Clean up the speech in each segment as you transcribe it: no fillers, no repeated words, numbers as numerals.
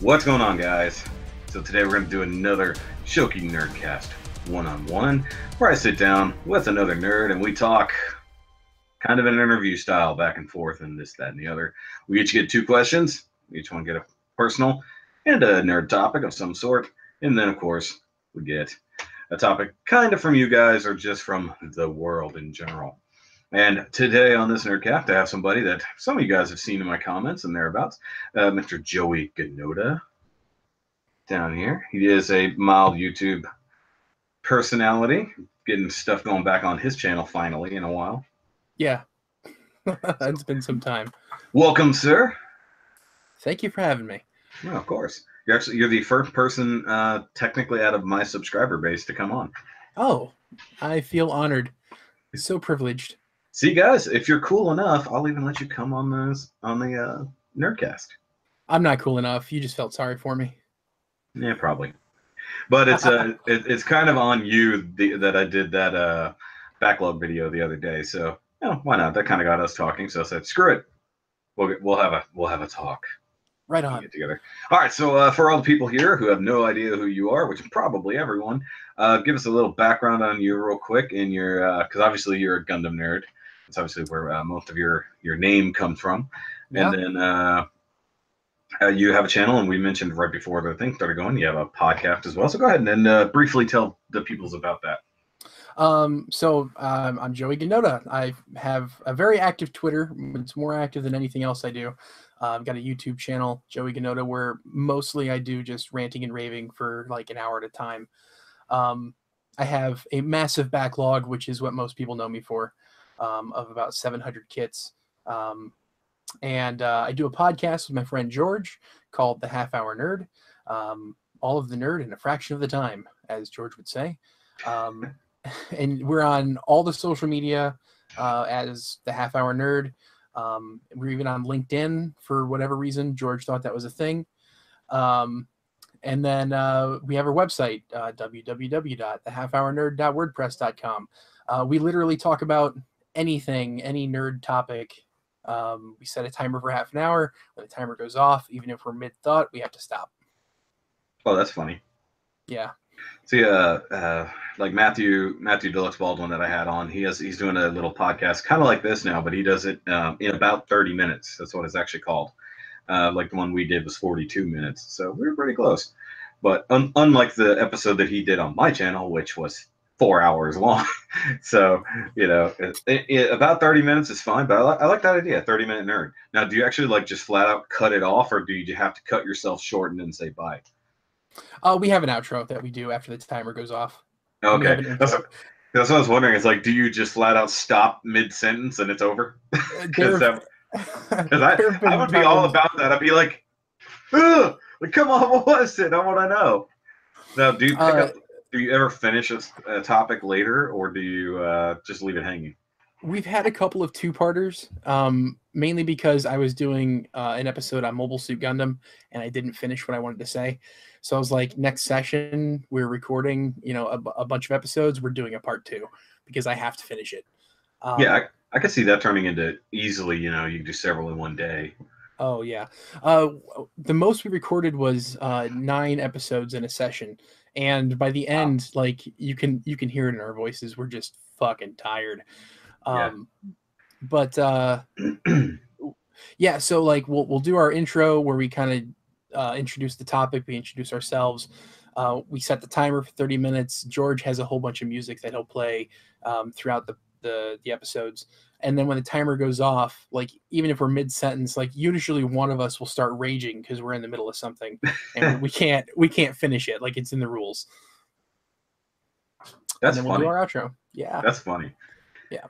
What's going on, guys? So today we're going to do another SHOKY NERDCAST 1-on-1, where I sit down with another nerd and we talk kind of an interview style, back and forth and this, that, and the other. We each get two questions. Each one get a personal and a nerd topic of some sort. And then, of course, we get a topic kind of from you guys or just from the world in general. And today on this Nerdcast, I have somebody that some of you guys have seen in my comments and thereabouts, Mr. Joey Gunota down here. He is a mild YouTube personality, getting stuff going back on his channel finally in a while. Yeah, it's been some time. Welcome, sir. Thank you for having me. Yeah, of course. You're the first person technically out of my subscriber base to come on. Oh, I feel honored. So privileged. See, guys, if you're cool enough, I'll even let you come on the Nerdcast. I'm not cool enough. You just felt sorry for me. Yeah, probably. But it's kind of on you that I did that backlog video the other day. So why not? That kind of got us talking. So I said, screw it. We'll have a talk. Right on. Get together. All right. So for all the people here who have no idea who you are, which is probably everyone, give us a little background on you real quick. In your because obviously you're a Gundam nerd. That's obviously where most of your name comes from. And then you have a channel, and we mentioned right before the thing started going, you have a podcast as well. So go ahead and briefly tell the peoples about that. I'm Joey Gunota. I have a very active Twitter. It's more active than anything else I do. I've got a YouTube channel, Joey Gunota, where mostly I do just ranting and raving for like an hour at a time. I have a massive backlog, which is what most people know me for, of about 700 kits. And I do a podcast with my friend George called The Half Hour Nerd. All of the nerd in a fraction of the time, as George would say. And we're on all the social media as The Half Hour Nerd. We're even on LinkedIn for whatever reason. George thought that was a thing. And then we have our website, www.thehalfhournerd.wordpress.com. We literally talk about anything, any nerd topic. We set a timer for half an hour. When the timer goes off, even if we're mid-thought, we have to stop. Oh, that's funny. Yeah. See, like Matthew Deluxe Baldwin that I had on, he's doing a little podcast kind of like this now, but he does it in about 30 minutes. That's what it's actually called. Like the one we did was 42 minutes, so we were pretty close. But unlike the episode that he did on my channel, which was 4 hours long, so about 30 minutes is fine. But I like that idea, 30-minute nerd. Now, do you actually like just flat out cut it off, or do you have to cut yourself short and then say bye? We have an outro that we do after the timer goes off. Okay, that's what I was wondering. It's like, do you just flat out stop mid-sentence and it's over? Because I would be all about that. I'd be like, ugh, like, come on, what was it? I want to know. Now, do you ever finish a topic later, or do you just leave it hanging? We've had a couple of two-parters, mainly because I was doing an episode on Mobile Suit Gundam, and I didn't finish what I wanted to say. So I was like, next session, we're recording, a bunch of episodes. We're doing a part 2 because I have to finish it. Yeah, I could see that turning into easily, you can do several in one day. Oh, yeah. The most we recorded was 9 episodes in a session. And by the end, like, you can hear it in our voices. We're just fucking tired. But yeah, so like we'll do our intro where we kind of introduce the topic, we introduce ourselves, we set the timer for 30 minutes. George has a whole bunch of music that he'll play throughout the episodes, and then when the timer goes off, like even if we're mid-sentence, like usually one of us will start raging because we're in the middle of something and we can't finish it, like it's in the rules. That's and then funny. We'll do our outro. Yeah, that's funny. Yeah.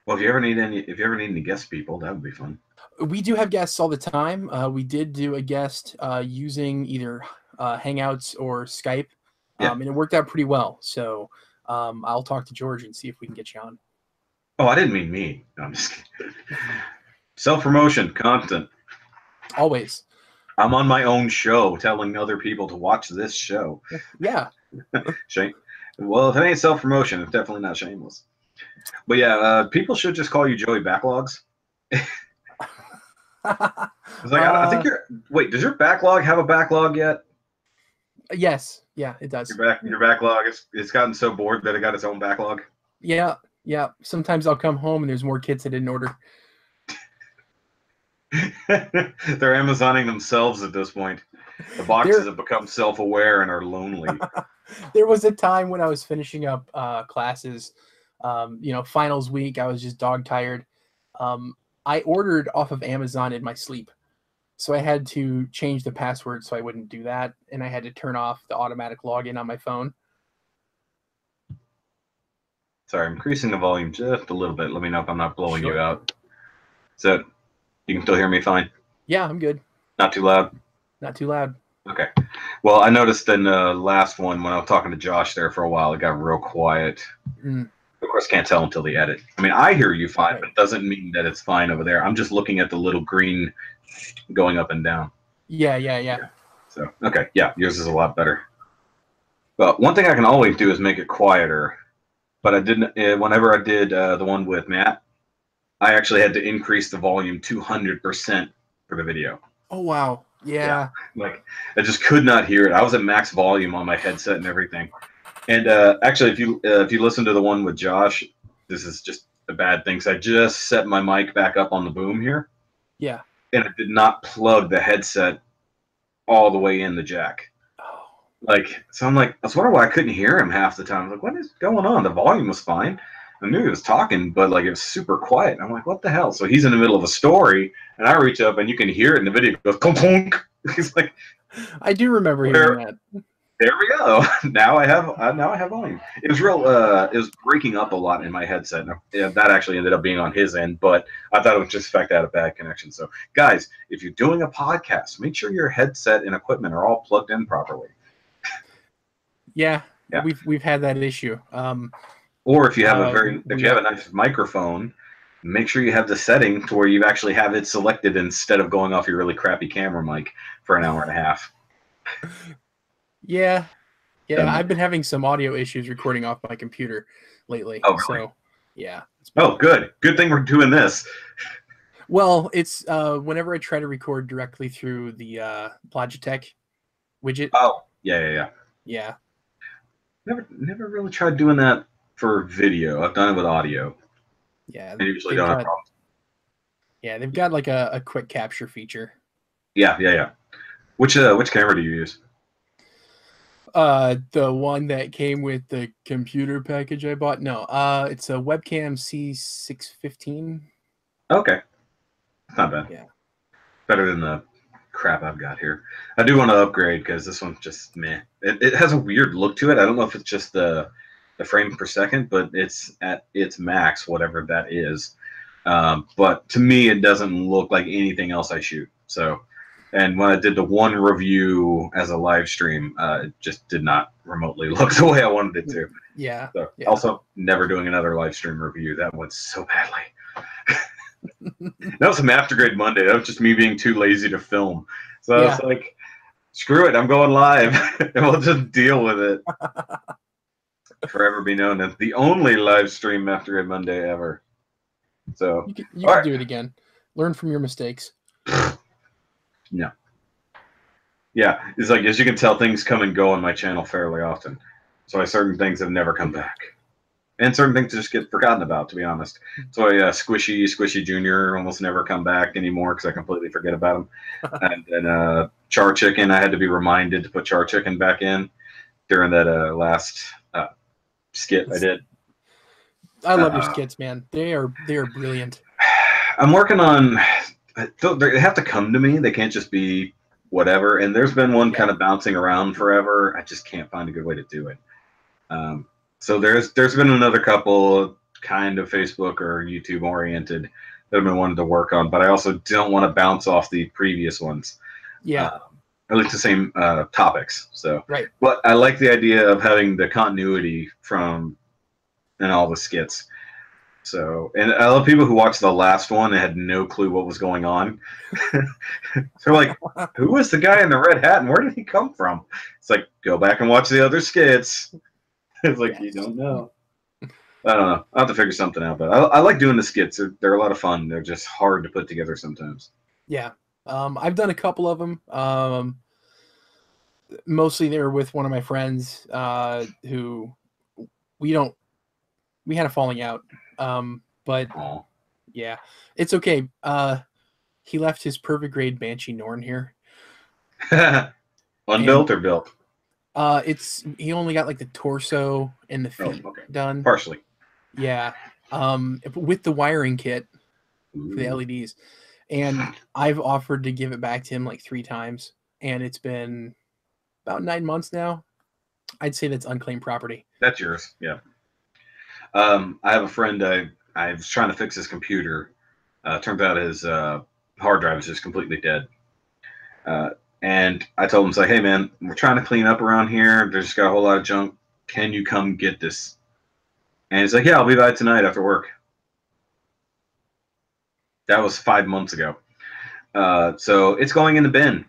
Well, if you ever need any guest people, that would be fun. We do have guests all the time. We did do a guest using either Hangouts or Skype, and it worked out pretty well. So I'll talk to George and see if we can get you on. Oh, I didn't mean me. No, I'm just kidding. Self-promotion, constant. Always. I'm on my own show telling other people to watch this show. Yeah. Shame. Well, if it ain't self-promotion, it's definitely not shameless. But yeah, people should just call you Joey Backlogs. It's like I think you're. Wait, does your backlog have a backlog yet? Yes, yeah, it does. Your backlog it's gotten so bored that it got its own backlog. Yeah, yeah. Sometimes I'll come home and there's more kits I didn't order. They're Amazoning themselves at this point. The boxes have become self-aware and are lonely. There was a time when I was finishing up classes, finals week. I was just dog tired. I ordered off of Amazon in my sleep. So I had to change the password so I wouldn't do that. And I had to turn off the automatic login on my phone. Sorry, I'm increasing the volume just a little bit. Let me know if I'm not blowing you out. So you can still hear me fine? Yeah, I'm good. Not too loud? Not too loud. Okay. Well, I noticed in the last one when I was talking to Josh there for a while, it got real quiet. Of course, can't tell until the edit. I mean, I hear you fine, but it doesn't mean that it's fine over there. I'm just looking at the little green going up and down. Yeah. So, okay. Yeah, yours is a lot better. But one thing I can always do is make it quieter. But I didn't, whenever I did the one with Matt, I actually had to increase the volume 200% for the video. Oh, wow. Yeah. Like, I just could not hear it. I was at max volume on my headset and everything. And actually, if you listen to the one with Josh, this is just a bad thing. So I just set my mic back up on the boom here. Yeah. And it did not plug the headset all the way in the jack. Oh. Like, so I'm like, I was wondering why I couldn't hear him half the time. I was like, what is going on? The volume was fine. I knew he was talking, but like it was super quiet. I'm like, what the hell? So he's in the middle of a story, and I reach up, and you can hear it in the video. It goes, clunk, clunk. He's like, I do remember hearing that. There we go. Now I have volume. It was real. It was breaking up a lot in my headset. And that actually ended up being on his end, but I thought it was just the fact I had a bad connection. So, guys, if you're doing a podcast, make sure your headset and equipment are all plugged in properly. Yeah. We've had that issue. Or if you have if you have a nice microphone, make sure you have the setting to where you actually have it selected instead of going off your really crappy camera mic for an hour and a half. Yeah. I've been having some audio issues recording off my computer lately. Oh, really? So, yeah. Oh, good. Good thing we're doing this. Well, it's whenever I try to record directly through the Logitech widget. Oh, yeah. Never really tried doing that for video. I've done it with audio. Yeah. I usually don't have problems. Yeah, they've got like a quick capture feature. Yeah. Which camera do you use? The one that came with the computer package I bought. No, it's a webcam C615. Okay, not bad. Yeah, better than the crap I've got here. I do want to upgrade because this one's just meh. It has a weird look to it. I don't know if it's just the frame per second, but it's at its max, whatever that is. But to me, it doesn't look like anything else I shoot. So. And when I did the one review as a live stream, it just did not remotely look the way I wanted it to. Yeah. So, also, never doing another live stream review. That went so badly. That was some Aftergrade Monday. That was just me being too lazy to film. So I was like, screw it. I'm going live. And we'll just deal with it. Forever be known as the only live stream Aftergrade Monday ever. So you can do it again. Learn from your mistakes. No. Yeah, it's like, as you can tell, things come and go on my channel fairly often. So certain things have never come back. And certain things just get forgotten about, to be honest. So Squishy Jr. almost never come back anymore because I completely forget about him. And then Char Chicken, I had to be reminded to put Char Chicken back in during that last skit I did. I love your skits, man. They are brilliant. I'm working on... They have to come to me. They can't just be whatever. And there's been one kind of bouncing around forever. I just can't find a good way to do it. So there's been another couple kind of Facebook or YouTube oriented that I've been wanting to work on, but I also don't want to bounce off the previous ones. Yeah. At least the same topics. So, right. But I like the idea of having the continuity in all the skits. So, and I love people who watched the last one and had no clue what was going on. They're like, who was the guy in the red hat and where did he come from? It's like, go back and watch the other skits. It's like, you don't know. I don't know. I'll have to figure something out. But I like doing the skits. They're a lot of fun. They're just hard to put together sometimes. Yeah. I've done a couple of them. Mostly they were with one of my friends who we had a falling out. But Aw. yeah, it's okay. He left his perfect grade Banshee Norn here. Unbuilt or built? He only got like the torso and the feet done. Partially. Yeah. With the wiring kit for the LEDs. And I've offered to give it back to him like 3 times, and it's been about 9 months now. I'd say that's unclaimed property. That's yours, yeah. I have a friend, I was trying to fix his computer. Turns out his hard drive is just completely dead. And I told him, like, hey, man, we're trying to clean up around here. There's just got a whole lot of junk. Can you come get this? And he's like, yeah, I'll be by tonight after work. That was 5 months ago. So it's going in the bin.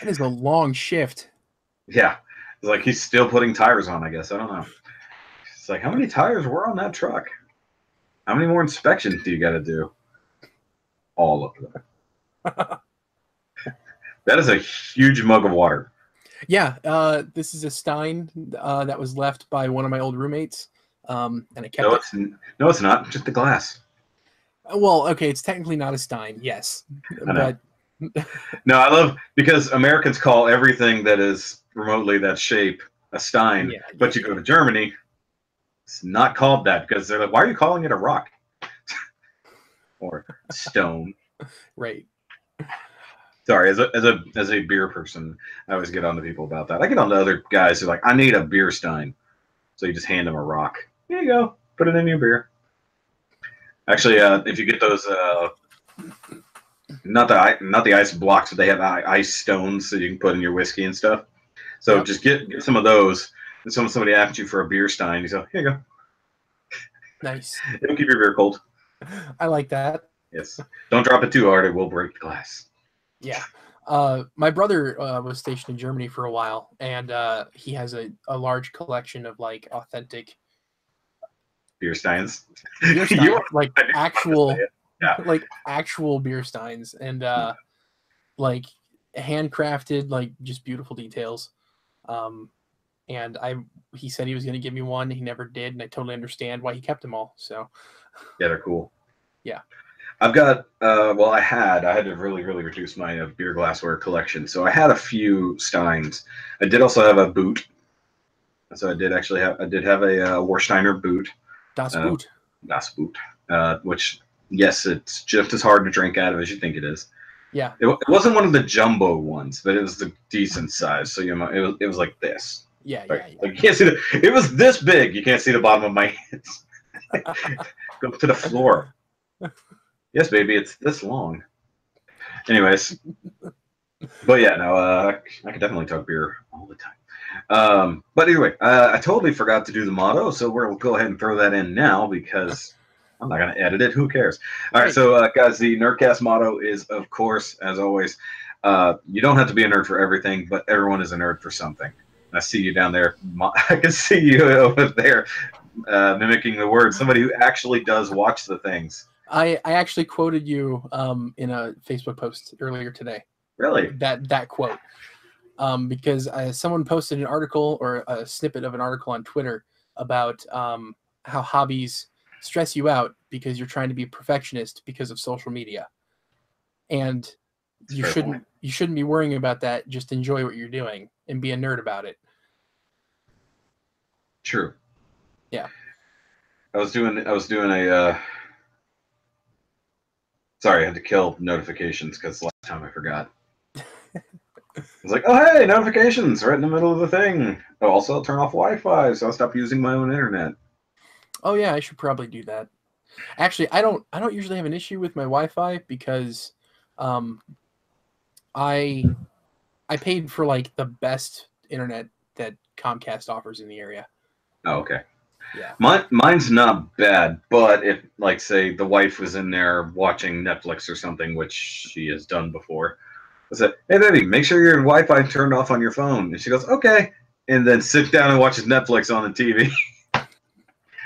That is a long shift. Yeah. It's like he's still putting tires on, I guess. I don't know. It's like, how many tires were on that truck? How many more inspections do you got to do? All of them. That is a huge mug of water. Yeah. This is a Stein that was left by one of my old roommates. And I kept it. No, it's not. Just the glass. Well, okay, it's technically not a Stein, yes. But no, I love because Americans call everything that is remotely that shape a Stein, but you go to Germany, it's not called that because they're like, why are you calling it a rock? Or stone. Right. Sorry, as a beer person, I always get on to people about that. I get on to other guys who are like, I need a beer Stein. So you just hand them a rock. Here you go. Put it in your beer. Actually, if you get those, not the ice blocks, but they have ice stones so you can put in your whiskey and stuff. So just get some of those. And somebody asks you for a beer Stein, you go, here you go. Nice. It'll keep your beer cold. I like that. Yes. Don't drop it too hard; it will break the glass. Yeah. My brother was stationed in Germany for a while, and he has a large collection of like authentic beer steins. Beer steins like actual, like actual beer steins, and like handcrafted, like just beautiful details. And he said he was going to give me one. He never did, and I totally understand why he kept them all. So yeah, they're cool. Yeah. I've got, well, I had to really reduce my beer glassware collection. So I had a few Steins. I did also have a boot. So I did have a Warsteiner boot. Das Boot. Das Boot. Which, yes, it's just as hard to drink out of as you think it is. Yeah. It wasn't one of the jumbo ones, but it was the decent size. So, you know, it was like this. Yeah, right? Yeah. Like you can't see it was this big. You can't see the bottom of my hands. Go to the floor. Yes, baby, it's this long. Anyways, but yeah, no, I could definitely talk beer all the time. But anyway, I totally forgot to do the motto, so we'll go ahead and throw that in now because I'm not going to edit it. Who cares? All right, so guys, the Nerdcast motto is, of course, as always, you don't have to be a nerd for everything, but everyone is a nerd for something. I see you down there. I can see you over there mimicking the words. Somebody who actually does watch the things. I actually quoted you in a Facebook post earlier today. Really? That quote. Because someone posted an article or a snippet of an article on Twitter about how hobbies stress you out because you're trying to be a perfectionist because of social media. And you shouldn't be worrying about that. Just enjoy what you're doing and be a nerd about it. True. Yeah. I was doing a sorry, I had to kill notifications because last time I forgot. I was like, oh, hey, notifications right in the middle of the thing. Oh, also, I'll turn off Wi-Fi, so I'll stop using my own internet. Oh, yeah, I should probably do that. Actually, I don't usually have an issue with my Wi-Fi because I paid for, like, the best internet that Comcast offers in the area. Oh, okay. Yeah. Mine's not bad, but if, like, say, the wife was in there watching Netflix or something, which she has done before, I said, hey, baby, make sure your Wi-Fi turned off on your phone. And she goes, okay. And then sits down and watches Netflix on the TV.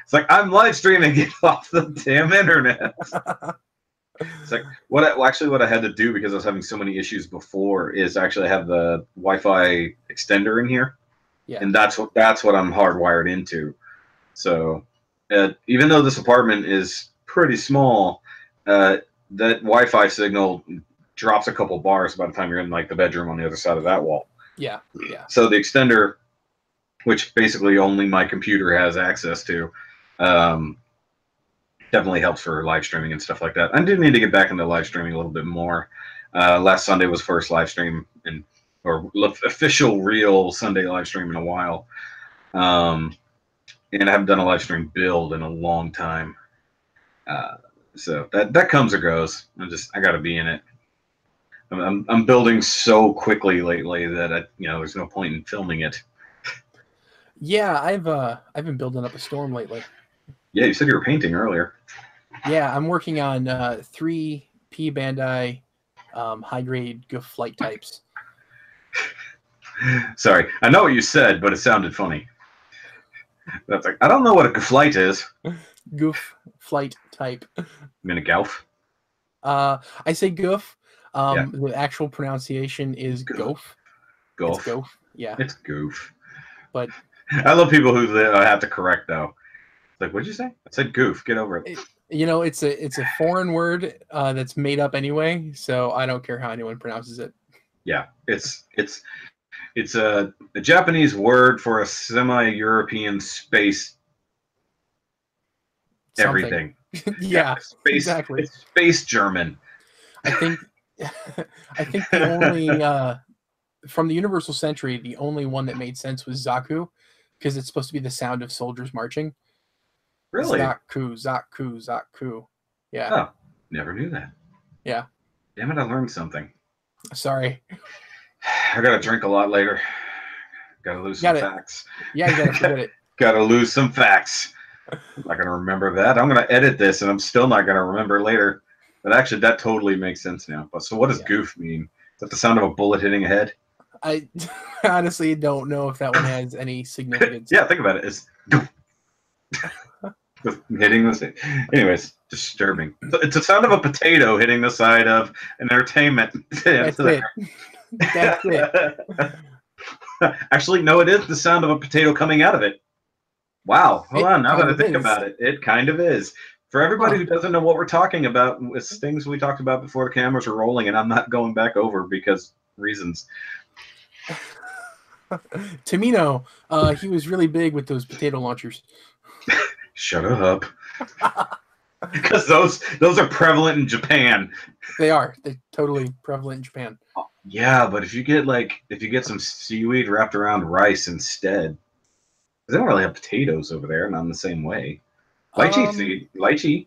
It's like, I'm live streaming. Get off the damn internet. It's like what I had to do because I was having so many issues before is actually have the Wi-Fi extender in here, Yeah. and that's what I'm hardwired into. So even though this apartment is pretty small, that Wi-Fi signal drops a couple bars by the time you're in like the bedroom on the other side of that wall. Yeah. Yeah. So the extender, which basically only my computer has access to, definitely helps for live streaming and stuff like that. I do need to get back into live streaming a little bit more. Last Sunday was first live stream or official real Sunday live stream in a while. And I haven't done a live stream build in a long time. So that comes or goes. I got to be in it. I'm building so quickly lately that there's no point in filming it. Yeah, I've been building up a storm lately. Yeah, you said you were painting earlier. Yeah, I'm working on 3 P Bandai high-grade goof flight types. Sorry, I know what you said, but it sounded funny. That's like, I don't know what a flight is. Goof flight type. You mean a golf? I say goof. Yeah. The actual pronunciation is goof. Golf. It's goof. Yeah. It's goof. But I love people who have to correct though. Like, what'd you say? I said goof. Get over it. It's a foreign word that's made up anyway, so I don't care how anyone pronounces it. Yeah, it's a Japanese word for a semi-European space everything. Yeah, space, exactly. It's space German. I think the only from the Universal Century, the only one that made sense was Zaku, because it's supposed to be the sound of soldiers marching. Really? Zaku, Zaku, Zaku. Yeah. Oh, never knew that. Yeah. Damn it, I learned something. Sorry. I gotta drink a lot later. Gotta lose some facts. Yeah, you gotta forget it. Gotta lose some facts. I'm not gonna remember that. I'm gonna edit this, and I'm still not gonna remember later. But actually, that totally makes sense now. But so, what does goof mean? Is that the sound of a bullet hitting a head? I honestly don't know if that one has any significance. Yeah, think about it. It's goof. Hitting the side. Anyways, disturbing. It's the sound of a potato hitting the side of an entertainment. That's it. That's it. Actually, no, it is the sound of a potato coming out of it. Wow. Hold on. Now that I think about it, it kind of is. For everybody who doesn't know what we're talking about, it's things we talked about before the cameras were rolling, and I'm not going back over because reasons. Tamino, he was really big with those potato launchers. Shut up. Because those are prevalent in Japan. They are. They're totally prevalent in Japan. Yeah, but if you get some seaweed wrapped around rice instead, they don't really have potatoes over there, not in the same way. Lychee seed, lychee.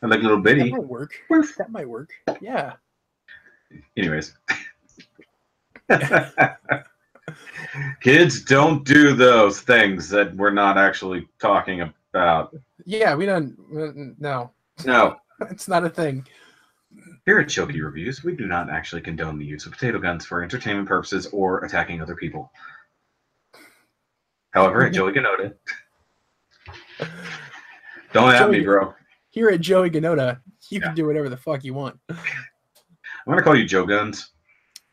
I like little bitty. That might work. That might work. Yeah. Anyways. Kids, don't do those things that we're not actually talking about. Yeah, we don't. No. No. It's not a thing. Here at Shoky Reviews, we do not actually condone the use of potato guns for entertainment purposes or attacking other people. However, at Joey Gunota, don't at me, bro. Here at Joey Gunota, you can do whatever the fuck you want. I'm going to call you Joe Guns.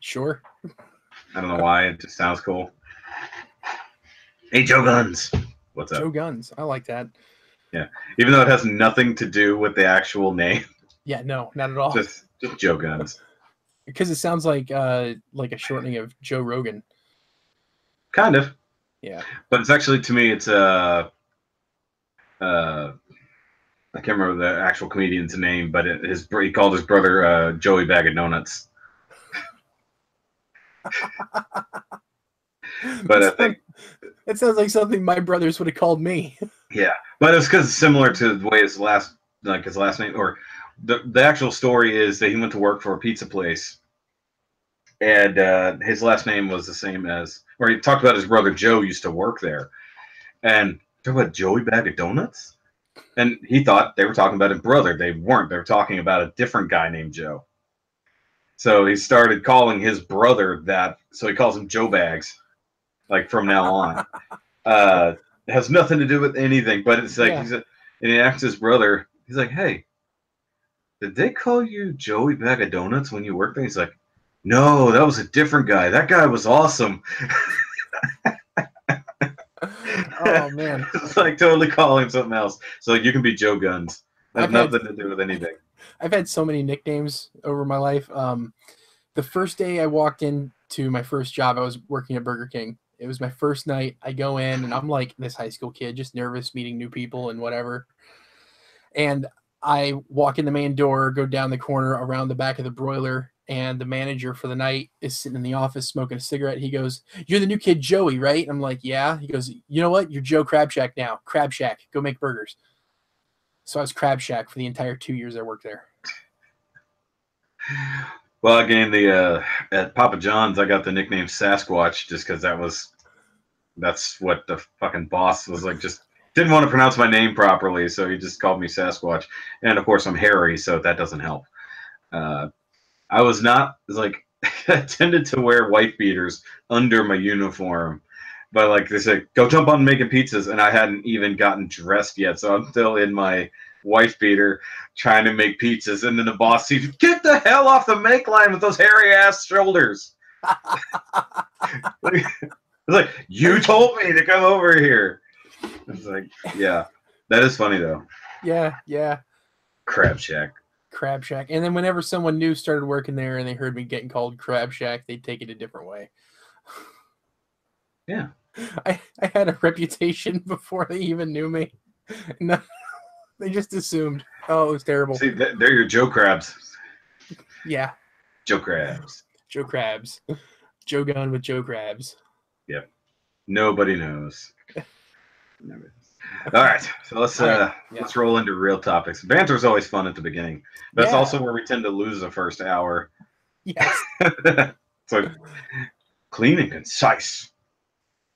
Sure. I don't know why. It just sounds cool. Hey, Joe Guns. What's up? Joe Guns. I like that. Yeah. Even though it has nothing to do with the actual name. Yeah, no, not at all. Just Joe Guns. Because it sounds like a shortening of Joe Rogan. Kind of. Yeah. But it's actually, to me, it's I can't remember the actual comedian's name, but he called his brother Joey Bag of Donuts. But I think it sounds like something my brothers would have called me. Yeah, but it's because it's similar to the way his last name, or the actual story is that he went to work for a pizza place, and his last name was the same as, or he talked about his brother Joe used to work there, and talk about Joey Bag of Donuts, and he thought they were talking about his brother. They weren't. They were talking about a different guy named Joe. So he started calling his brother that. So he calls him Joe Bags, like from now on. It has nothing to do with anything, but it's like and he asks his brother. He's like, "Hey, did they call you Joey Bag of Donuts when you worked there? He's like, no, that was a different guy. That guy was awesome. Oh man, It's like totally call him something else. So you can be Joe Guns. That has nothing to do with anything. I've had so many nicknames over my life. The first day I walked into my first job, I was working at Burger King. It was my first night. I go in and I'm like this high school kid, just nervous, meeting new people and whatever. And I walk in the main door, go down the corner around the back of the broiler, and the manager for the night is sitting in the office smoking a cigarette. He goes, "You're the new kid Joey, right?" I'm like, "Yeah." He goes, "You know what? You're Joe Crab Shack now. Crab Shack. Go make burgers." So I was Crab Shack for the entire 2 years I worked there. Well, again, at Papa John's, I got the nickname Sasquatch just because that's what the fucking boss was like. Just didn't want to pronounce my name properly, so he just called me Sasquatch. And of course, I'm hairy, so that doesn't help. I was not like I tended to wear white beaters under my uniform, but like they said, go jump on making pizzas, and I hadn't even gotten dressed yet, so I'm still in my wife beater trying to make pizzas, and then the boss sees, get the hell off the make line with those hairy ass shoulders. It's like, you told me to come over here. It's like, yeah, that is funny though. Yeah. Crab Shack. And then whenever someone new started working there and they heard me getting called Crab Shack, they'd take it a different way. Yeah. I had a reputation before they even knew me. No, they just assumed. Oh, it was terrible. See, they're your Joe Krabs. Yeah. Joe Krabs. Joe Krabs. Joe Gun with Joe Krabs. Yep. Nobody knows. All right, so let's roll into real topics. Banter is always fun at the beginning. That's also where we tend to lose the first hour. Yes. So clean and concise.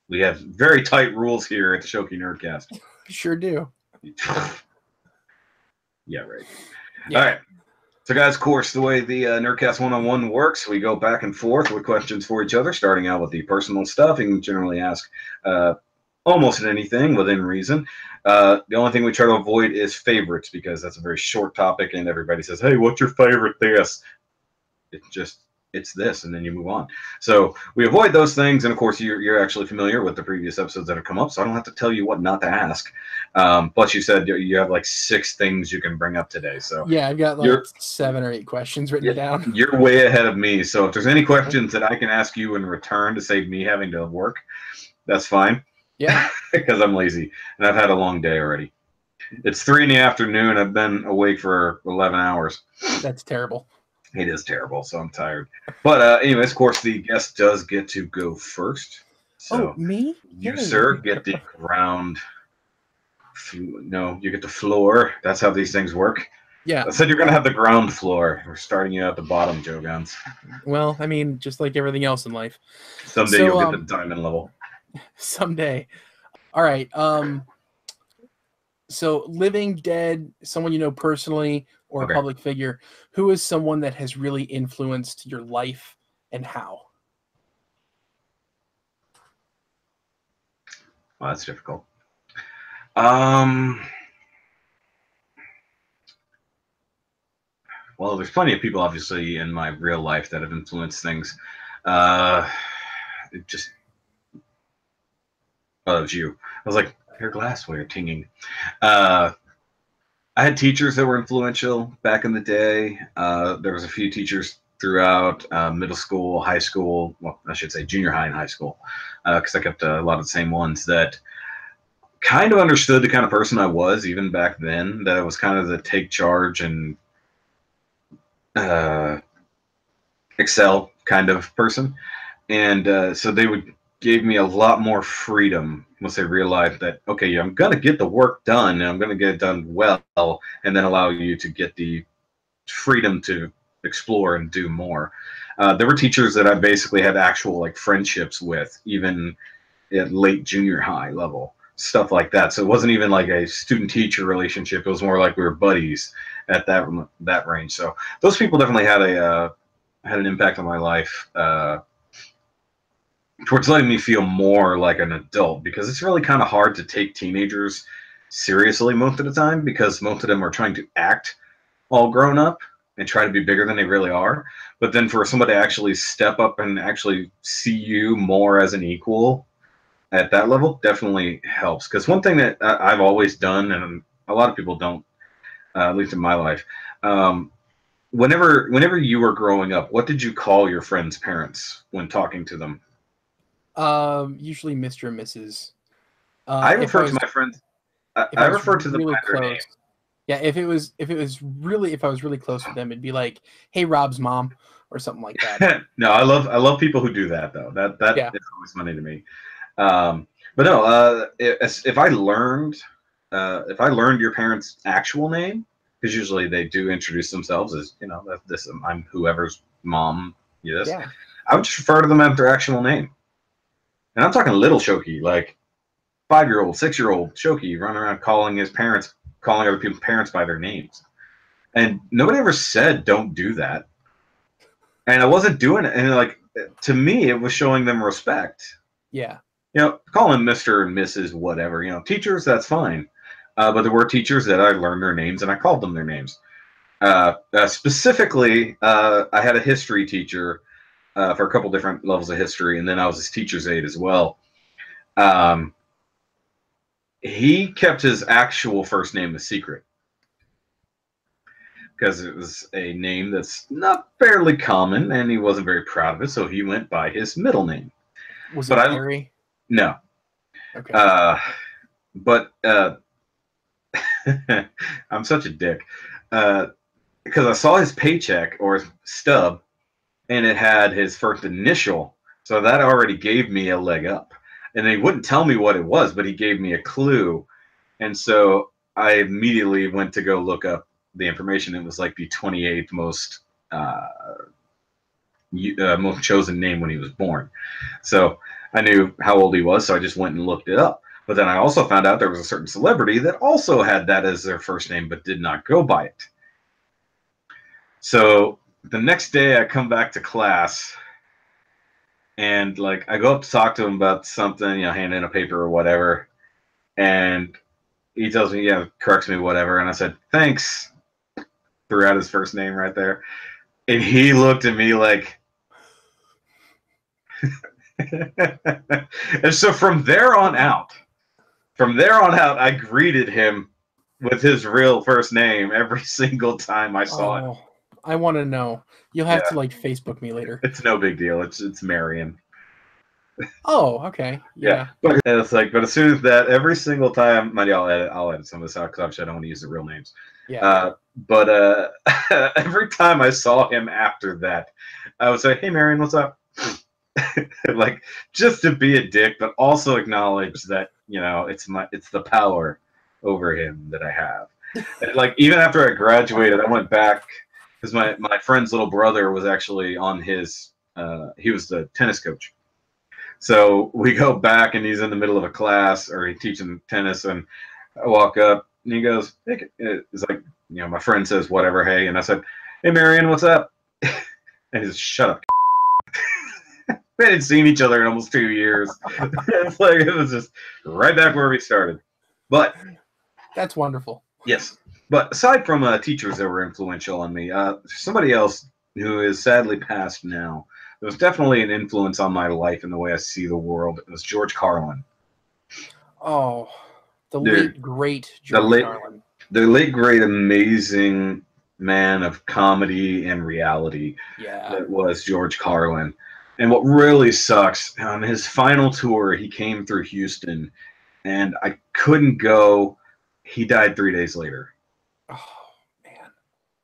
We have very tight rules here at the Shoky Nerdcast. Sure do. Yeah, right. Yeah. All right. So, guys, of course, the way the NERDCAST 1-on-1 works, we go back and forth with questions for each other, starting out with the personal stuff. You can generally ask almost anything within reason. The only thing we try to avoid is favorites, because that's a very short topic, and everybody says, hey, what's your favorite this? It's this, and then you move on. So we avoid those things, and of course you're actually familiar with the previous episodes that have come up, so I don't have to tell you what not to ask. Plus you said you have like 6 things you can bring up today. So yeah, I've got like 7 or 8 questions written down. You're way ahead of me, so if there's any questions that I can ask you in return to save me having to work, that's fine. Yeah. Because I'm lazy, and I've had a long day already. It's 3 in the afternoon. I've been awake for 11 hours. That's terrible. It is terrible, so I'm tired. But anyways, of course, the guest does get to go first. So me? You, sir, get the ground. No, you get the floor. That's how these things work. Yeah. I said you're going to have the ground floor. We're starting you at the bottom, Joe Guns. Well, I mean, just like everything else in life. Someday you'll get the diamond level. Someday. All right. So living, dead, someone you know personally, or a public figure, who is someone that has really influenced your life, and how? Well, that's difficult. Well, there's plenty of people, obviously, in my real life that have influenced things. It just... Oh, it was you. I was like, your glassware tinging. I had teachers that were influential back in the day. There was a few teachers throughout middle school, high school, well, I should say junior high and high school, because I kept a lot of the same ones that kind of understood the kind of person I was even back then, that I was kind of the take charge and excel kind of person. And so they gave me a lot more freedom once they realized that, okay, I'm going to get the work done, and I'm going to get it done well, and then allow you to get the freedom to explore and do more. There were teachers that I basically had actual like friendships with, even at late junior high level, stuff like that. So it wasn't even like a student-teacher relationship. It was more like we were buddies at that range. So those people definitely had an impact on my life. Towards letting me feel more like an adult, because it's really kind of hard to take teenagers seriously most of the time, because most of them are trying to act all grown up and try to be bigger than they really are. But then for somebody to actually step up and actually see you more as an equal at that level definitely helps. Because one thing that I've always done, and a lot of people don't, at least in my life, whenever you were growing up, what did you call your friends' parents when talking to them? Usually Mr. and Mrs. I refer to my friends. I refer to them really by their name. close. Yeah, if I was really close with them, it'd be like, "Hey, Rob's mom," or something like that. No, I love people who do that though. That Yeah. is always funny to me. But no, if I learned your parents' actual name, because usually they do introduce themselves as, you know, this I'm whoever's mom. Yes, Yeah. I would just refer to them as their actual name. And I'm talking little Shoky, like 5-year-old, 6-year-old Shoky running around calling other people's parents by their names. And nobody ever said don't do that. And I wasn't doing it. And like, to me, it was showing them respect. Yeah. You know, call them Mr. and Mrs. whatever. You know, teachers, that's fine. But there were teachers that I learned their names and I called them their names. Specifically, I had a history teacher for a couple different levels of history, and then I was his teacher's aide as well. He kept his actual first name a secret because it was a name that's not fairly common, and he wasn't very proud of it, so he went by his middle name. Was it Harry? No. Okay. But I'm such a dick because I saw his paycheck or his stub, and it had his first initial, so that already gave me a leg up. And he wouldn't tell me what it was, but he gave me a clue, and so I immediately went to go look up the information. It was like the 28th most chosen name when he was born. So I knew how old he was, so I just went and looked it up. But then I also found out there was a certain celebrity that also had that as their first name but did not go by it. So the next day I come back to class and like I go up to talk to him about something, you know, hand in a paper or whatever, and he tells me, yeah, corrects me, whatever, and I said, thanks. Threw out his first name right there. And he looked at me like and so from there on out, I greeted him with his real first name every single time I saw him. I want to know. You'll have to like Facebook me later. It's no big deal. It's Marion. Oh, okay. Yeah. But it's like, but as soon as that, every single time, mind you, I'll edit some of this out because obviously I don't want to use the real names. Yeah. But every time I saw him after that, I would say, "Hey, Marion, what's up?" Like, just to be a dick, but also acknowledge that, you know, it's the power over him that I have. And like, even after I graduated, I went back because my friend's little brother was actually on his he was the tennis coach. So we go back and he's in the middle of a class or he's teaching tennis, and I walk up and he goes, hey, it's like, you know, my friend says whatever, hey, and I said, "Hey, Marion, what's up?" And he's, "Shut up." We hadn't seen each other in almost 2 years. It's like, it was just right back where we started. But that's wonderful. Yes. But aside from teachers that were influential on me, somebody else who is sadly passed now, there was definitely an influence on my life and the way I see the world. It was George Carlin. Oh, the late, great George Carlin. The late, great, amazing man of comedy and reality. Yeah. That was George Carlin. And what really sucks, on his final tour, he came through Houston, and I couldn't go. He died 3 days later. Oh, man.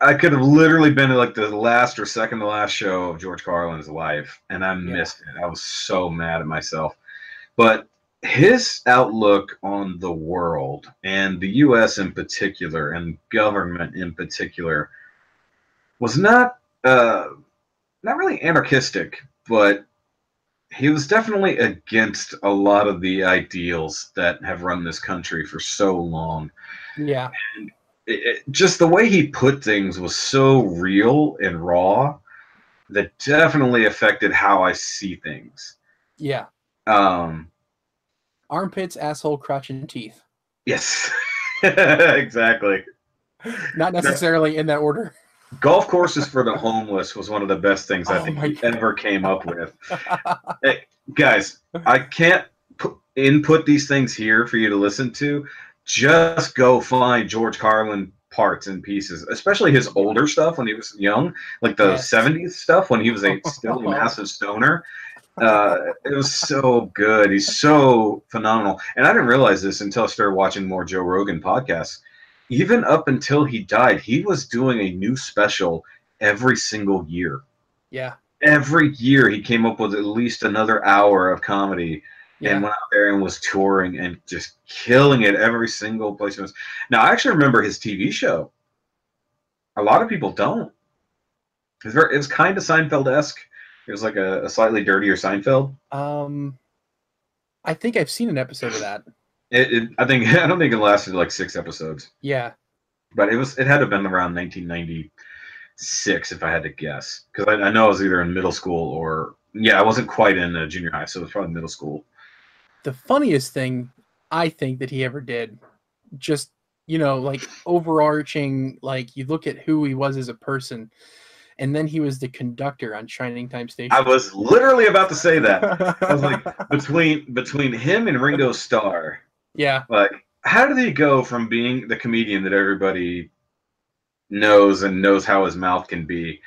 I could have literally been at like the last or second to last show of George Carlin's life, and I missed it. I was so mad at myself. But his outlook on the world and the U.S. in particular and government in particular was not really anarchistic, but he was definitely against a lot of the ideals that have run this country for so long. Yeah. And just the way he put things was so real and raw that definitely affected how I see things. Yeah. Armpits, asshole, crotch, and teeth. Yes. Exactly. Not necessarily in that order. Golf courses for the homeless was one of the best things I Oh think my he God. ever came up with. Hey, guys, I can't input these things here for you to listen to. Just go find George Carlin parts and pieces, especially his older stuff when he was young, like the Yes. 70s stuff when he was still a massive stoner. It was so good. He's so phenomenal. And I didn't realize this until I started watching more Joe Rogan podcasts. Even up until he died, he was doing a new special every single year. Yeah. Every year he came up with at least another hour of comedy and Yeah. went out there and was touring and just killing it every single place he was. Now, I actually remember his TV show. A lot of people don't. It's kind of Seinfeld-esque. It was like a slightly dirtier Seinfeld. I think I've seen an episode of that. I don't think it lasted like 6 episodes. Yeah. But it had to have been around 1996 if I had to guess, because I know I was either in middle school or I wasn't quite in junior high, so it was probably middle school. The funniest thing I think that he ever did, just like overarching, like you look at who he was as a person, and then he was the conductor on Shining Time Station. I was literally about to say that. I was like, between him and Ringo Starr. Yeah. Like, how did he go from being the comedian that everybody knows and knows how his mouth can be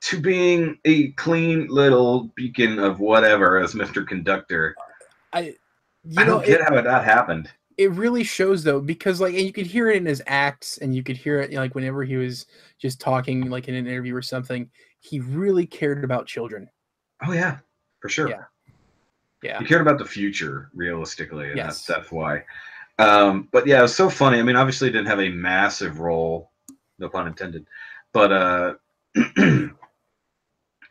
to being a clean little beacon of whatever as Mr. Conductor? I don't get how that happened. It really shows though, because like, and you could hear it in his acts, and you could hear it like whenever he was just talking, like in an interview or something, he really cared about children. Oh yeah, for sure. Yeah. He cared about the future, realistically, and yes. that's why. But yeah, it was so funny. I mean, obviously, he didn't have a massive role, no pun intended. But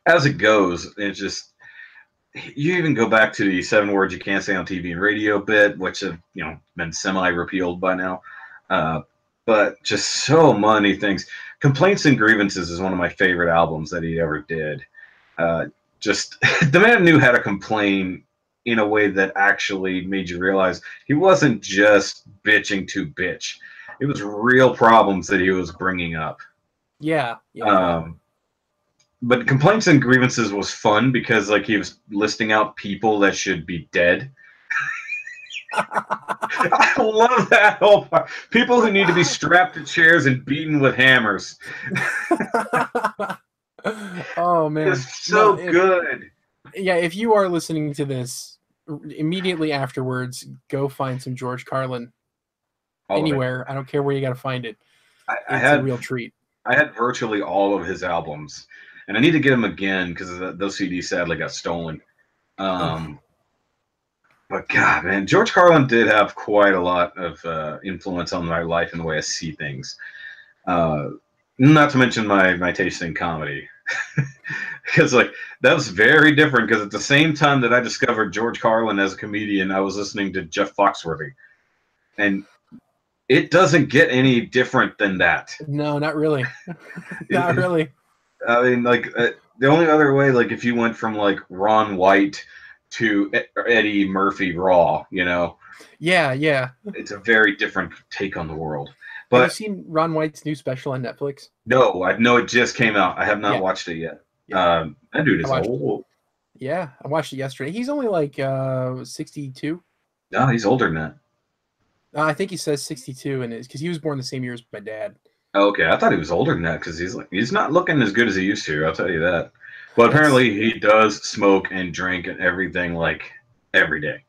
as it goes, it's just, you even go back to the 7 words you can't say on TV and radio bit, which have been semi-repealed by now. But just so many things. Complaints and Grievances is one of my favorite albums that he ever did. Just the man knew how to complain in a way that actually made you realize he wasn't just bitching to bitch. It was real problems that he was bringing up. Yeah. But Complaints and Grievances was fun because like he was listing out people that should be dead. I love that whole part. People who need to be strapped to chairs and beaten with hammers. Oh man, it's so good. Yeah, if you are listening to this, immediately afterwards, go find some George Carlin anywhere. I don't care where you got to find it. It's a real treat. I had virtually all of his albums, and I need to get them again because those CDs sadly got stolen. But God, man, George Carlin did have quite a lot of influence on my life and the way I see things. Not to mention my taste in comedy. Because like that was very different, because at the same time that I discovered George Carlin as a comedian, I was listening to Jeff Foxworthy. And it doesn't get any different than that. No, not really. Not really. I mean, like the only other way, like if you went from like Ron White to Eddie Murphy Raw, Yeah. It's a very different take on the world. But have you seen Ron White's new special on Netflix? No, I know it just came out. I have not watched it yet. That dude is old. Yeah, I watched it yesterday. He's only like 62. No, he's older than that. I think he says 62, and because he was born the same year as my dad. Okay, I thought he was older than that, because he's not looking as good as he used to. I'll tell you that. But apparently he does smoke and drink and everything like every day.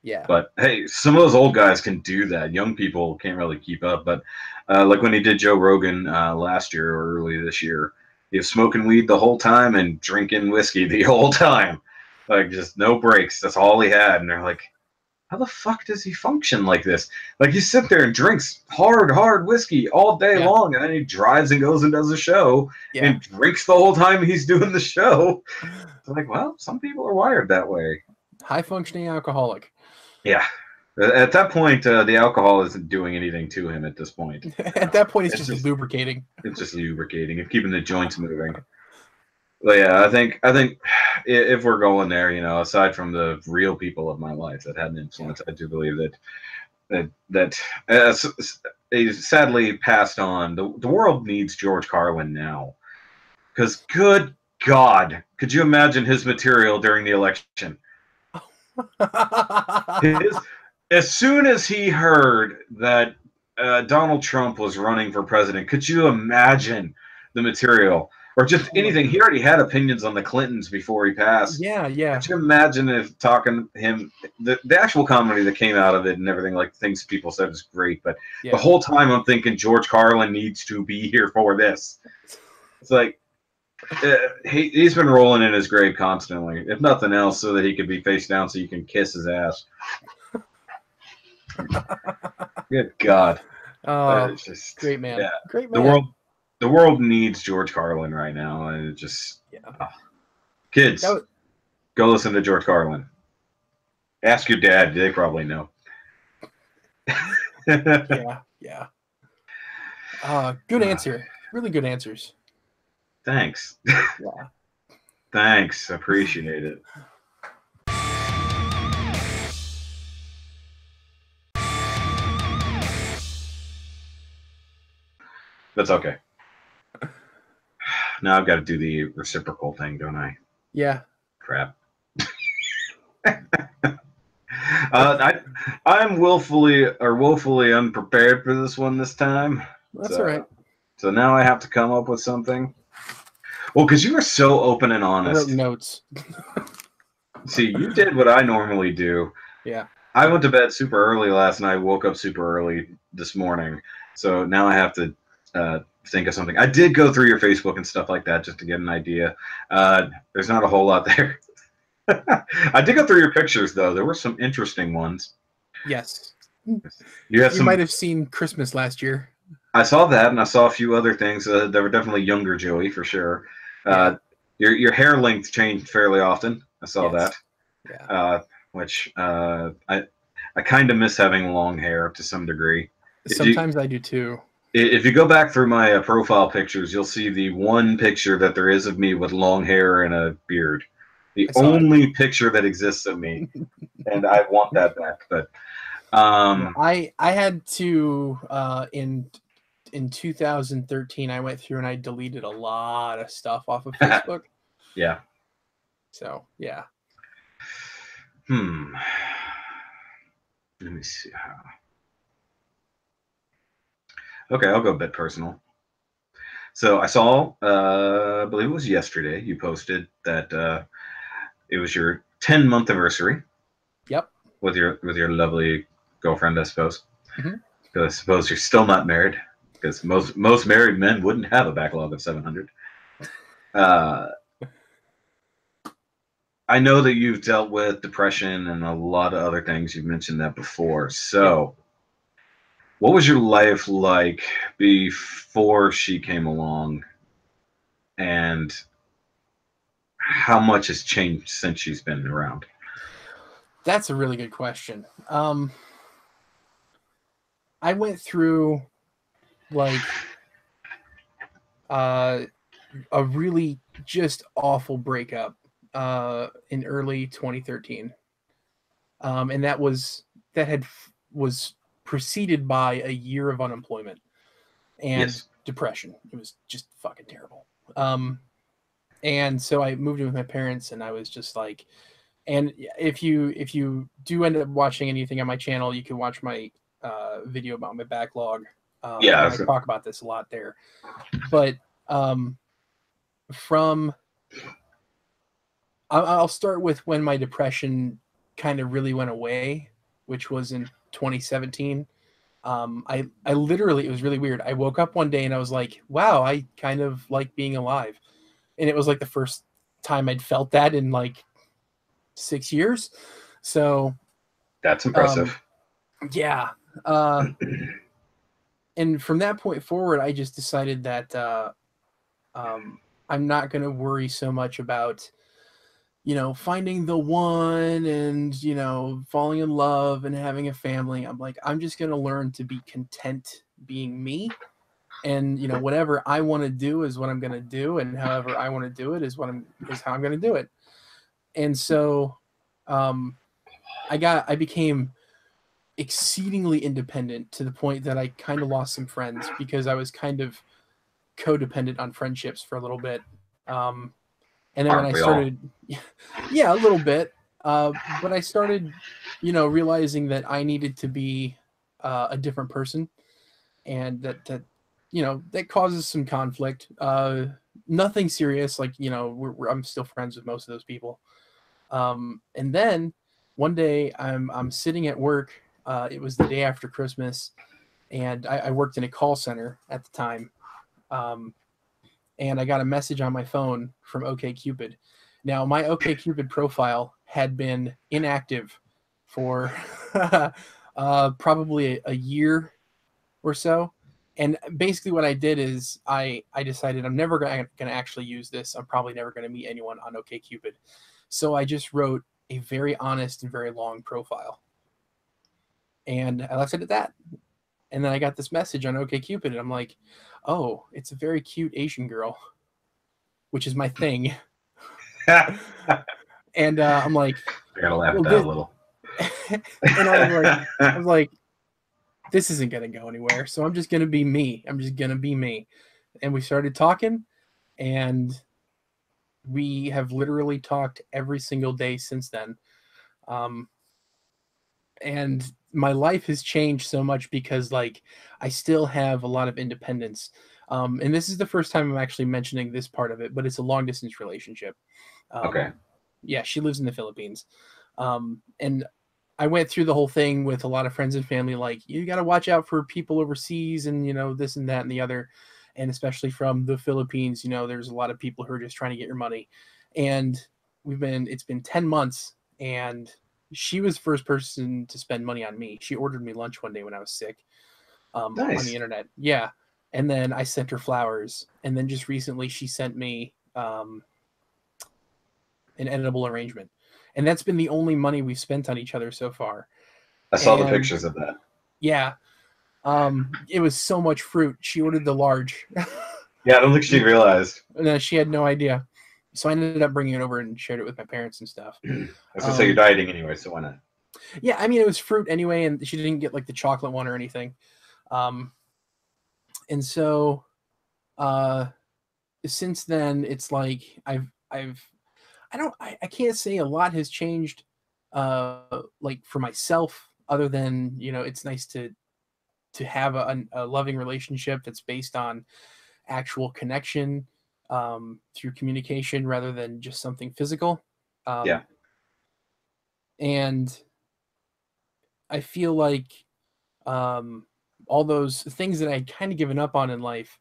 Yeah. But hey, some of those old guys can do that. Young people can't really keep up. But like when he did Joe Rogan last year or early this year, he was smoking weed the whole time and drinking whiskey the whole time. Like just no breaks. That's all he had. And they're like, how the fuck does he function like this? Like he sits there and drinks hard whiskey all day long, and then he drives and goes and does a show and drinks the whole time he's doing the show. It's like, well, some people are wired that way. High functioning alcoholic. Yeah. At that point, the alcohol isn't doing anything to him at this point. At that point, it's just lubricating. It's just lubricating and keeping the joints moving. But yeah, I think if we're going there, aside from the real people of my life that had an influence, I do believe that he's sadly passed on. The world needs George Carlin now. Because, good God, could you imagine his material during the election? As soon as he heard that Donald Trump was running for president, could you imagine the material? Or just anything. He already had opinions on the Clintons before he passed. Yeah. Could you imagine if talking him, the actual comedy that came out of it and everything, like things people said was great, but the whole time I'm thinking George Carlin needs to be here for this. It's like, he's been rolling in his grave constantly, if nothing else, so that he could be face down so you can kiss his ass. Good God. It's just great man. Yeah. Great man. The world needs George Carlin right now, and it just kids, go listen to George Carlin. Ask your dad; they probably know. Yeah. Good answer. Really good answers. Thanks. Yeah. Thanks. Appreciate it. That's okay. Now I've got to do the reciprocal thing, don't I? Yeah. Crap. I'm woefully unprepared for this one this time. That's all right. So now I have to come up with something. Well, because you were so open and honest. I wrote notes. See, you did what I normally do. Yeah. I went to bed super early last night, woke up super early this morning. So now I have to think of something. I did go through your Facebook and stuff like that just to get an idea. There's not a whole lot there. I did go through your pictures, though. There were some interesting ones. Yes. You might have seen Christmas last year. I saw that, and I saw a few other things. That were definitely younger Joey, for sure. Your hair length changed fairly often. I saw that. Yeah. Which I kind of miss having long hair to some degree. Sometimes I do too. If you go back through my profile pictures, you'll see the one picture that there is of me with long hair and a beard. The only picture that exists of me, and I want that back. But I had to in 2013 I went through and I deleted a lot of stuff off of Facebook. Yeah. So yeah. Let me see how. Okay, I'll go a bit personal. So I saw, I believe it was yesterday, you posted that it was your 10-month anniversary. Yep. With your lovely girlfriend, I suppose. Because I suppose you're still not married. Because most married men wouldn't have a backlog of 700. I know that you've dealt with depression and a lot of other things. You've mentioned that before. So, what was your life like before she came along? And how much has changed since she's been around? That's a really good question. I went through like a really just awful breakup in early 2013, and that was preceded by a year of unemployment and depression. It was just fucking terrible. And so I moved in with my parents, and I was just like, and if you do end up watching anything on my channel, you can watch my video about my backlog. I talk about this a lot there. But I'll start with when my depression kind of really went away, which was in 2017. I literally, it was really weird. I woke up one day and I was like, wow, I kind of like being alive. And it was like the first time I'd felt that in like 6 years. So that's impressive. Yeah. And from that point forward, I just decided that I'm not going to worry so much about, finding the one and, falling in love and having a family. I'm like, I'm just going to learn to be content being me. And, whatever I want to do is what I'm going to do. And however I want to do it is how I'm going to do it. And so I became exceedingly independent to the point that I kind of lost some friends because I was kind of codependent on friendships for a little bit. And then when I started, yeah, a little bit, but I started, realizing that I needed to be a different person, and that that causes some conflict. Nothing serious, like I'm still friends with most of those people. And then one day I'm sitting at work. It was the day after Christmas, and I worked in a call center at the time. And I got a message on my phone from OkCupid. Now, my OkCupid profile had been inactive for probably a year or so. And basically what I did is I decided I'm never going to actually use this. I'm probably never going to meet anyone on OkCupid. So I just wrote a very honest and very long profile. And I left it at that. And then I got this message on OkCupid, and I'm like, oh, it's a very cute Asian girl, which is my thing. And I'm like, I gotta laugh at that a little. And I was like, this isn't gonna go anywhere. So I'm just gonna be me. I'm just gonna be me. And we started talking, and we have literally talked every single day since then. And my life has changed so much because like I still have a lot of independence. And this is the first time I'm actually mentioning this part of it, but it's a long distance relationship. Okay. Yeah, she lives in the Philippines. And I went through the whole thing with a lot of friends and family, like, you got to watch out for people overseas and, this and that and the other. And especially from the Philippines, there's a lot of people who are just trying to get your money. And it's been 10 months, and she was the first person to spend money on me. She ordered me lunch one day when I was sick, Nice. on the internet. Yeah. And then I sent her flowers. And then just recently she sent me an edible arrangement. And that's been the only money we've spent on each other so far. I saw the pictures of that. Yeah. It was so much fruit. She ordered the large. Yeah, I don't think she realized. No, she had no idea. So I ended up bringing it over and shared it with my parents and stuff. I was gonna say you're dieting anyway, so why not? Yeah, I mean, it was fruit anyway, and she didn't get like the chocolate one or anything. And so since then, it's like I can't say a lot has changed like for myself, other than it's nice to have a loving relationship that's based on actual connection, through communication rather than just something physical. Yeah. And I feel like all those things that I'd kind of given up on in life,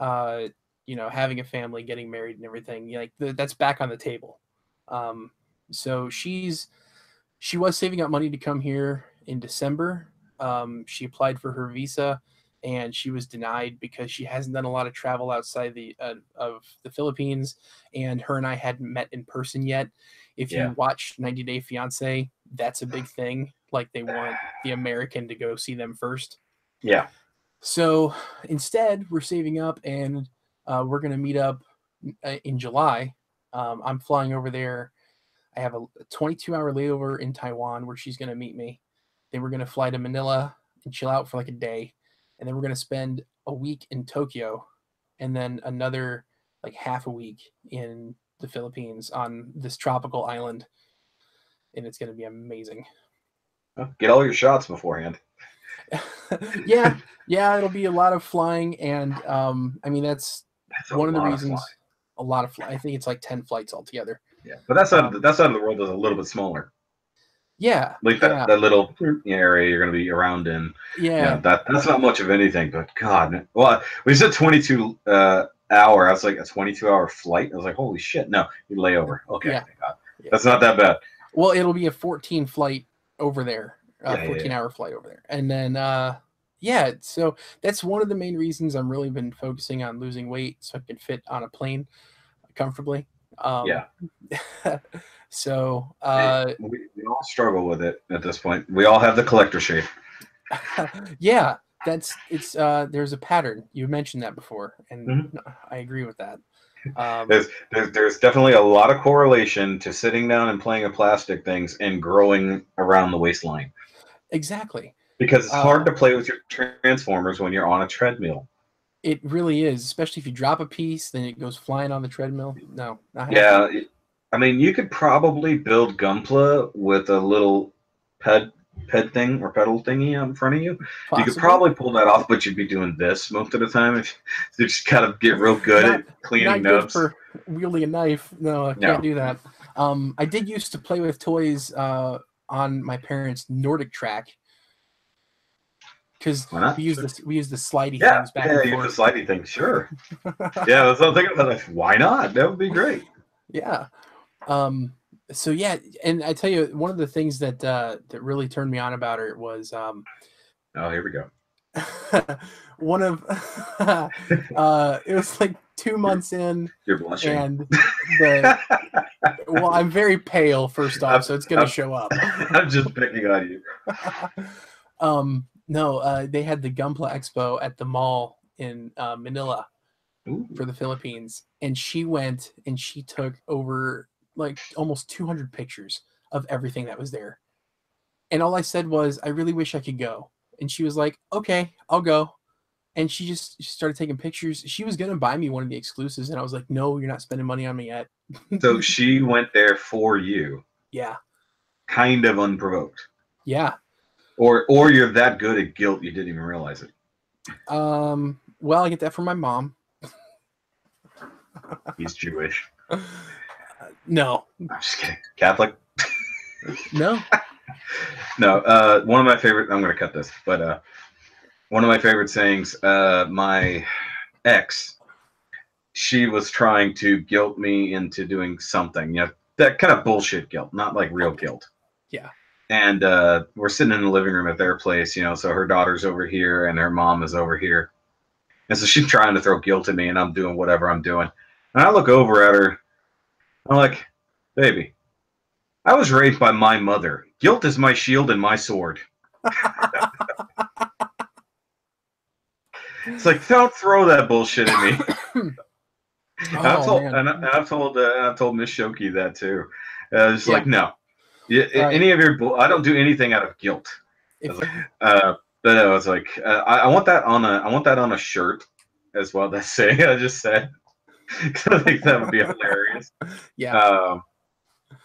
having a family, getting married and everything, like that's back on the table. So she was saving up money to come here in December. She applied for her visa, and she was denied because she hasn't done a lot of travel outside of the Philippines, and her and I hadn't met in person yet. If you watch 90 Day Fiancé, that's a big thing. Like, they want the American to go see them first. Yeah. So instead, we're saving up, and we're going to meet up in July. I'm flying over there. I have a 22-hour layover in Taiwan where she's going to meet me. Then we're going to fly to Manila and chill out for like a day. And then we're going to spend a week in Tokyo, and then another like half a week in the Philippines on this tropical island. And it's going to be amazing. Get all your shots beforehand. Yeah, it'll be a lot of flying, and I mean that's one of the reasons. A lot of I think it's like 10 flights altogether. Yeah, but that side of the world is a little bit smaller. Yeah, like that little area you're going to be around in. Yeah, that's not much of anything. But God, well, when you said 22 hour, I was like, a 22-hour flight. I was like, holy shit! No, you layover. Okay, yeah. Thank God. That's not that bad. Well, it'll be a 14 flight over there. 14-hour flight over there. And then, so that's one of the main reasons I'm really been focusing on losing weight so I can fit on a plane comfortably. So we all struggle with it at this point. We all have the collector shape. Yeah, there's a pattern. You mentioned that before, and I agree with that. There's definitely a lot of correlation to sitting down and playing with plastic things and growing around the waistline. Exactly. Because it's hard to play with your Transformers when you're on a treadmill. It really is, especially if you drop a piece, then it goes flying on the treadmill. No, not Yeah, I mean, you could probably build Gunpla with a little ped thing or pedal thingy in front of you. Possibly. You could probably pull that off, but you'd be doing this most of the time. If you just kind of get real good at cleaning nubs. Good for wielding a knife. No, I can't do that. I did used to play with toys on my parents' Nordic track. Because we use the slidey things back and forth. Yeah, use the slidey things, sure. Yeah, that's what I'm thinking about. Like, why not? That would be great. Yeah. So yeah, and I tell you, one of the things that that really turned me on about her was oh, here we go. one of it was like 2 months in. You're blushing. And well, I'm very pale first off, so it's gonna show up. I'm just picking on you. No, they had the Gunpla Expo at the mall in Manila. Ooh. For the Philippines, and she went and she took over like almost 200 pictures of everything that was there. And all I said was, I really wish I could go. And she was like, okay, I'll go. And she started taking pictures. She was going to buy me one of the exclusives. And I was like, no, you're not spending money on me yet. So she went there for you. Yeah. Kind of unprovoked. Yeah. Or you're that good at guilt you didn't even realize it. Well, I get that from my mom. He's Jewish. No. I'm just kidding. Catholic? No. No. One of my favorite, I'm going to cut this, but one of my favorite sayings, my ex, she was trying to guilt me into doing something. You know, that kind of bullshit guilt, not like real guilt. Yeah. And we're sitting in the living room at their place, you know, so her daughter's over here and her mom is over here. And so she's trying to throw guilt at me and I'm doing whatever I'm doing. And I look over at her. I'm like, baby, I was raised by my mother. Guilt is my shield and my sword. It's like, don't throw that bullshit at me. I've told Miss Shoky that too. It's like, no. Any of your I don't do anything out of guilt. But I was like, I want that on a shirt as well. That saying I just said. I think that would be hilarious. Yeah.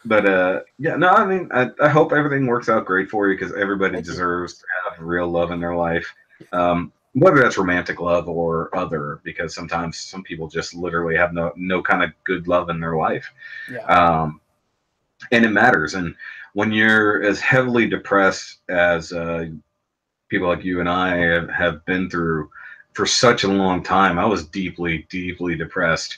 Yeah, no, I mean, I hope everything works out great for you because everybody deserves to have real love in their life. Whether that's romantic love or other, because sometimes some people just literally have no kind of good love in their life. Yeah. And it matters. And when you're as heavily depressed as people like you and I have been through for such a long time, I was deeply, deeply depressed,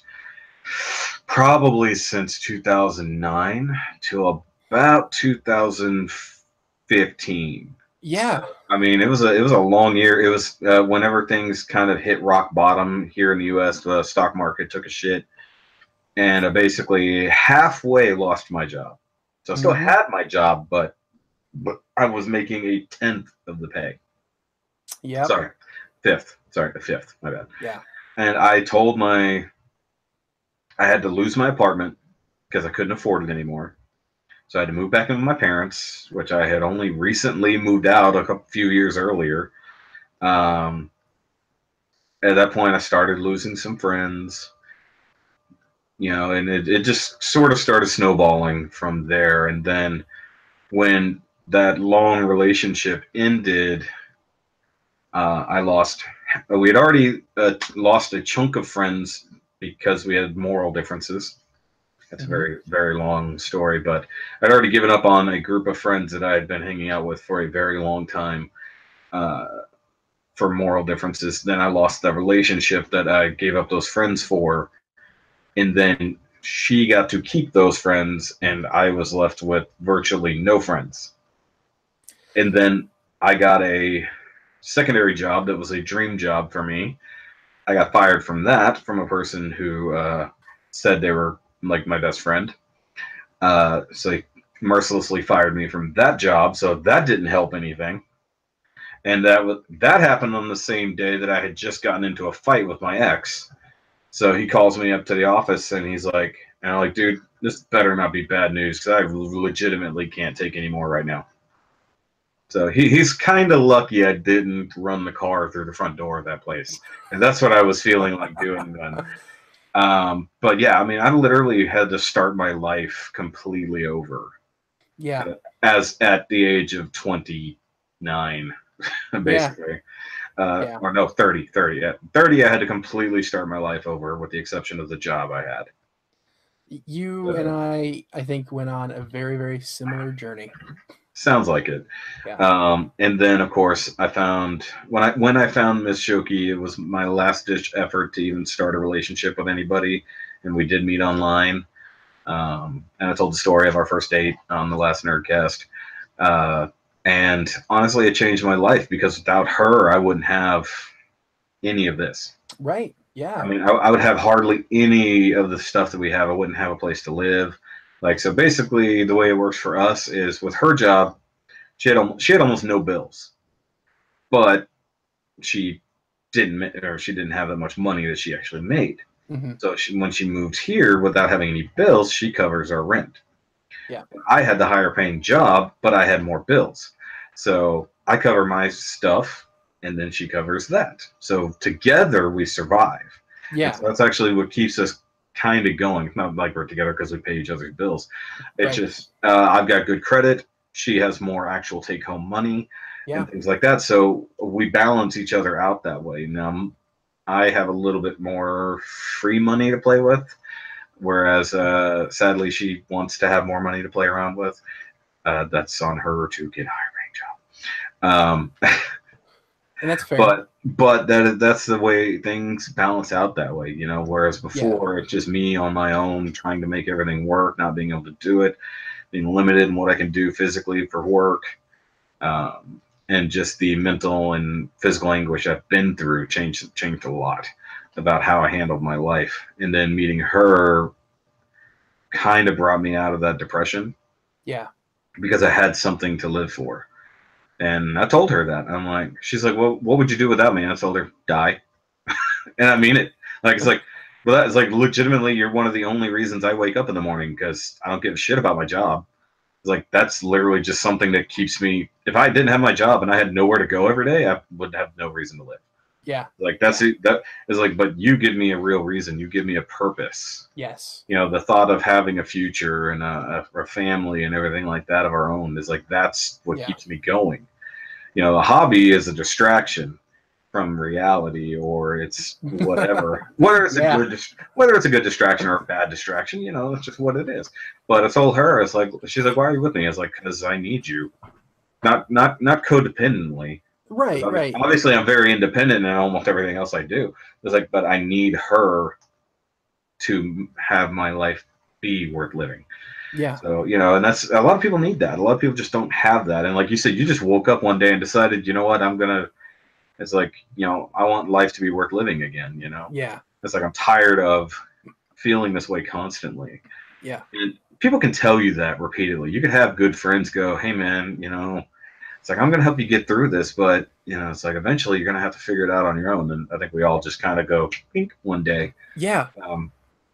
probably since 2009 to about 2015. Yeah. I mean, it was a long year. It was whenever things kind of hit rock bottom here in the U.S., the stock market took a shit, and I basically halfway lost my job. So I still had my job, but I was making a 10th of the pay. Yeah. Sorry, fifth. Sorry, a fifth. My bad. Yeah. And I told I had to lose my apartment because I couldn't afford it anymore. So I had to move back in with my parents, which I had only recently moved out a few years earlier. At that point, I started losing some friends, you know, and it just sort of started snowballing from there. And then when that long relationship ended, we had already lost a chunk of friends because we had moral differences. That's a very, very long story, but I'd already given up on a group of friends that I had been hanging out with for a very long time for moral differences. Then I lost the relationship that I gave up those friends for, and then she got to keep those friends, and I was left with virtually no friends. And then I got a secondary job that was a dream job for me. I got fired from that from a person who said they were like my best friend. So he mercilessly fired me from that job. So that didn't help anything. And that happened on the same day that I had just gotten into a fight with my ex. So he calls me up to the office and he's like, and I'm like, dude, this better not be bad news because I legitimately can't take any more right now. So he's kind of lucky I didn't run the car through the front door of that place, and that's what I was feeling like doing then. But yeah, I mean, I literally had to start my life completely over. Yeah. As at the age of 29, basically. Yeah. Or no, 30. At 30, I had to completely start my life over, with the exception of the job I had. You and I think, went on a very, very similar journey. Sounds like it. Yeah. And then, of course, I found when I found Miss Shoky, it was my last ditch effort to even start a relationship with anybody, and we did meet online. And I told the story of our first date on the last Nerdcast. And honestly, it changed my life, because without her, I wouldn't have any of this. Right. Yeah. I mean, I would have hardly any of the stuff that we have. I wouldn't have a place to live. Like, so basically, the way it works for us is, with her job, she had almost no bills, but she didn't have that much money that she actually made. Mm-hmm. So when she moved here without having any bills, she covers our rent. Yeah. I had the higher paying job, but I had more bills. So I cover my stuff, and then she covers that. So together we survive. Yeah. So that's actually what keeps us kind of going. It's not like we're together because we pay each other's bills. It's just I've got good credit. She has more actual take home money and things like that. So we balance each other out that way. Now, I have a little bit more free money to play with, whereas sadly she wants to have more money to play around with. That's on her to get a higher paying job. And that's fair. But that's the way things balance out that way, you know. Whereas before, it's just me on my own trying to make everything work, not being able to do it, being limited in what I can do physically for work, and just the mental and physical anguish I've been through changed a lot about how I handled my life. And then meeting her kind of brought me out of that depression. Yeah. Because I had something to live for. And I told her that. I'm like, she's like, well, what would you do without me? And I told her, die. And I mean it. Like, it's like, well, that is like, legitimately, you're one of the only reasons I wake up in the morning, because I don't give a shit about my job. It's like, that's literally just something that keeps me. If I didn't have my job and I had nowhere to go every day, I would have no reason to live. Yeah. Like, that's it. That is like, but you give me a real reason. You give me a purpose. Yes. You know, the thought of having a future and a family and everything like that of our own is like, that's what keeps me going. You know, a hobby is a distraction from reality, or it's whatever. Whether it's a good distraction or a bad distraction, you know, that's just what it is. But I told her, it's like, she's like, why are you with me? It's like, because I need you. Not codependently. Right. Obviously, I'm very independent in almost everything else I do. It's like, but I need her to have my life be worth living. Yeah. So, you know, and that's, a lot of people need that. A lot of people just don't have that. And like you said, you just woke up one day and decided, you know what, it's like, you know, I want life to be worth living again, you know? Yeah. It's like, I'm tired of feeling this way constantly. Yeah. And people can tell you that repeatedly. You could have good friends go, hey man, you know, it's like, I'm going to help you get through this, but, you know, it's like, eventually you're going to have to figure it out on your own. And I think we all just kind of go pink one day. Yeah.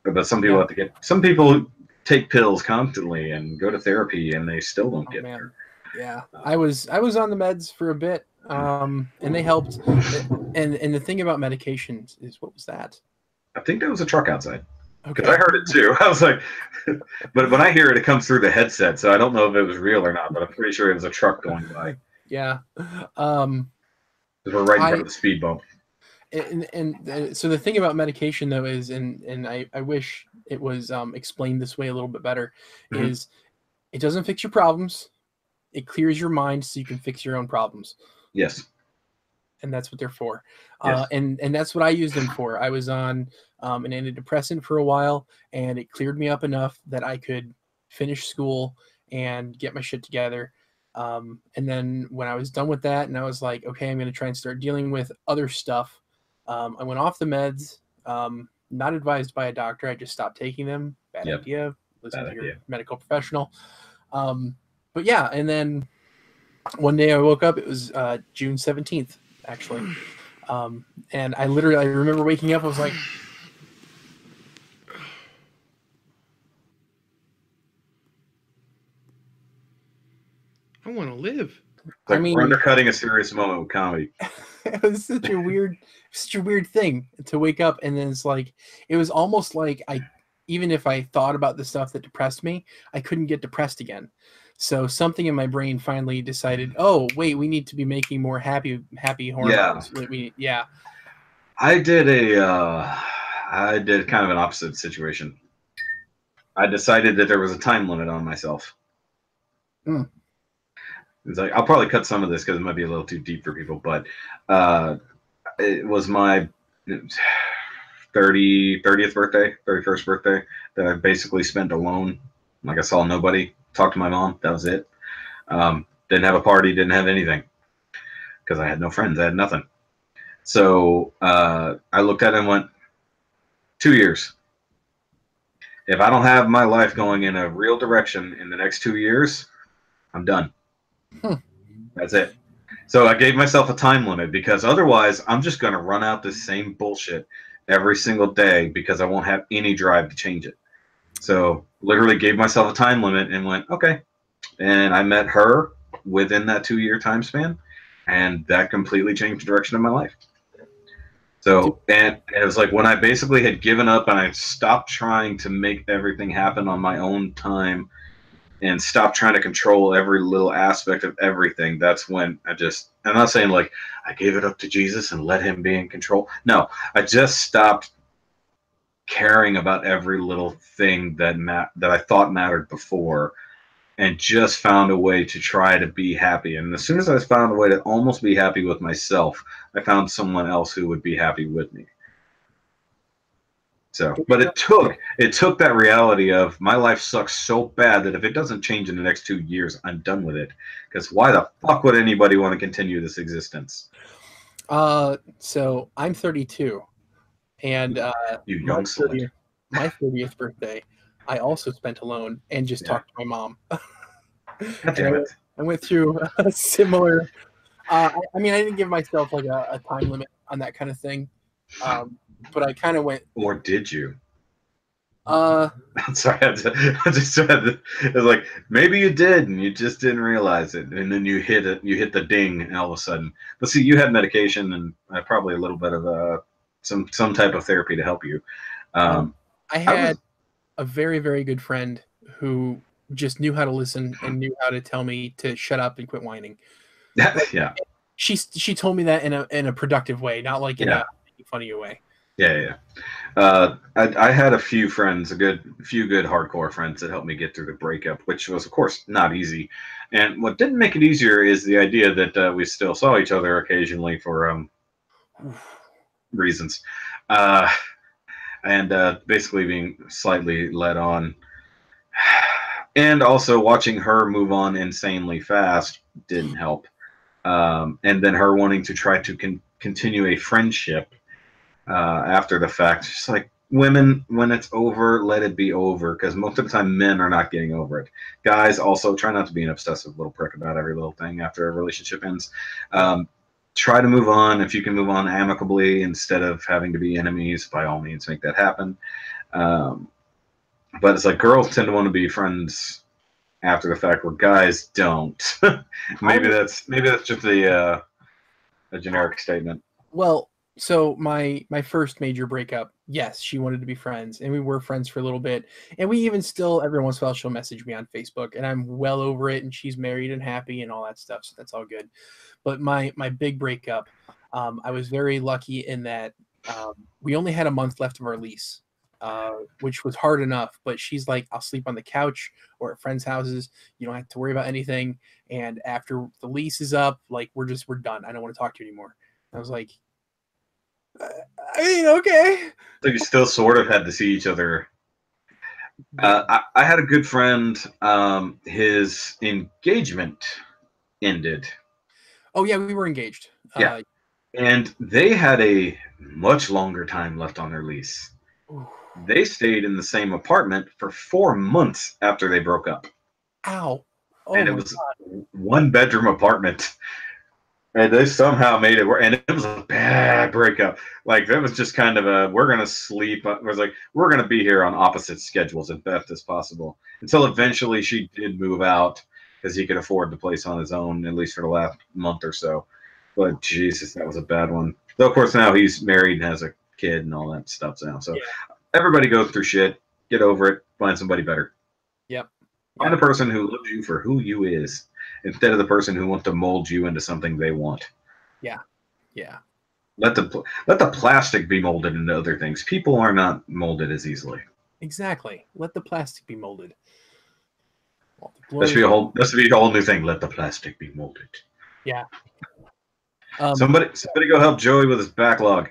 But some people some people take pills constantly and go to therapy, and they still don't get there. Yeah. I was on the meds for a bit, and they helped. And the thing about medications is, what was that? I think there was a truck outside. Okay. Because I heard it too. I was like, but when I hear it, it comes through the headset, so I don't know if it was real or not, but I'm pretty sure it was a truck going by. Yeah. Because we're right in front of the speed bump. And so the thing about medication, though, is, and I wish it was explained this way a little bit better, is it doesn't fix your problems. It clears your mind so you can fix your own problems. Yes. And that's what they're for. Yes. And that's what I used them for. I was on an antidepressant for a while, and it cleared me up enough that I could finish school and get my shit together. And then when I was done with that, and I was like, okay, I'm going to try and start dealing with other stuff. I went off the meds, not advised by a doctor. I just stopped taking them. Bad idea. Listen to your medical professional. But yeah, and then one day I woke up, it was June 17th, actually. And I remember waking up, I was like, I want to live. It's like I mean, we're undercutting a serious moment with comedy. it was such a weird thing to wake up, and then it's like it was almost like even if I thought about the stuff that depressed me, I couldn't get depressed again. So something in my brain finally decided, oh wait, we need to be making more happy hormones. Yeah. I did kind of an opposite situation. I decided that there was a time limit on myself. It's like I'll probably cut some of this because it might be a little too deep for people, but it was my 30th birthday, 31st birthday that I basically spent alone. Like I saw nobody, talked to my mom. That was it. Didn't have a party, didn't have anything because I had no friends. I had nothing. So I looked at it and went, 2 years. If I don't have my life going in a real direction in the next 2 years, I'm done. That's it. So I gave myself a time limit because otherwise I'm just going to run out the same bullshit every single day because I won't have any drive to change it. So literally gave myself a time limit and went, okay. And I met her within that 2-year time span, and that completely changed the direction of my life. So, and it was like when I basically had given up and I stopped trying to make everything happen on my own time and stopped trying to control every little aspect of everything. That's when I'm not saying like I gave it up to Jesus and let him be in control. No, I just stopped caring about every little thing that I thought mattered before, and just found a way to try to be happy. And as soon as I found a way to almost be happy with myself, I found someone else who would be happy with me. So, but it took that reality of my life sucks so bad that if it doesn't change in the next 2 years, I'm done with it. Because why the fuck would anybody want to continue this existence? So I'm 32, and you young slut. My 30th birthday, I also spent alone and just talked to my mom. God damn it. I went through a similar. I mean, I didn't give myself like a time limit on that kind of thing, but I kind of went. Or did you? I'm sorry. I just it was like maybe you did, and you just didn't realize it, and then you hit it. You hit the ding, and all of a sudden. But see, you had medication and probably a little bit of some type of therapy to help you. I had a very, very good friend who just knew how to listen and knew how to tell me to shut up and quit whining. Yeah. She told me that in a productive way, not like in a funny way. Yeah. I had a few friends, a few good hardcore friends that helped me get through the breakup, which was of course not easy. And what didn't make it easier is the idea that we still saw each other occasionally for reasons. And basically being slightly led on. And also watching her move on insanely fast didn't help. And then her wanting to try to continue a friendship after the fact. Just like women, when it's over, let it be over. Because most of the time, men are not getting over it. Guys also try not to be an obsessive little prick about every little thing after a relationship ends. Try to move on. If you can move on amicably instead of having to be enemies, by all means, make that happen. But it's like girls tend to want to be friends after the fact, where guys don't. maybe that's just a generic statement. Well, so my first major breakup, yes, she wanted to be friends, and we were friends for a little bit, and we even still every once in a while she'll message me on Facebook, and I'm well over it, and she's married and happy and all that stuff, so that's all good. But my big breakup, I was very lucky in that we only had a month left of our lease, which was hard enough. But she's like, I'll sleep on the couch or at friends' houses. You don't have to worry about anything. And after the lease is up, like we're done. I don't want to talk to you anymore. I was like, I mean, okay. So you still sort of had to see each other. I had a good friend. His engagement ended. Oh yeah, we were engaged. Yeah, and they had a much longer time left on their lease. They stayed in the same apartment for 4 months after they broke up. Ow! Oh, and it was a 1-bedroom apartment, and they somehow made it work. And it was a bad breakup. Like that was just kind of we're gonna sleep. It was like we're gonna be here on opposite schedules as best as possible until eventually she did move out. because he could afford the place on his own, at least for the last month or so. But Jesus, that was a bad one. Though, of course, now he's married and has a kid and all that stuff now. So everybody goes through shit. Get over it. Find somebody better. Yep. Find the person who loves you for who you is, instead of the person who wants to mold you into something they want. Yeah. Yeah. Let the plastic be molded into other things. People are not molded as easily. Exactly. Let the plastic be molded. That should be a whole new thing. Let the plastic be molded. Yeah. Somebody go help Joey with his backlog.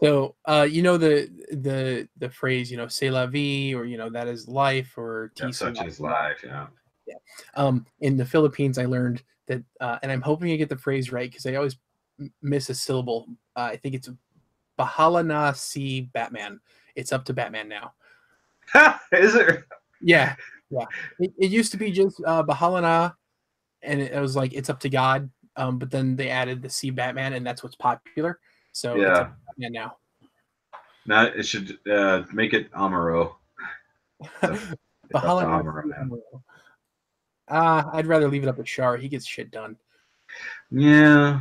So you know the phrase, c'est la vie, or that is life, or such is life. Yeah. In the Philippines, I learned that, and I'm hoping I get the phrase right because I always miss a syllable. I think it's Bahala na si Batman. It's up to Batman now. Is it? Yeah. It used to be just Bahala na, and it was like it's up to God. But then they added the C Batman, and that's what's popular. So it's up to Batman now. Now it should make it Amaro. Bahala. I'd rather leave it up to Shar. He gets shit done. Yeah.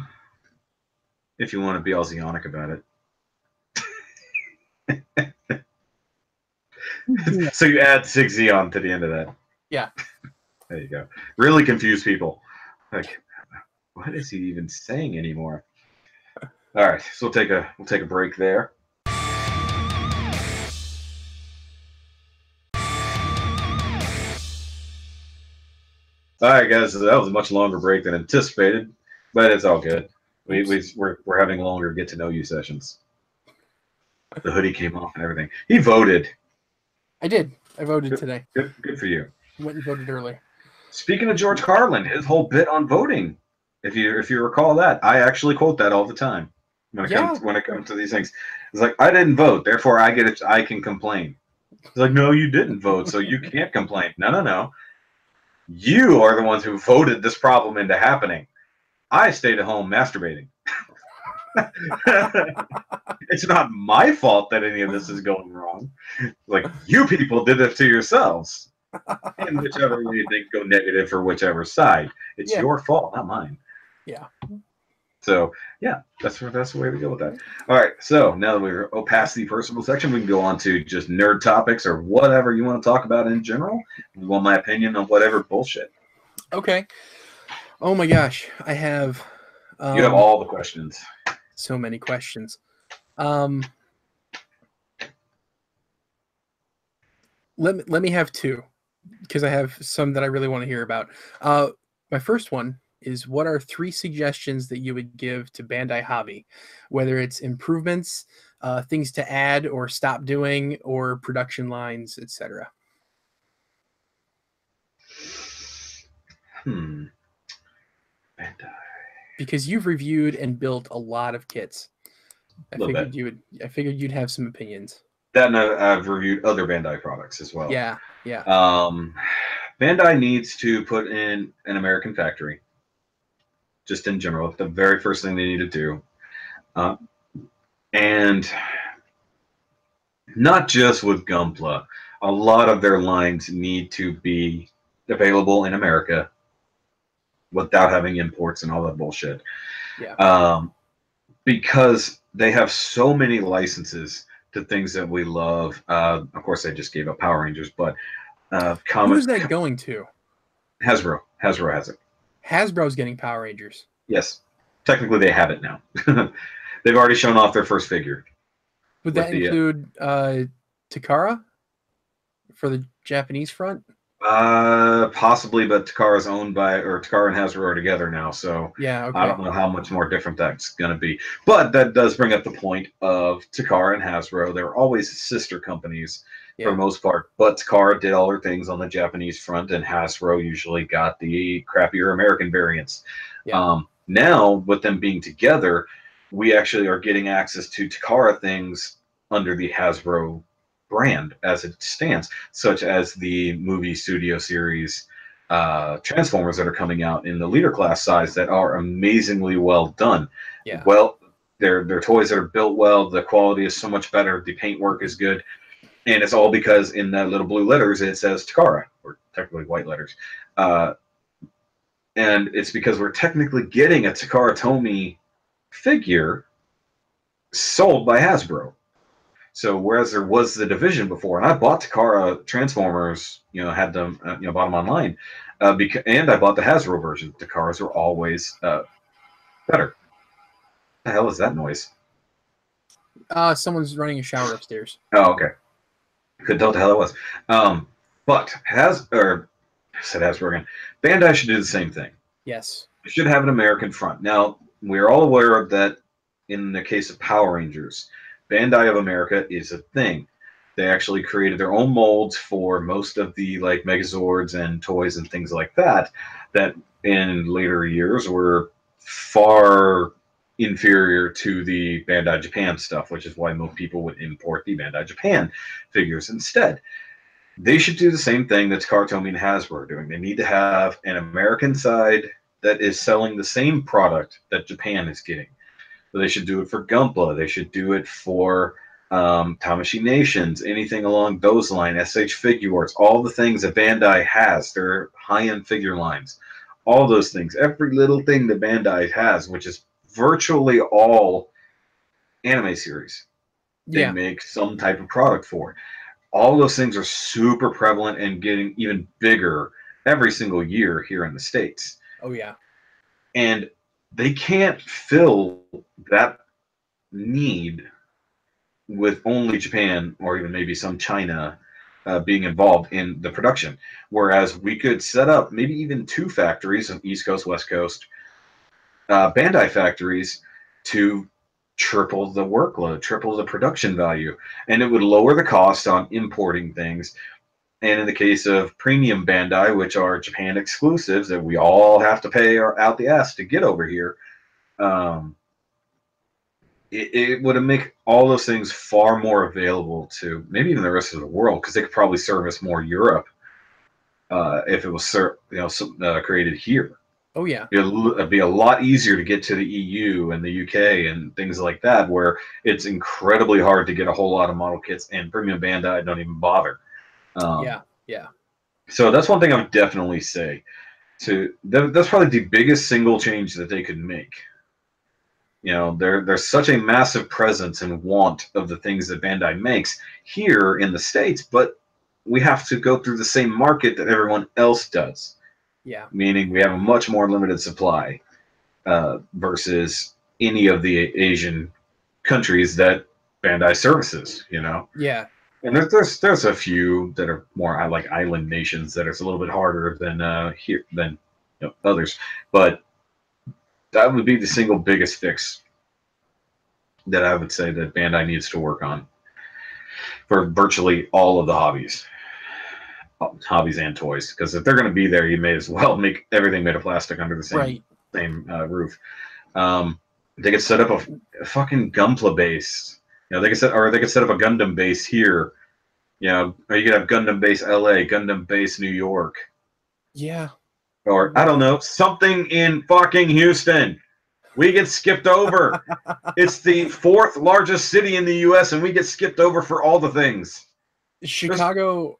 If you want to be Aussianic about it. So you add 6Z on to the end of that. Yeah. There you go. Really confuse people. Like, what is he even saying anymore? All right, so we'll take a break there. All right, guys, so that was a much longer break than anticipated, but it's all good. We're having longer get to know you sessions. The hoodie came off and everything. He voted. I did. I voted today. Good for you. Went and voted early. Speaking of George Carlin, his whole bit on voting. If you recall that, I actually quote that all the time when it comes to these things. It's like, I didn't vote, therefore I can complain. It's like, no, you didn't vote, so you can't complain. No. You are the ones who voted this problem into happening. I stayed at home masturbating. It's not my fault that any of this is going wrong. Like, you people did it to yourselves. And whichever way you think go negative for whichever side. It's your fault, not mine. Yeah. So yeah, that's the way to go with that. All right, so now that we're past the personal section, we can go on to just nerd topics or whatever you want to talk about in general. You want my opinion on whatever bullshit. Okay. Oh my gosh, I have. You have all the questions. So many questions. Let me have two, because I have some that I really want to hear about. My first one is, what are 3 suggestions that you would give to Bandai Hobby, whether it's improvements, things to add or stop doing, or production lines, etc.? Bandai. Because you've reviewed and built a lot of kits. I figured you'd have some opinions. That, and I've reviewed other Bandai products as well. Yeah. Bandai needs to put in an American factory. Just in general, the very first thing they need to do. And not just with Gunpla. A lot of their lines need to be available in America without having imports and all that bullshit. Yeah. Because they have so many licenses to things that we love. Of course, they just gave up Power Rangers, but who's that going to? Hasbro. Hasbro has it. Hasbro's getting Power Rangers. Yes. Technically, they have it now. They've already shown off their first figure. Would that include Takara for the Japanese front? Possibly, but Takara is owned by, or Takara and Hasbro are together now, so yeah, okay. I don't know how much more different that's going to be. But that does bring up the point of Takara and Hasbro. They're always sister companies for the most part, but Takara did all her things on the Japanese front, and Hasbro usually got the crappier American variants. Yeah. Now, with them being together, we actually are getting access to Takara things under the Hasbro brand as it stands, such as the movie studio series Transformers that are coming out in the leader class size that are amazingly well done. Yeah. Well, they're toys that are built well. The quality is so much better. The paintwork is good. And it's all because in that little blue letters it says Takara, or technically white letters. And it's because we're technically getting a Takara Tomy figure sold by Hasbro. So whereas there was the division before, and I bought Takara Transformers, had them, bought them online, and I bought the Hasbro version. Takaras are always better. The hell is that noise? Someone's running a shower upstairs. Oh, okay. Couldn't tell what the hell it was. But I said Hasbro again. Bandai should do the same thing. Yes. They should have an American front. Now, we're all aware of that in the case of Power Rangers. Bandai of America is a thing. They actually created their own molds for most of the like Megazords and toys and things like that in later years were far inferior to the Bandai Japan stuff, which is why most people would import the Bandai Japan figures instead. They should do the same thing that Takara Tomy and Hasbro are doing. They need to have an American side that is selling the same product that Japan is getting. So they should do it for Gunpla. They should do it for Tamashii Nations, anything along those lines, SH Figuarts, all the things that Bandai has, their high-end figure lines, all those things, every little thing that Bandai has, which is virtually all anime series. They make some type of product for. All those things are super prevalent and getting even bigger every single year here in the States. Oh, yeah. And they can't fill that need with only Japan or even maybe some China being involved in the production. Whereas we could set up maybe even 2 factories on East Coast, West Coast, Bandai factories to triple the workload, triple the production value. And it would lower the cost on importing things. And in the case of premium Bandai, which are Japan exclusives that we all have to pay out the ass to get over here, it would make all those things far more available to maybe even the rest of the world, because they could probably service more Europe if it was created here. Oh, yeah. It'd be a lot easier to get to the EU and the UK and things like that, where it's incredibly hard to get a whole lot of model kits, and premium Bandai don't even bother. Yeah. So that's one thing I would definitely say. That's probably the biggest single change that they could make. There's such a massive presence and want of the things that Bandai makes here in the States, but we have to go through the same market that everyone else does. Yeah. Meaning we have a much more limited supply versus any of the Asian countries that Bandai services, Yeah. And there's a few that are more like island nations that it's a little bit harder than others, but that would be the single biggest fix that I would say that Bandai needs to work on for virtually all of the hobbies and toys. Because if they're going to be there, you may as well make everything made of plastic under the same roof. They could set up a fucking Gunpla base. They could set up a Gundam base here. Or you could have Gundam base LA, Gundam base New York. Yeah. Or, I don't know, something in fucking Houston. We get skipped over. It's the 4th largest city in the U.S., and we get skipped over for all the things. Chicago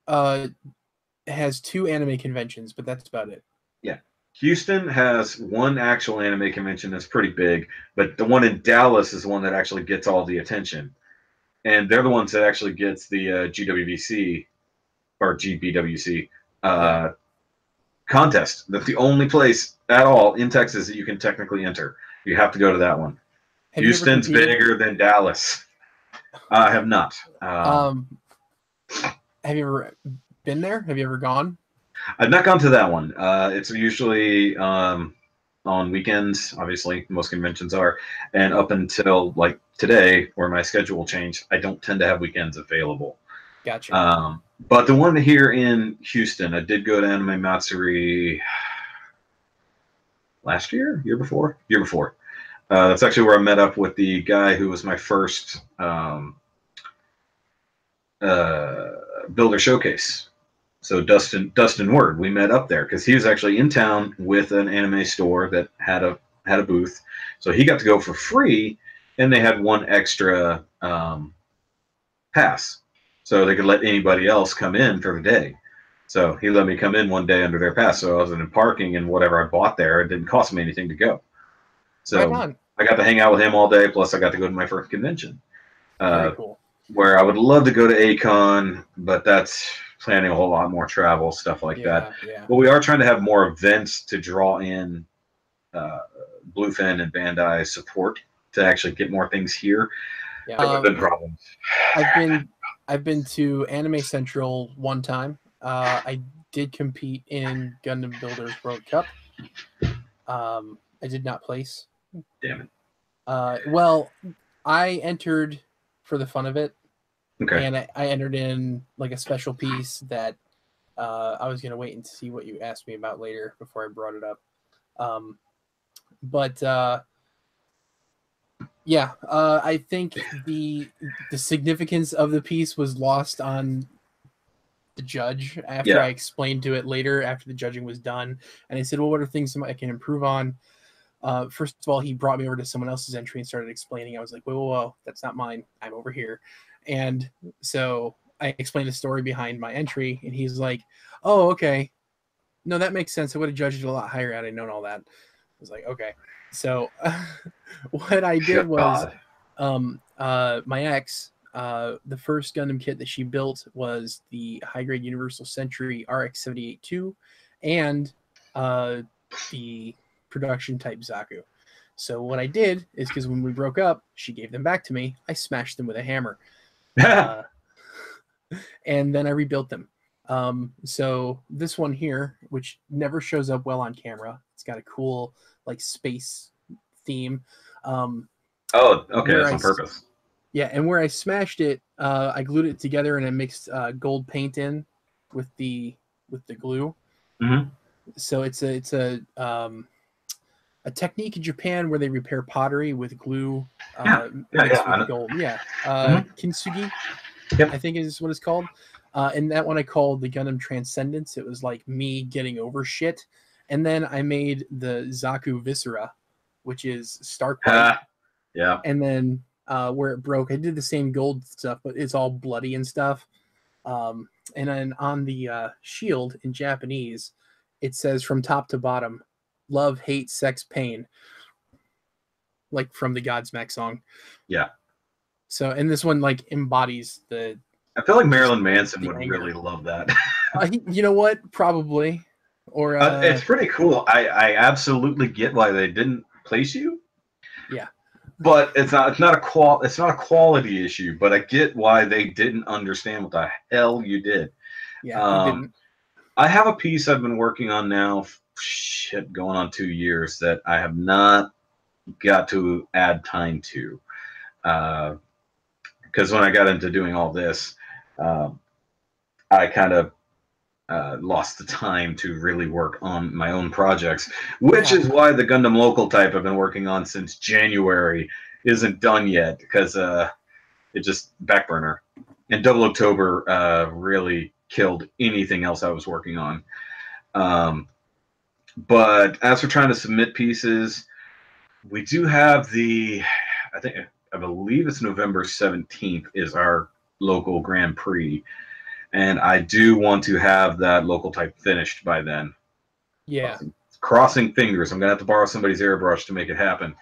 has 2 anime conventions, but that's about it. Yeah. Houston has 1 actual anime convention that's pretty big, but the one in Dallas is the one that actually gets all the attention. And they're the ones that actually gets the GWVC or GBWC contest. That's the only place at all in Texas that you can technically enter. You have to go to that one. Houston's bigger than Dallas. I have not. Have you ever been there? Have you ever gone? I've not gone to that one. It's usually on weekends, obviously. Most conventions are. And up until like today, where my schedule changed, I don't tend to have weekends available. Gotcha. But the one here in Houston, I did go to Anime Matsuri last year? Year before? Year before. That's actually where I met up with the guy who was my first builder showcase. So Dustin Word, we met up there because he was actually in town with an anime store that had a booth. So he got to go for free, and they had 1 extra pass, so they could let anybody else come in for the day. So he let me come in one day under their pass. So I was in parking, and whatever I bought there, it didn't cost me anything to go. Right So on. I got to hang out with him all day. Plus, I got to go to my first convention. Very cool. Where I would love to go to A-Kon, but that's planning a whole lot more travel, stuff like that. Yeah. But we are trying to have more events to draw in Bluefin and Bandai support to actually get more things here. Yeah. There have been problems. I've been to Anime Central one time. I did compete in Gundam Builders World Cup. I did not place. Damn it. Well, I entered for the fun of it. Okay. And I entered in like a special piece that I was gonna wait and see what you asked me about later before I brought it up. I think the significance of the piece was lost on the judge after I explained to it later after the judging was done, and I said, well, what are things I can improve on? First of all, he brought me over to someone else's entry and started explaining. I was like, whoa, that's not mine. I'm over here. And so I explained the story behind my entry, and he's like, oh, okay. No, that makes sense. I would have judged it a lot higher had I known all that. I was like, okay. So what I did was my ex, the first Gundam kit that she built was the high-grade Universal Century RX-78-2 and the production type Zaku. So what I did is, because when we broke up, she gave them back to me. I smashed them with a hammer. And then I rebuilt them. So this one here, which never shows up well on camera, it's got a cool like space theme. Oh, okay, that's on purpose. Yeah, and where I smashed it, I glued it together and I mixed gold paint in with the glue. Mm-hmm. So it's a technique in Japan where they repair pottery with glue mixed with gold. Yeah, kintsugi, I think is what it's called. And that one I called the Gundam Transcendence. It was like me getting over shit. And then I made the Zaku Viscera, which is stark white. Yeah. And then where it broke, I did the same gold stuff, but it's all bloody and stuff. And then on the shield in Japanese, it says from top to bottom, love, hate, sex, pain. Like from the Godsmack song. Yeah. So, and this one like embodies the... I feel like Marilyn Manson would really love that. You know what? Probably. Or it's pretty cool. I absolutely get why they didn't place you. Yeah. But it's not a quality issue, but I get why they didn't understand what the hell you did. Yeah, they didn't. I have a piece I've been working on now, going on 2 years, that I have not got to add time to. Because when I got into doing all this, I kind of lost the time to really work on my own projects, which is why the Gundam Local type I've been working on since January isn't done yet, because it just backburner. And Double October really killed anything else I was working on. But as for trying to submit pieces, we do have I believe it's November 17th is our local Grand Prix. And I do want to have that local type finished by then. Yeah. Crossing fingers. I'm going to have to borrow somebody's airbrush to make it happen.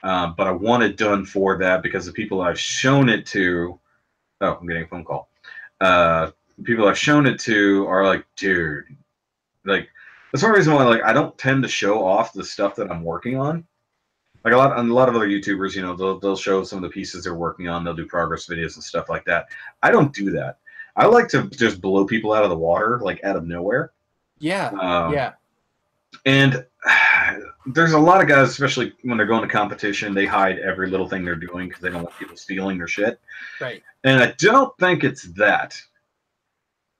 But I want it done for that because the people I've shown it to... Oh, I'm getting a phone call. People I've shown it to are like, dude. Like, that's one reason why I don't tend to show off the stuff that I'm working on. Like a lot of other YouTubers, they'll show some of the pieces they're working on. They'll do progress videos and stuff like that. I don't do that. I like to just blow people out of the water, like out of nowhere. Yeah, yeah. And there's a lot of guys, especially when they're going to competition, they hide every little thing they're doing because they don't want people stealing their shit. Right. And I don't think it's that.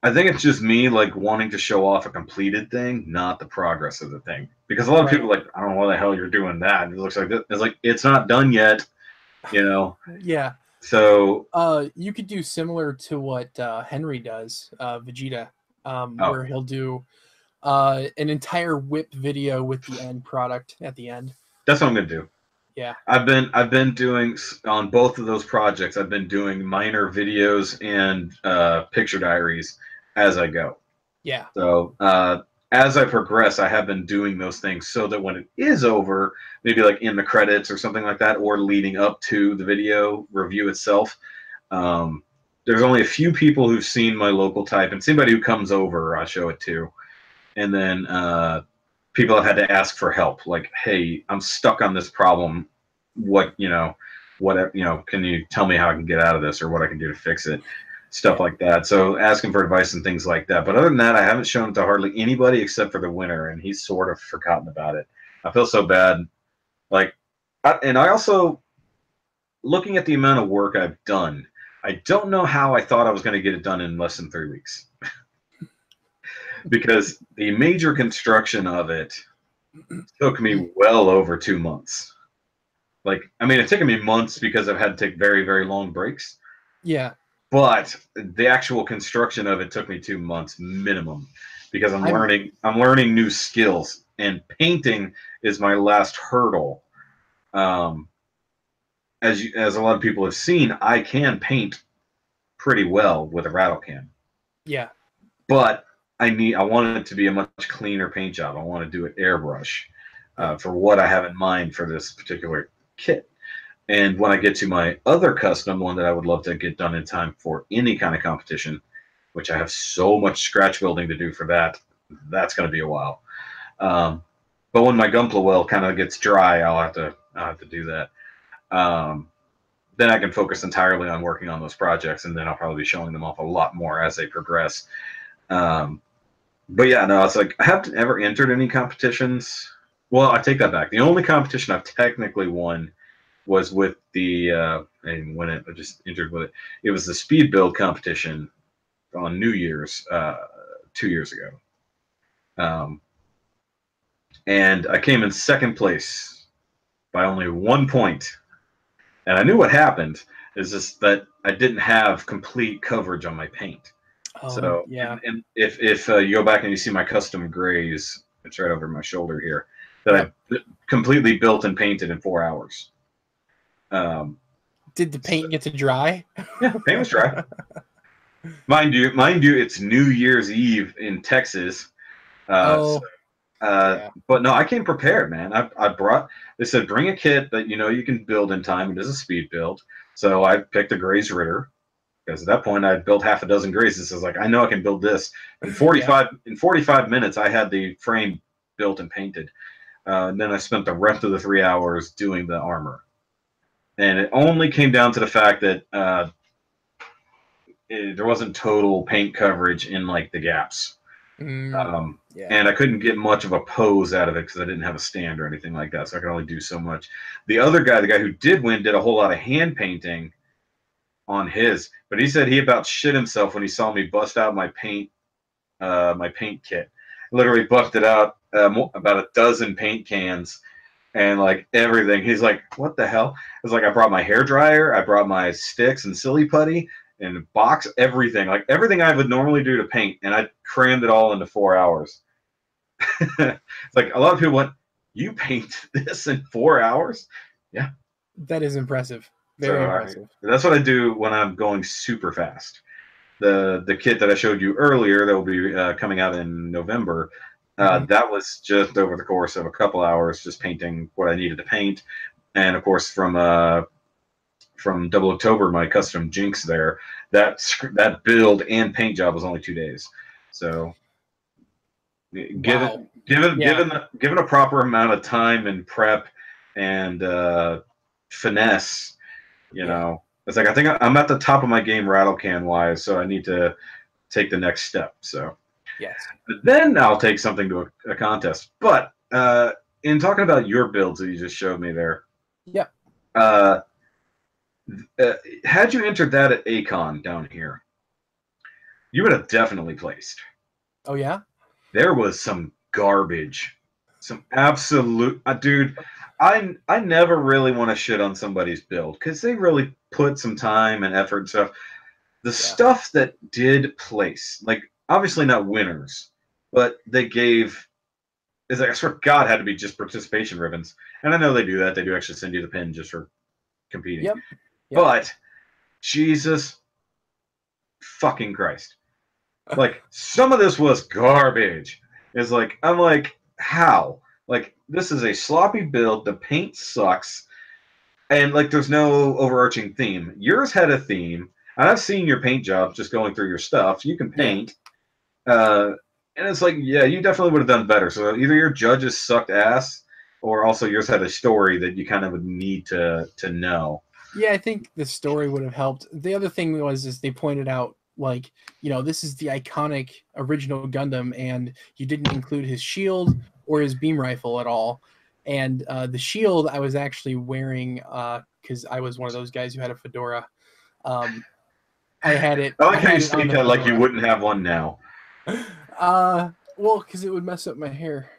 I think it's just me wanting to show off a completed thing, not the progress of the thing. Because a lot of people are like, I don't know why the hell you're doing that. It looks like this. It's like, it's not done yet, Yeah. So you could do similar to what Henry does, Vegeta, where he'll do an entire whip video with the end product at the end. That's what I'm gonna do. Yeah. I've been doing on both of those projects. I've been doing minor videos and picture diaries as I go. Yeah. So as I progress, I have been doing those things so that when it is over, maybe like in the credits or something like that, or leading up to the video review itself, there's only a few people who've seen my local type, and somebody who comes over, I show it to. And then people have had to ask for help, like, hey, I'm stuck on this problem. What, can you tell me how I can get out of this or what I can do to fix it? Stuff like that. So asking for advice and things like that. But other than that, I haven't shown it to hardly anybody except for the winner, and he's sort of forgotten about it. I feel so bad. And I also, looking at the amount of work I've done, I don't know how I thought I was going to get it done in less than 3 weeks. Because the major construction of it took me well over 2 months. It's taken me months because I've had to take very, very long breaks. Yeah. But the actual construction of it took me 2 months minimum because I'm learning new skills, and painting is my last hurdle. As a lot of people have seen, I can paint pretty well with a rattle can. Yeah. But I want it to be a much cleaner paint job. I want to do it airbrush for what I have in mind for this particular kit. And when I get to my other custom one that I would love to get done in time for any kind of competition, which I have so much scratch building to do for that's going to be a while. But when my Gunpla well kind of gets dry, I'll have to do that. Then I can focus entirely on working on those projects, and then I'll probably be showing them off a lot more as they progress. But yeah, no, it's like I haven't ever entered any competitions. Well, I take that back. The only competition I've technically won was with I just entered with it. It was the speed build competition on New Year's 2 years ago. And I came in second place by only 1 point. And I knew what happened is just that I didn't have complete coverage on my paint. So yeah. And if you go back and you see my custom grays, it's right over my shoulder here, that I completely built and painted in 4 hours. Did the paint get to dry? Yeah, paint was dry. Mind you, it's New Year's Eve in Texas. But no, I came prepared, man. They said bring a kit that you can build in time. It is a speed build. So I picked a Grays Ritter, because at that point I'd built half a dozen Grays. So I was like, I know I can build this. In 45 minutes, I had the frame built and painted. And then I spent the rest of the 3 hours doing the armor. And it only came down to the fact that there wasn't total paint coverage in like the gaps. And I couldn't get much of a pose out of it because I didn't have a stand or anything like that, so I could only do so much. The guy who did win, did a whole lot of hand painting on his, but he said he about shit himself when he saw me bust out my paint kit. Literally busted out about a dozen paint cans and like everything. He's like, what the hell? It's like I brought my hair dryer, I brought my sticks and silly putty and box, everything I would normally do to paint, and I crammed it all into 4 hours. It's like a lot of people went, you paint this in 4 hours? Yeah, that is impressive. Very impressive. That's what I do when I'm going super fast. The kit that I showed you earlier that will be coming out in November, that was just over the course of a couple hours, just painting what I needed to paint. And of course, from Double October, my custom Jinx there, that build and paint job was only 2 days. So given a proper amount of time and prep and finesse, it's like I think I'm at the top of my game rattle can wise, so I need to take the next step. So yes, but then I'll take something to a contest. But in talking about your builds that you just showed me there, had you entered that at Acon down here, you would have definitely placed. Oh yeah, there was some garbage, some absolute dude. I never really want to shit on somebody's build because they really put some time and effort and stuff. The stuff that did place, like obviously not winners, but they gave. Is like I swear God had to be just participation ribbons, and I know they do that. They do actually send you the pin just for competing. But Jesus fucking Christ, Like, some of this was garbage. It's like, I'm like, how? Like, this is a sloppy build. The paint sucks. And, like, there's no overarching theme. Yours had a theme. And I've seen your paint jobs just going through your stuff. You can paint. And it's like, yeah, you definitely would have done better. So either your judges sucked ass, or also yours had a story that you kind of would need to know. Yeah, I think the story would have helped. The other thing is they pointed out, like, this is the iconic original Gundam, and you didn't include his shield or his beam rifle at all. And the shield I was actually wearing because I was one of those guys who had a fedora. I had it. I like how you speak that like you wouldn't have one now. Well, because it would mess up my hair.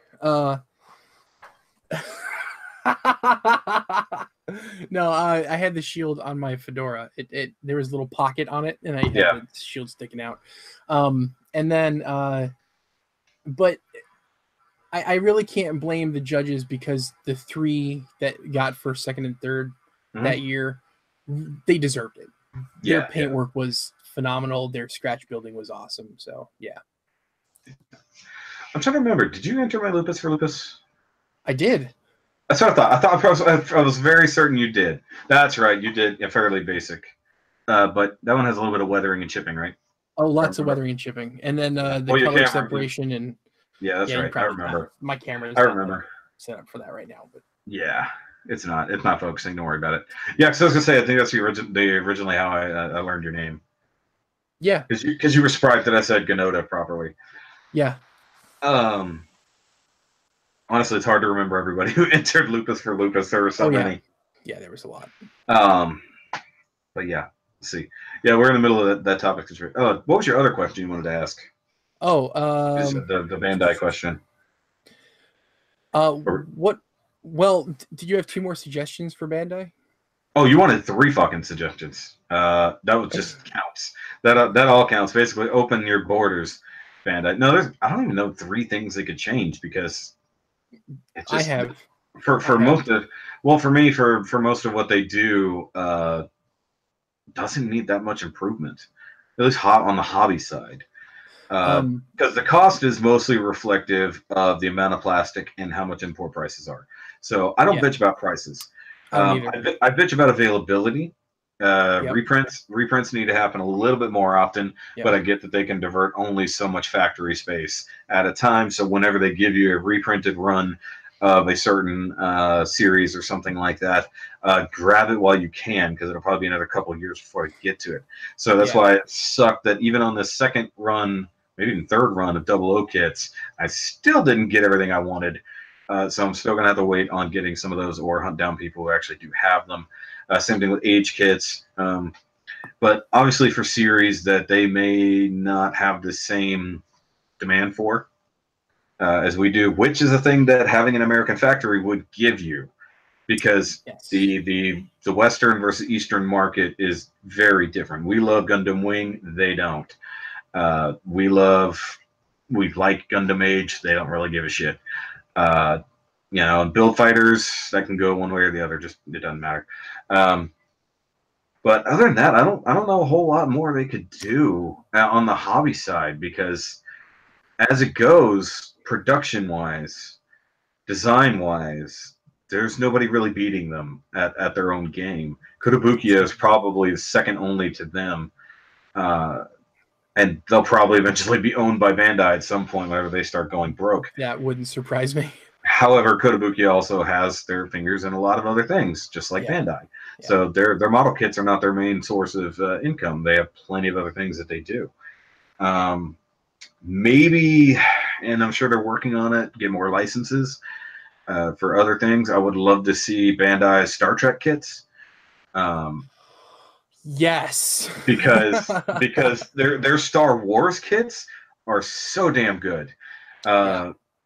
No, I had the shield on my fedora. There was a little pocket on it, and I had the shield sticking out. And then, but I really can't blame the judges, because the 3 that got first, second, and third that year, they deserved it. Their paint work was phenomenal. Their scratch building was awesome. So yeah. I'm trying to remember. Did you enter my Lupus for Lupus? I did. That's what I thought. I was very certain you did. That's right. You did a fairly basic. But that one has a little bit of weathering and chipping, right? Oh, lots of weathering and chipping. And then the color separation and... Yeah, that's right. I remember. My camera is set up for that right now. But yeah, it's not focusing. Don't worry about it. Yeah, because I was going to say, I think that's originally how I learned your name. Yeah. Because you were surprised that I said Gunota properly. Yeah. Honestly, it's hard to remember everybody who entered Lupus for Lupus. There were so many. Yeah, there was a lot. But yeah, let's see. Yeah, we're in the middle of that topic. What was your other question you wanted to ask? Oh, the Bandai question. What? Well, did you have 2 more suggestions for Bandai? Oh, you wanted 3 fucking suggestions. That was just counts. That all counts. Basically, open your borders, Bandai. No, I don't even know 3 things they could change, because it's just, for most of most of what they do doesn't need that much improvement. At least on the hobby side. Because the cost is mostly reflective of the amount of plastic and how much import prices are. So I don't bitch about prices. I bitch about availability. Reprints need to happen a little bit more often, but I get that they can divert only so much factory space at a time. So whenever they give you a reprinted run of a certain series or something like that, grab it while you can, because it'll probably be another couple of years before I get to it. So that's why it sucked that even on the second run, maybe even third run of 00 kits, I still didn't get everything I wanted. So I'm still going to have to wait on getting some of those, or hunt down people who actually do have them. Same thing with age kits. But obviously for series that they may not have the same demand for as we do, which is a thing that having an American factory would give you, because the Western versus Eastern market is very different. We love Gundam Wing. They don't. We like Gundam Age. They don't really give a shit. And build fighters, that can go one way or the other. Just, it doesn't matter. But other than that, I don't know a whole lot more they could do on the hobby side, because as it goes, production wise, design wise, there's nobody really beating them at their own game. Kotobukiya is probably second only to them. And they'll probably eventually be owned by Bandai at some point whenever they start going broke. Yeah, it wouldn't surprise me. However, Kotobukiya also has their fingers in a lot of other things, just like Bandai. Yeah. So their model kits are not their main source of income. They have plenty of other things that they do. Maybe, and I'm sure they're working on it, get more licenses for other things. I would love to see Bandai Star Trek kits. Yes, because their Star Wars kits are so damn good.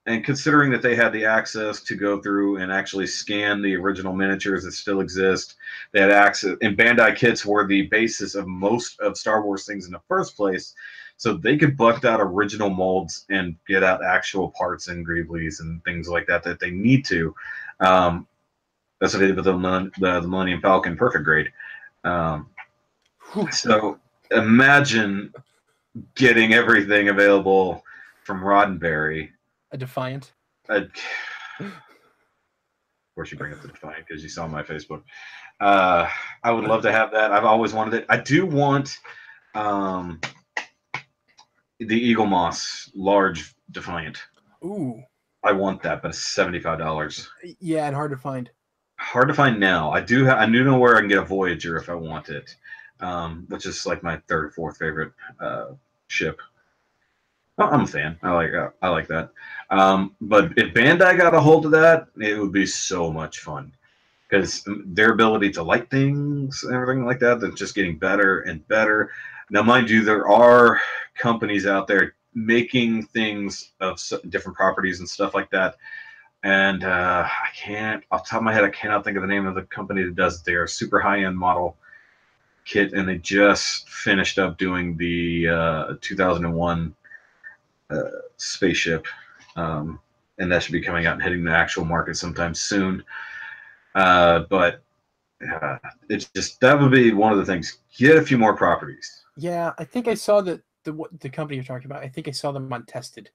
And considering that they had the access to go through and actually scan the original miniatures that still exist, they had access, and Bandai kits were the basis of most of Star Wars things in the first place. So they could bust out original molds and get out actual parts and Greeblies and things like that they need to. That's what they did with the Millennium Falcon Perfect Grade. So imagine getting everything available from Roddenberry. A Defiant. Of course, you bring up the Defiant because you saw my Facebook. I would love to have that. I've always wanted it. I do want the Eagle Moss large Defiant. Ooh. I want that, but it's $75. Yeah, and hard to find. Hard to find now. I do know where I can get a Voyager if I want it, which is like my third or fourth favorite ship. I'm a fan. I like that. But if Bandai got a hold of that, it would be so much fun because their ability to light things and everything like that, that's just getting better and better. Now, mind you, there are companies out there making things of different properties and stuff like that. And I can't, off the top of my head, I cannot think of the name of the company that does their super high-end model kit. And they just finished up doing the 2001 spaceship. And that should be coming out and hitting the actual market sometime soon. But it's just, that would be one of the things. Get a few more properties. Yeah, I think I saw that the company you're talking about. I think I saw them on Tested.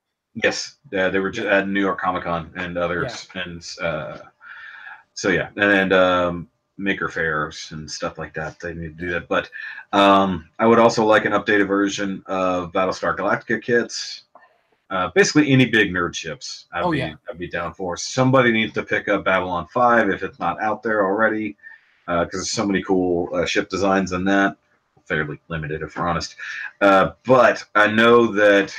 Yes, they were just at New York Comic Con and others, and so yeah, and maker fairs and stuff like that. They need to do that, but I would also like an updated version of Battlestar Galactica kits. Basically, any big nerd ships, I'd be down for. Somebody needs to pick up Babylon 5 if it's not out there already, because there's so many cool ship designs in that. Fairly limited, if we're honest. But I know that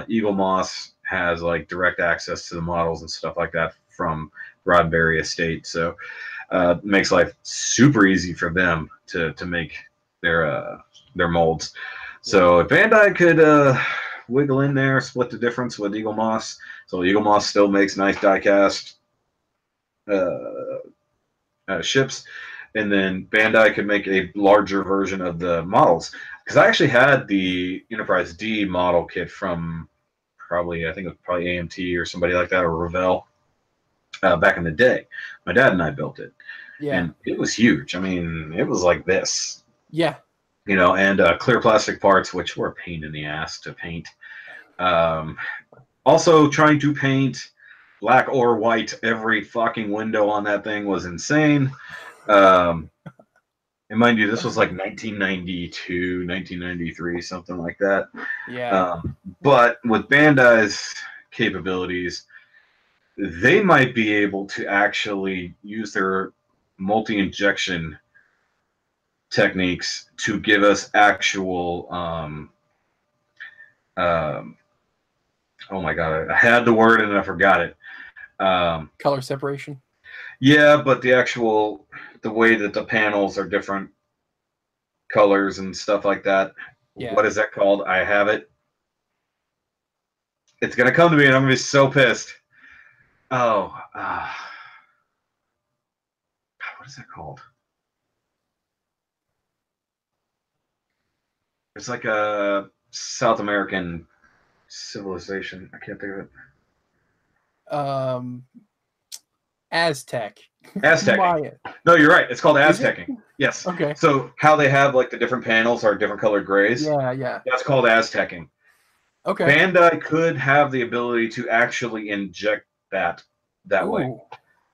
Eagle Moss has like direct access to the models and stuff like that from Roddenberry Estate, so it makes life super easy for them to make their molds. So if Bandai could wiggle in there, split the difference with Eagle Moss, so Eagle Moss still makes nice die-cast ships, and then Bandai could make a larger version of the models. Because I actually had the Enterprise D model kit from I think it was probably AMT or somebody like that, or Revell, back in the day. My dad and I built it. Yeah. And it was huge. I mean, it was like this. Yeah. You know, and clear plastic parts, which were a pain in the ass to paint. Also, trying to paint black or white every fucking window on that thing was insane. And mind you, this was like 1992, 1993, something like that. Yeah. But with Bandai's capabilities, they might be able to actually use their multi-injection techniques to give us actual oh my god, I had the word and I forgot it. Color separation. Yeah, but the way that the panels are different colors and stuff like that. Yeah. What is that called? I have it. It's gonna come to me and I'm gonna be so pissed. Oh, what is that called? It's like a South American civilization. I can't think of it. Aztec. Aztecing. No, you're right. It's called Aztecing. Yes. Okay. So how they have like the different panels are different colored grays. Yeah, yeah. That's called Aztecing. Okay. Bandai could have the ability to actually inject that way.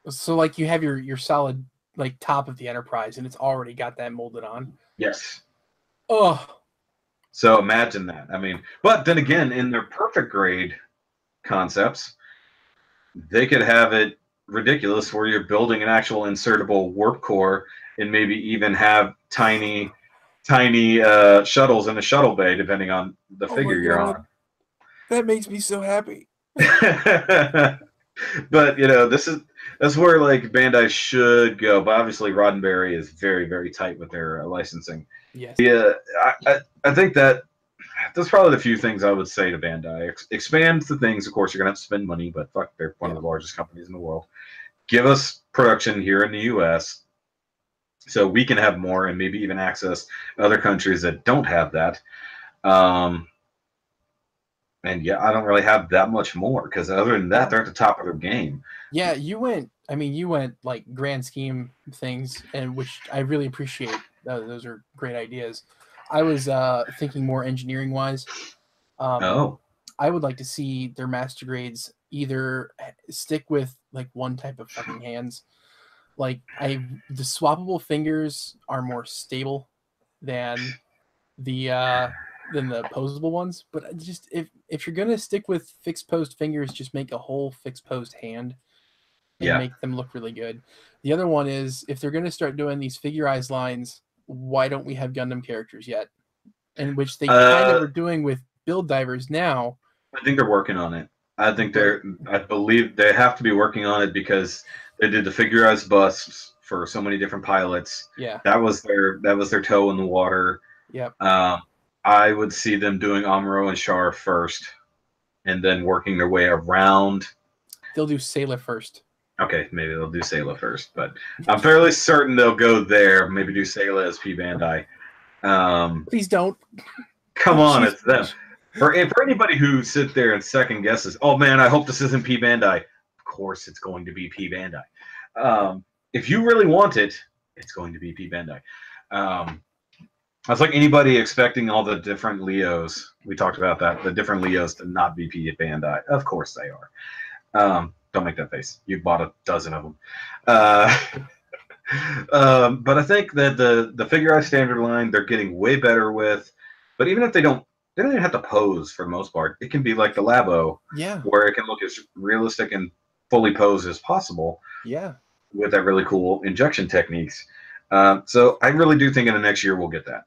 So like you have your solid like top of the Enterprise and it's already got that molded on. Yes. Oh. So imagine that. I mean, but then again, in their perfect grade concepts, they could have it ridiculous where you're building an actual insertable warp core and maybe even have tiny shuttles in the shuttle bay depending on the figure you're on. That makes me so happy. But you know, that's where like Bandai should go, but obviously Roddenberry is very, very tight with their licensing. Yes. Yeah, I think that's probably the few things I would say to Bandai. Expand the things. Of course, you're gonna have to spend money, but fuck, they're one of the largest companies in the world. Give us production here in the U.S. so we can have more and maybe even access other countries that don't have that. And yeah, I don't really have that much more because other than that, they're at the top of their game. Yeah, you went like grand scheme things, and which I really appreciate. Those are great ideas. I was thinking more engineering wise. Oh, I would like to see their master grades either stick with like one type of fucking hands. Like the swappable fingers are more stable than the posable ones. But just if you're gonna stick with fixed posed fingers, just make a whole fixed posed hand and yeah. make them look really good. The other one is if they're gonna start doing these figurized lines, why don't we have Gundam characters yet? In which they kind of are doing with Build Divers now. I think they're working on it. I think But I believe they have to be working on it because they did the figurized busts for so many different pilots. yeah, That was their toe in the water. yep. I would see them doing Amuro and Char first, and then working their way around. They'll do Sailor first. Okay, maybe they'll do Sayla first, but I'm fairly certain they'll go there. Maybe do Sayla as P Bandai. Please don't. Come on, it's them. For anybody who sit there and second guesses, oh man, I hope this isn't P Bandai. Of course, it's going to be P Bandai. If you really want it, it's going to be P Bandai. It's like anybody expecting all the different Leos. We talked about that. The different Leos to not be P Bandai. Of course they are. Don't make that face. You bought a dozen of them. But I think that the figure-out standard line they're getting way better with. But even if they don't even have to pose for the most part. It can be like the Labo, Yeah. where it can look as realistic and fully posed as possible. Yeah. With that really cool injection techniques. So I really do think in the next year we'll get that.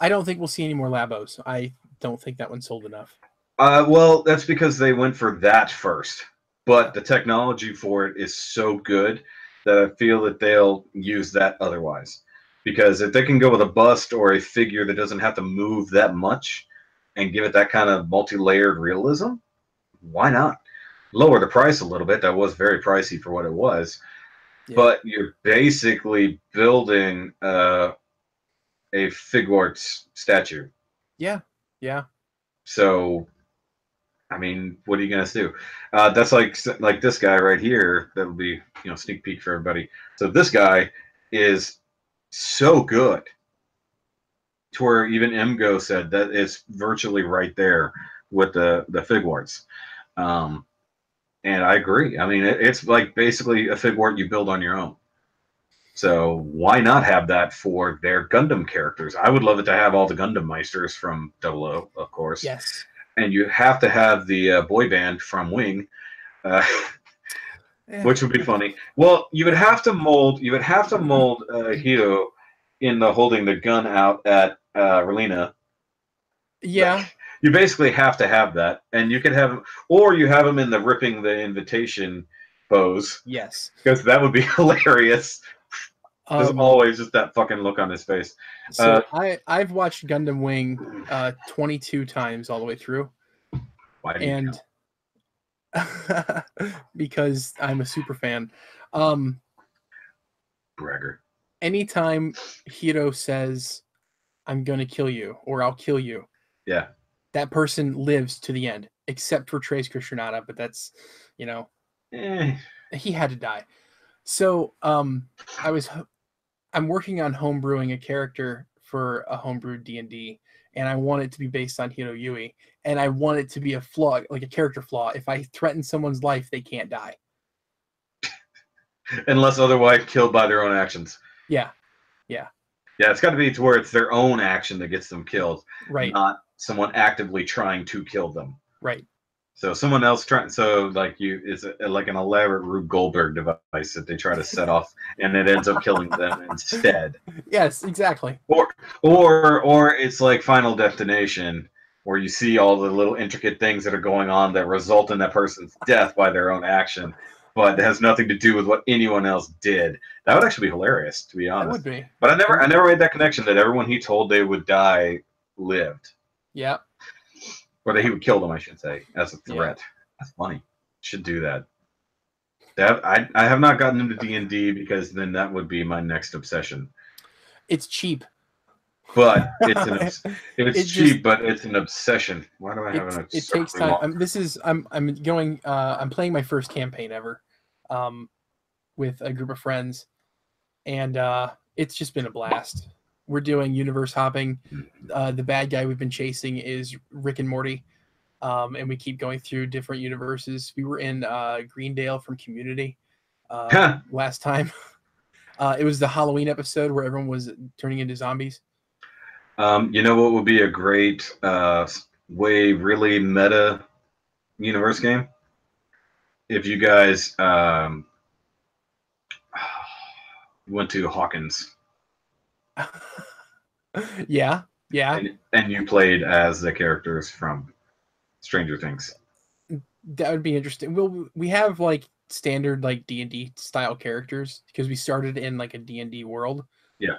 I don't think we'll see any more Labos. I don't think that one sold enough. Well, that's because they went for that first. But the technology for it is so good that I feel that they'll use that otherwise. Because if they can go with a bust or a figure that doesn't have to move that much and give it that kind of multi-layered realism, why not? Lower the price a little bit. That was very pricey for what it was. Yeah. But you're basically building a Figuarts statue. Yeah. Yeah. So, I mean, what are you going to do? That's like this guy right here. That'll be, sneak peek for everybody. So this guy is so good to where even MGO said that it's virtually right there with the Figuarts. And I agree. I mean, it's like basically a Figuart you build on your own. So why not have that for their Gundam characters? I would love it to have all the Gundam Meisters from 00, of course. Yes. And you have to have the boy band from Wing, which would be funny. Well, you would have to mold Hiro in holding the gun out at Relina. Yeah. You basically have to have that, and you could have, or you have him in the ripping the invitation pose. Yes, because that would be hilarious. There's always just that fucking look on his face. So I've watched Gundam Wing 22 times all the way through. Why do you count? Because I'm a super fan. Bragger. Anytime Hiro says, "I'm gonna kill you" or "I'll kill you," yeah, that person lives to the end, except for Trace Christianata, but that's, he had to die. So I'm working on homebrewing a character for a homebrewed D&D, and I want it to be based on Hiro Yui, and I want it to be a flaw, like a character flaw. If I threaten someone's life, they can't die. Unless otherwise killed by their own actions. Yeah. Yeah. Yeah, it's got to be to where it's their own action that gets them killed, right? Not someone actively trying to kill them, right? So someone else trying, it's like an elaborate Rube Goldberg device that they try to set off, and it ends up killing them instead. Yes, exactly. Or it's like Final Destination, where you see all the little intricate things that are going on that result in that person's death by their own action, but it has nothing to do with what anyone else did. That would actually be hilarious, to be honest. That would be. But I never made that connection that everyone he told they would die lived. Yeah. Or that he would kill them, I should say, as a threat. Yeah. That's funny. Should do that. I have not gotten into D&D because then that would be my next obsession. It's cheap. But it's cheap, but it's an obsession. Why do I have an obsession? It takes time. I'm playing my first campaign ever with a group of friends, and it's just been a blast. we're doing universe hopping. The bad guy we've been chasing is Rick and Morty, and we keep going through different universes. We were in Greendale from Community last time. It was the Halloween episode where everyone was turning into zombies. You know what would be a great really meta universe game? If you guys went to Hawkins. Yeah. And you played as the characters from Stranger Things. That would be interesting. We have like standard like D&D style characters because we started in like a D&D world. Yeah.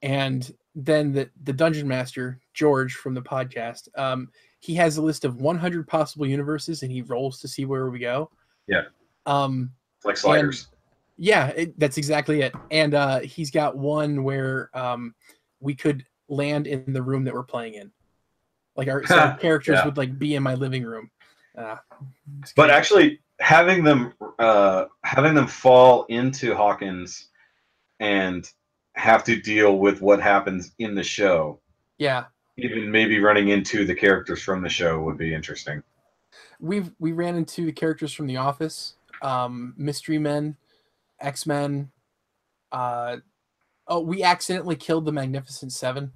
And then the dungeon master, George from the podcast, he has a list of 100 possible universes and he rolls to see where we go. Yeah. It's like sliders. That's exactly it. And he's got one where we could land in the room that we're playing in. Like our characters would like be in my living room. But actually having them fall into Hawkins and have to deal with what happens in the show. Yeah. Even maybe running into the characters from the show would be interesting. We ran into the characters from The Office, Mystery Men, X-Men. We accidentally killed the Magnificent Seven.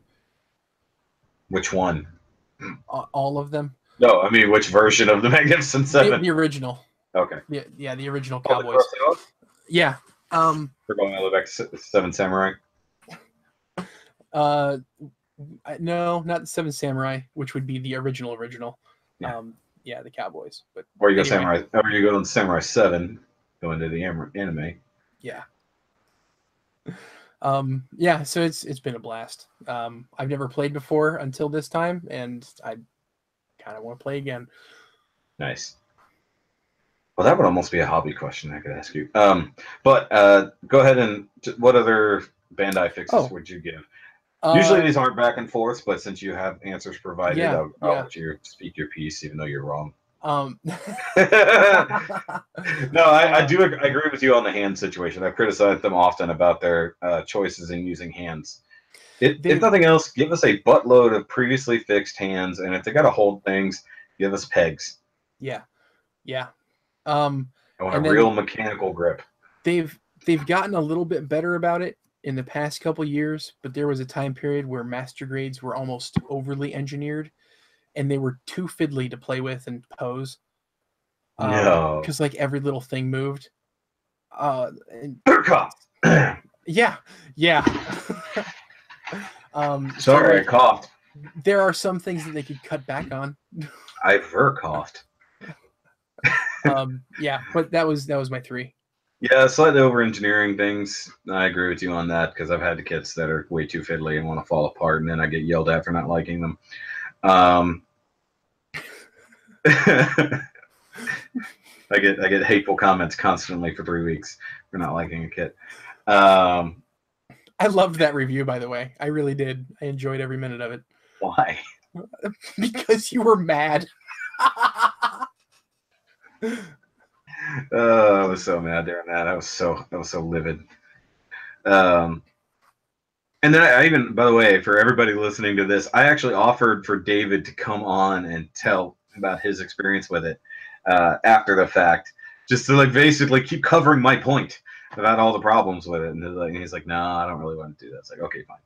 Which one? All of them. No, I mean which version of the Magnificent Seven? The original. Okay. Yeah, the original Cowboys. Yeah. We're going all the way back to Seven Samurai. No, not the Seven Samurai, which would be the original. Yeah. The Cowboys. But or you go Samurai, or you go on Samurai 7, go into the anime. Yeah. Yeah, so it's been a blast. I've never played before until this time, and I kind of want to play again. Nice. Well, that would almost be a hobby question I could ask you. But go ahead and what other Bandai fixes would you give? Usually these aren't back and forth, but since you have answers provided, I'll let you speak your piece, even though you're wrong. No, I agree with you on the hand situation. I've criticized them often about their choices in using hands. If nothing else, give us a buttload of previously fixed hands, and if they got to hold things, give us pegs. Yeah. I want a real mechanical grip. They've gotten a little bit better about it in the past couple years, but there was a time period where master grades were almost overly engineered, and they were too fiddly to play with and pose. No, because like every little thing moved. Yeah. Sorry, I coughed. There are some things that they could cut back on. I coughed. Yeah, but that was my 3. Yeah, slightly over engineering things. I agree with you on that because I've had kits that are way too fiddly and want to fall apart, and then I get yelled at for not liking them. I get hateful comments constantly for 3 weeks for not liking a kit. I loved that review, by the way. I really did. I enjoyed every minute of it. Why? Because you were mad. I was so mad during that. I was so livid. And then I even, by the way, for everybody listening to this, I actually offered for David to come on and tell about his experience with it after the fact, just to like basically keep covering my point about all the problems with it. And he's like, "No, I don't really want to do that." It's like, okay, fine.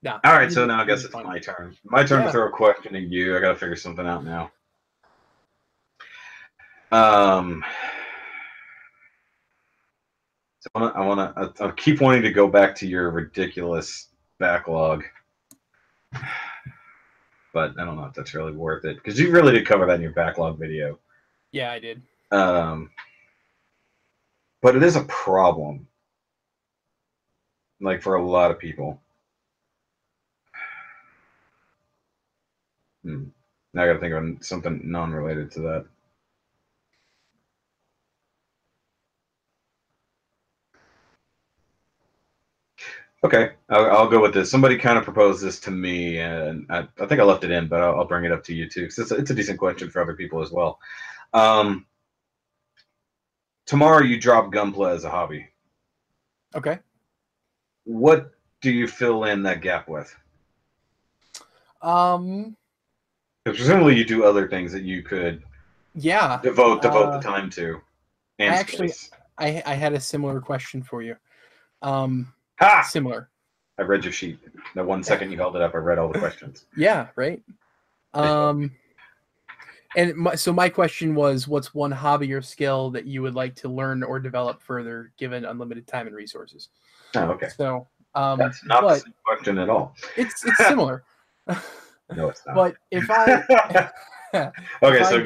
Nah, all right, so now I guess it's my turn. My turn to throw a question at you. I got to figure something out now. So I keep wanting to go back to your ridiculous backlog, but I don't know if that's really worth it because you really did cover that in your backlog video. Yeah, I did. But it is a problem, like for a lot of people. Now I got to think of something non-related to that. Okay, I'll go with this. Somebody kind of proposed this to me, and I think I left it in, but I'll bring it up to you too, because it's a decent question for other people as well. Um, Tomorrow you drop Gunpla as a hobby. Okay. What do you fill in that gap with? Um. Because presumably you do other things that you could Yeah. devote the time to I and actually, space. I had a similar question for you. Ha! Similar. I read your sheet. The 1 second you held it up, I read all the questions. Yeah. Right. So my question was, what's one hobby or skill that you would like to learn or develop further, given unlimited time and resources? Oh, okay. So, That's not the but same question at all. it's similar. No, it's not. But if I, Okay, so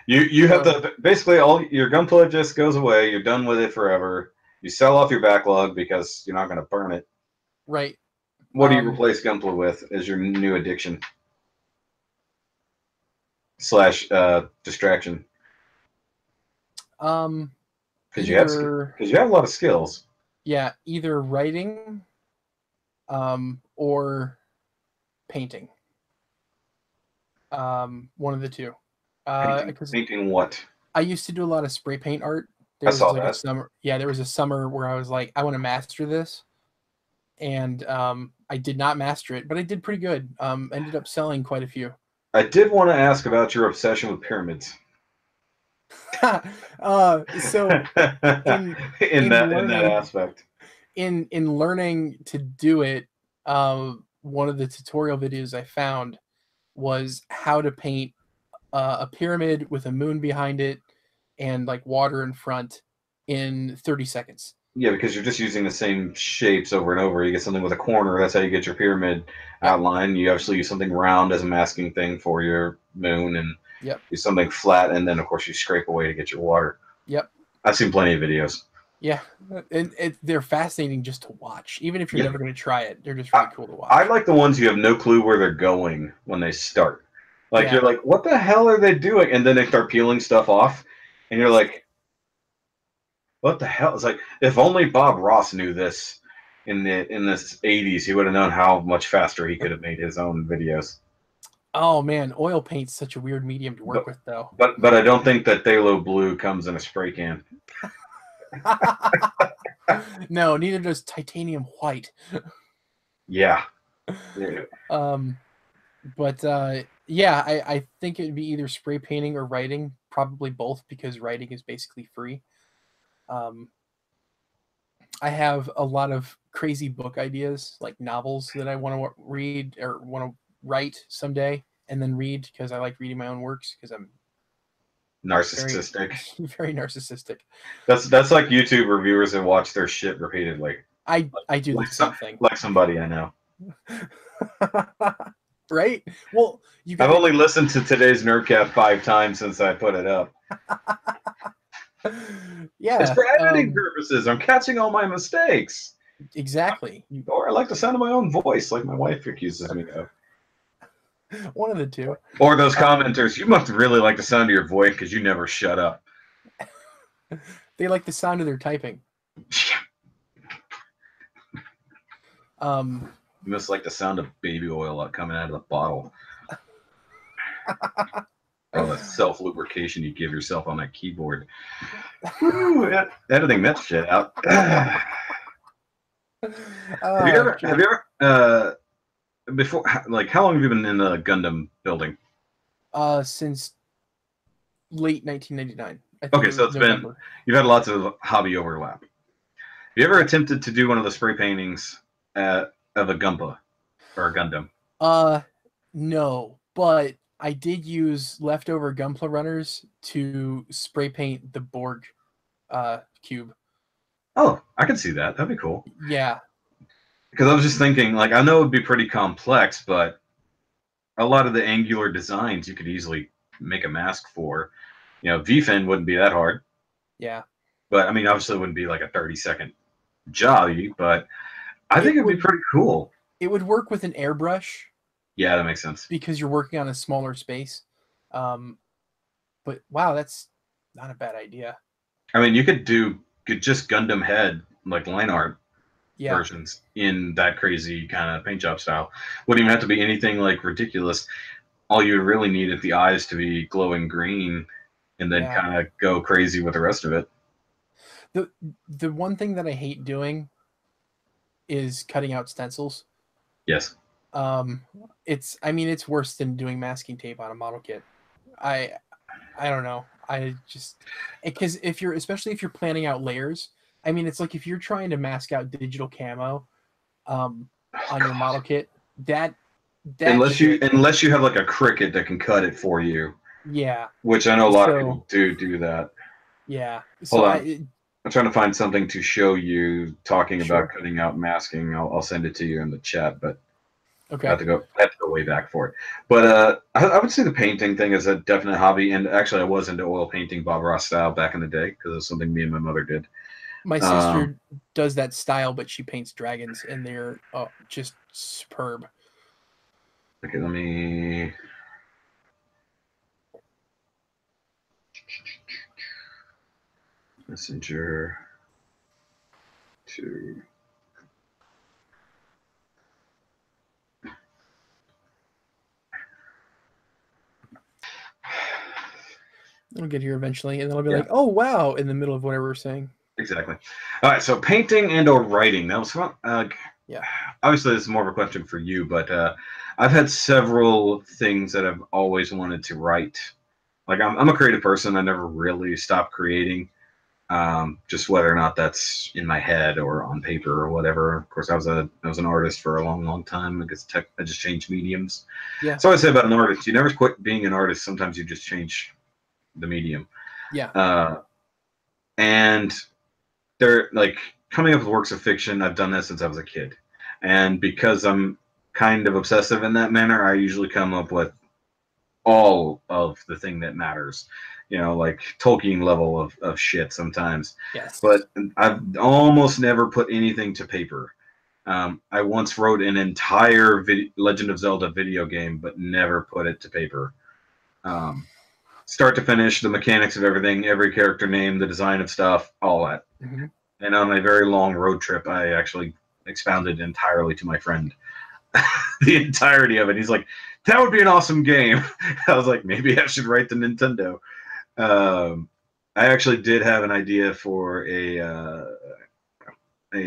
you have to basically all your Gunpla just goes away. You're done with it forever. You sell off your backlog because you're not going to burn it. right. What do you replace Gunpla with as your new addiction / distraction? Because you have a lot of skills. Yeah, either writing, or painting. One of the two. Painting what? I used to do a lot of spray paint art. I saw like that. a summer. Yeah, there was a summer where I was like, I want to master this, and I did not master it, but I did pretty good. Ended up selling quite a few. I did want to ask about your obsession with pyramids. So in that aspect, in learning to do it, one of the tutorial videos I found was how to paint a pyramid with a moon behind it and like water in front in 30 seconds. Yeah, because you're just using the same shapes over and over. You get something with a corner, that's how you get your pyramid Yep. outline. You obviously use something round as a masking thing for your moon, and Yep. use something flat, and then of course you scrape away to get your water. Yep. I've seen plenty of videos. Yeah, and they're fascinating just to watch. Even if you're never going to try it, they're just really cool to watch. I like the ones you have no clue where they're going when they start. Like, you're like, what the hell are they doing? And then they start peeling stuff off, and you're like, what the hell? It's like, if only Bob Ross knew this in the '80s, he would have known how much faster he could have made his own videos. Oh man, oil paint's such a weird medium to work with, though. But I don't think that Phthalo blue comes in a spray can. No, neither does titanium white. Yeah. But yeah, I think it'd be either spray painting or writing, probably both, because writing is basically free. I have a lot of crazy book ideas, like novels that I want to read or want to write someday and then read, because I like reading my own works because I'm narcissistic. Very narcissistic. That's like YouTube reviewers that watch their shit repeatedly. I do the same thing. Like somebody I know. Right? Well, I've only listened to today's Nerdcast 5 times since I put it up. Yeah. It's for editing purposes. I'm catching all my mistakes. Exactly. Or I like the sound of my own voice, like my wife accuses me of. One of the two. Or those commenters, you must really like the sound of your voice because you never shut up. They like the sound of their typing. You must like the sound of baby oil coming out of the bottle. Oh, the self-lubrication you give yourself on that keyboard. Woo, editing that shit out. Have you ever before, like, how long have you been in the Gundam building? Since late 1999. Okay, so you've had lots of hobby overlap. Have you ever attempted to do one of the spray paintings of a Gunpla or a Gundam? No, but I did use leftover Gunpla runners to spray paint the Borg cube. Oh, I can see that. That'd be cool. Yeah. Because I was just thinking, like, I know it'd be pretty complex, but a lot of the angular designs you could easily make a mask for. You know, V-fin wouldn't be that hard. Yeah. But, I mean, obviously it wouldn't be like a 30-second job, but I think it'd be pretty cool. It would work with an airbrush. Yeah, that makes sense. Because you're working on a smaller space. But, wow, that's not a bad idea. I mean, you could just Gundam head, like, line art. Yeah. versions in that crazy kind of paint job style. Wouldn't even have to be anything like ridiculous. All you really need is the eyes to be glowing green, and then Yeah. kind of go crazy with the rest of it. The one thing that I hate doing is cutting out stencils. Yes. It's worse than doing masking tape on a model kit. I I don't know. I just because especially if you're planning out layers, I mean, it's like if you're trying to mask out digital camo, on your model kit, that shit, Unless you have like a Cricut that can cut it for you, yeah. which I know a lot of So people do that. yeah. Hold So on. I'm trying to find something to show you talking about sure. cutting out masking. I'll send it to you in the chat, but Okay. I have to go way back for it. But I would say the painting thing is a definite hobby. And actually, I was into oil painting Bob Ross style back in the day because it was something me and my mother did. My Um, sister does that style, but she paints dragons, and they're just superb. okay, let me. Messenger to. It'll get here eventually, and then I'll be Yeah. like, "Oh wow!" in the middle of whatever we're saying. Exactly. All right, so painting and or writing. That was fun. Yeah. Obviously, this is more of a question for you, but I've had several things that I've always wanted to write. Like I'm a creative person. I never really stopped creating. Just whether or not that's in my head or on paper or whatever. Of course, I was an artist for a long time. I guess I just changed mediums. Yeah. So I say about an artist, you never quit being an artist. Sometimes you just change the medium. Yeah. And they're like coming up with works of fiction. I've done that since I was a kid, and because I'm kind of obsessive in that manner, I usually come up with all of the thing that matters. You know, like Tolkien level of shit sometimes. Yes. But I've almost never put anything to paper. I once wrote an entire Legend of Zelda video game, but never put it to paper. Start to finish, the mechanics of everything, every character name, the design of stuff, all that. Mm-hmm. And on a very long road trip, I actually expounded entirely to my friend the entirety of it. He's like, "That would be an awesome game." I was like, "Maybe I should write the Nintendo." I actually did have an idea for a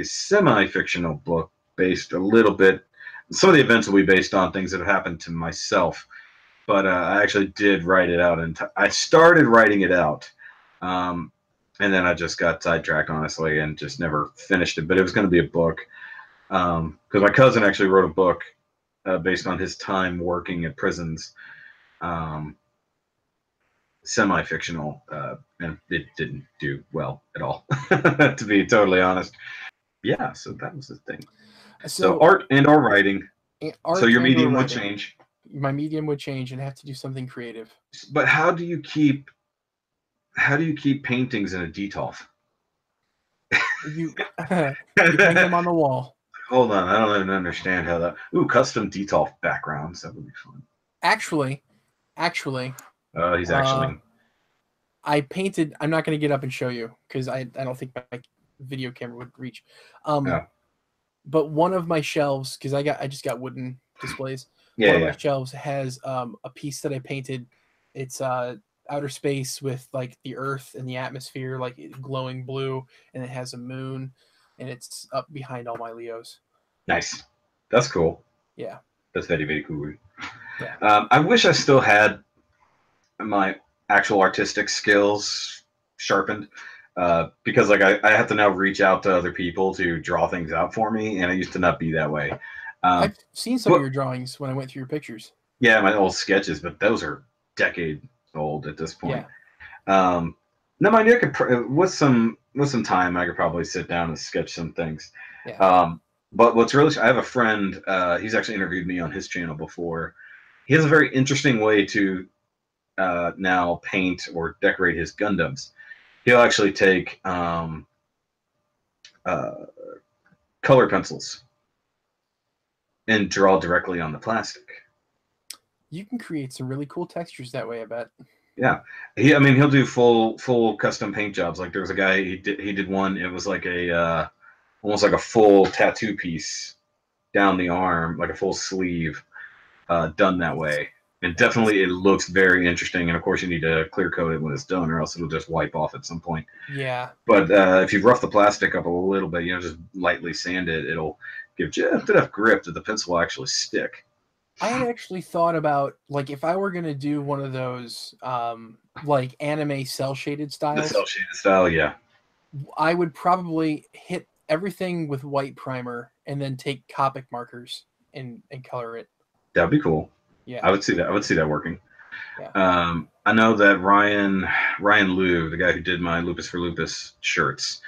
semi-fictional book based a little bit. Some of the events will be based on things that have happened to myself, but I actually did write it out, and I started writing it out. And then I just got sidetracked, honestly, and just never finished it. But it was going to be a book because my cousin actually wrote a book based on his time working at prisons, semi-fictional, and it didn't do well at all, to be totally honest. Yeah, so that was the thing. So art and or writing. So your medium would change. My medium would change and have to do something creative. But how do you keep paintings in a detolf? You hang them on the wall. Hold on, I don't even understand how that. Ooh, custom detolf backgrounds. That would be fun. Actually, he's actually. I painted. I'm not going to get up and show you because I don't think my video camera would reach. Yeah. But one of my shelves, because I just got wooden displays. Yeah, one of my shelves has a piece that I painted. It's outer space with like the earth and the atmosphere, like glowing blue, and it has a moon, and it's up behind all my Leos. Nice. That's cool. Yeah. That's very, very cool. Yeah. I wish I still had my actual artistic skills sharpened. Because like I have to now reach out to other people to draw things out for me, and I used to not be that way. I've seen some of your drawings when I went through your pictures. Yeah, my old sketches, but those are decade old at this point. Yeah. No, mind you, I could with some time, I could probably sit down and sketch some things. Yeah. But what's really, I have a friend. He's actually interviewed me on his channel before. He has a very interesting way to now paint or decorate his Gundams. He'll actually take color pencils and draw directly on the plastic. You can create some really cool textures that way, I bet. Yeah, he'll do full custom paint jobs. Like there was a guy he did one. It was like a almost like a full tattoo piece down the arm, like a full sleeve, done that way. And definitely it looks very interesting. And of course you need to clear coat it when it's done, or else it'll just wipe off at some point. Yeah. But if you rough the plastic up a little bit, just lightly sand it, it'll give just enough grip that the pencil will actually stick. I had actually thought about, like, if I were going to do one of those like anime cell shaded The styles, cell shaded style, yeah. I would probably hit everything with white primer and then take Copic markers and color it. That'd be cool. Yeah. I would see that. I would see that working. Yeah. I know that Ryan Liu, the guy who did my Lupus for Lupus shirts,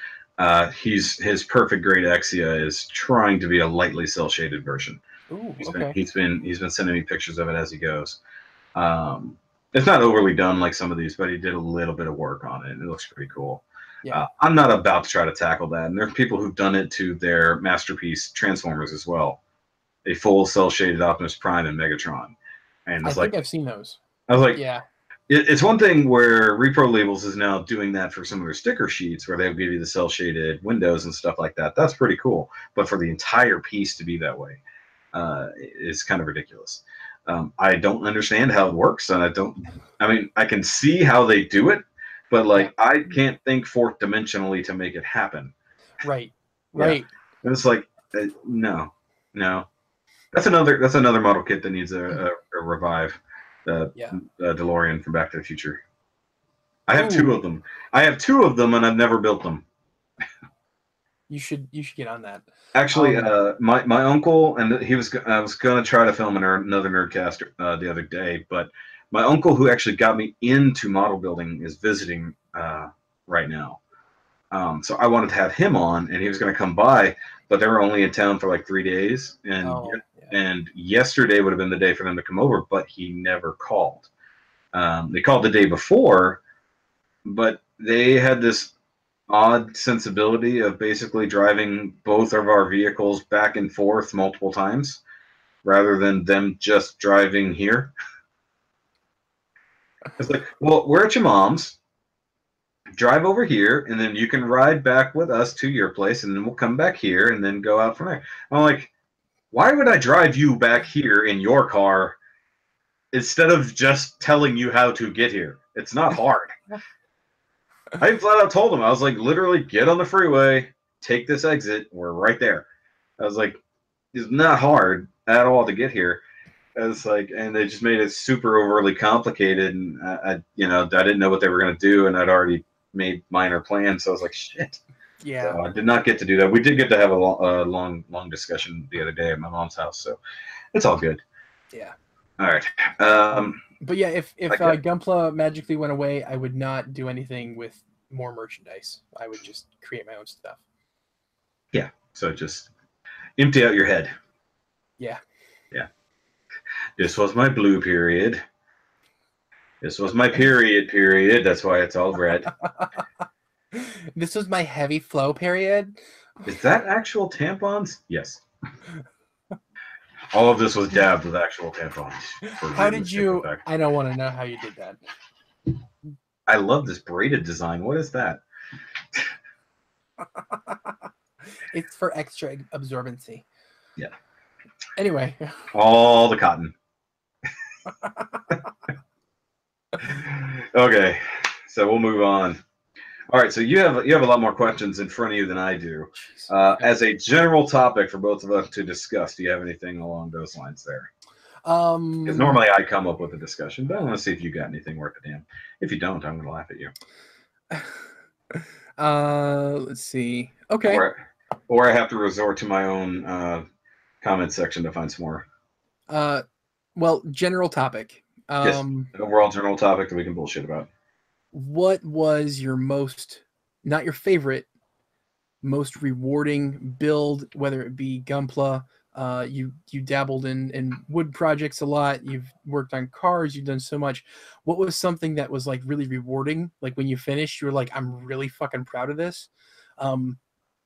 his perfect grade Exia is trying to be a lightly cell shaded version. Ooh, He's been sending me pictures of it as he goes. It's not overly done like some of these, but he did a little bit of work on it. It looks pretty cool. Yeah. I'm not about to try to tackle that, and there are people who've done it to their masterpiece Transformers as well, a full cell shaded Optimus Prime and Megatron. And I think I've seen those. I was like, yeah. It's one thing where Repro Labels is now doing that for some of their sticker sheets where they'll give you the cell shaded windows and stuff like that. That's pretty cool. But for the entire piece to be that way is kind of ridiculous. I don't understand how it works, and I can see how they do it, but I can't think fourth dimensionally to make it happen. Right. And it's like, no. That's another model kit that needs a revive. DeLorean from Back to the Future. I have two of them. And I've never built them. You should get on that. Actually, my uncle, and I was going to try to film another Nerdcast the other day, but my uncle, who actually got me into model building, is visiting right now. So I wanted to have him on, and he was going to come by, but they were only in town for like 3 days, and yesterday would have been the day for them to come over, but he never called. They called the day before, but they had this odd sensibility of basically driving both of our vehicles back and forth multiple times rather than them just driving here. It's like, well, we're at your mom's. Drive over here, and then you can ride back with us to your place, and then we'll come back here and then go out from there. I'm like, why would I drive you back here in your car instead of just telling you how to get here? It's not hard. I flat out told him, I was like, literally, get on the freeway, take this exit, we're right there. I was like, it's not hard at all to get here. It's like, and they just made it super overly complicated, and I didn't know what they were going to do, and I'd already made minor plans, so I was like, shit. Yeah. So I did not get to do that. We did get to have a long discussion the other day at my mom's house, so it's all good. Yeah. All right. But yeah, if Gunpla magically went away, I would not do anything with more merchandise. I would just create my own stuff. Yeah. So just empty out your head. Yeah. Yeah. This was my blue period. This was my period. That's why it's all red. This was my heavy flow period. Is that actual tampons? Yes. All of this was dabbed with actual tampons. How did you? I don't want to know how you did that. I love this braided design. What is that? It's for extra absorbency. Yeah. Anyway. All the cotton. Okay, so we'll move on. All right, so you have a lot more questions in front of you than I do. As a general topic for both of us to discuss, do you have anything along those lines there? Because normally I come up with a discussion, but I want to see if you got anything worth a damn. If you don't, I'm going to laugh at you. Let's see. Okay. Or I have to resort to my own comment section to find some more. Well, general topic. Yes, an overall general topic that we can bullshit about. What was your not your favorite, most rewarding build, whether it be Gunpla? You dabbled in wood projects a lot. You've worked on cars. You've done so much. What was something that was like really rewarding? Like when you finished, you were like, I'm really fucking proud of this.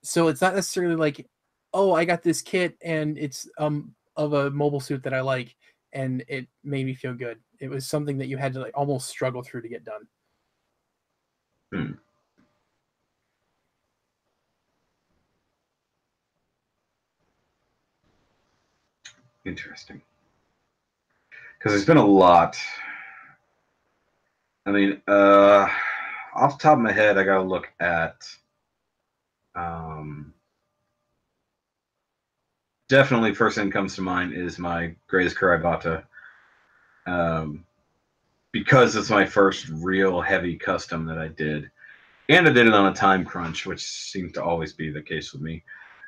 So it's not necessarily like, oh, I got this kit and it's of a mobile suit that I like, and it made me feel good. It was something that you had to like almost struggle through to get done. Interesting. Because there's been a lot. I mean, off the top of my head, I got to look at. Definitely, first thing comes to mind is my greatest Karibata. Because it's my first real heavy custom that I did. And I did it on a time crunch, which seemed to always be the case with me.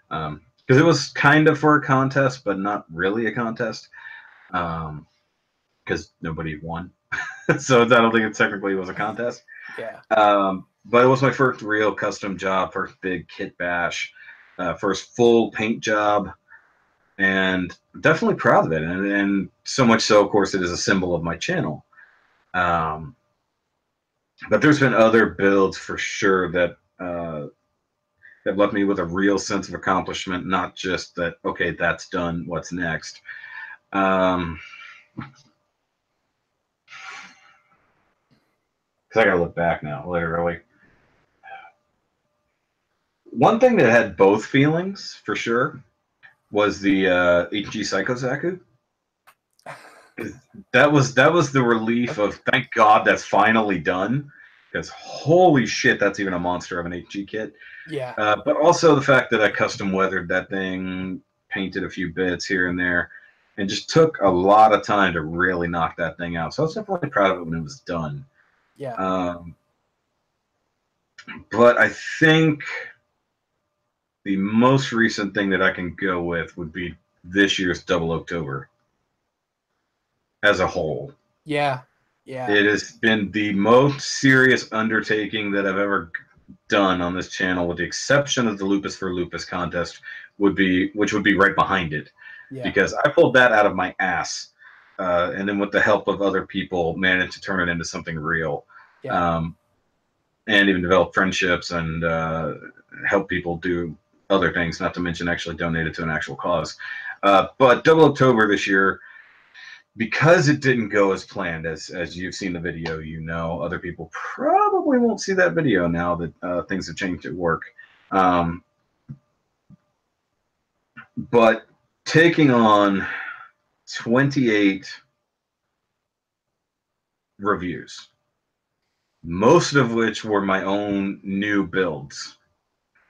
Because it was kind of for a contest, but not really a contest. Because nobody won. So I don't think it technically was a contest. Yeah. But it was my first real custom job, first big kit bash, first full paint job. And I'm definitely proud of it. And so much so, of course, it is a symbol of my channel. But there's been other builds for sure that that left me with a real sense of accomplishment, not just that, okay, that's done, what's next. Because I gotta look back now, literally. One thing that had both feelings, for sure, was the HG Psycho Zaku. That was the relief of, thank God that's finally done. Because holy shit, that's even a monster of an HG kit. Yeah. But also the fact that I custom weathered that thing, painted a few bits here and there, and just took a lot of time to really knock that thing out. So I was definitely proud of it when it was done. Yeah. But I think the most recent thing that I can go with would be this year's Double October as a whole. Yeah. Yeah. It has been the most serious undertaking that I've ever done on this channel, with the exception of the Lupus for Lupus contest, which would be right behind it. Yeah. Because I pulled that out of my ass, and then with the help of other people, managed to turn it into something real. Yeah. And even develop friendships and help people do other things, not to mention actually donate it to an actual cause. But Double October this year, because it didn't go as planned, as you've seen the video, you know, other people probably won't see that video now that things have changed at work. But taking on 28 reviews, most of which were my own new builds.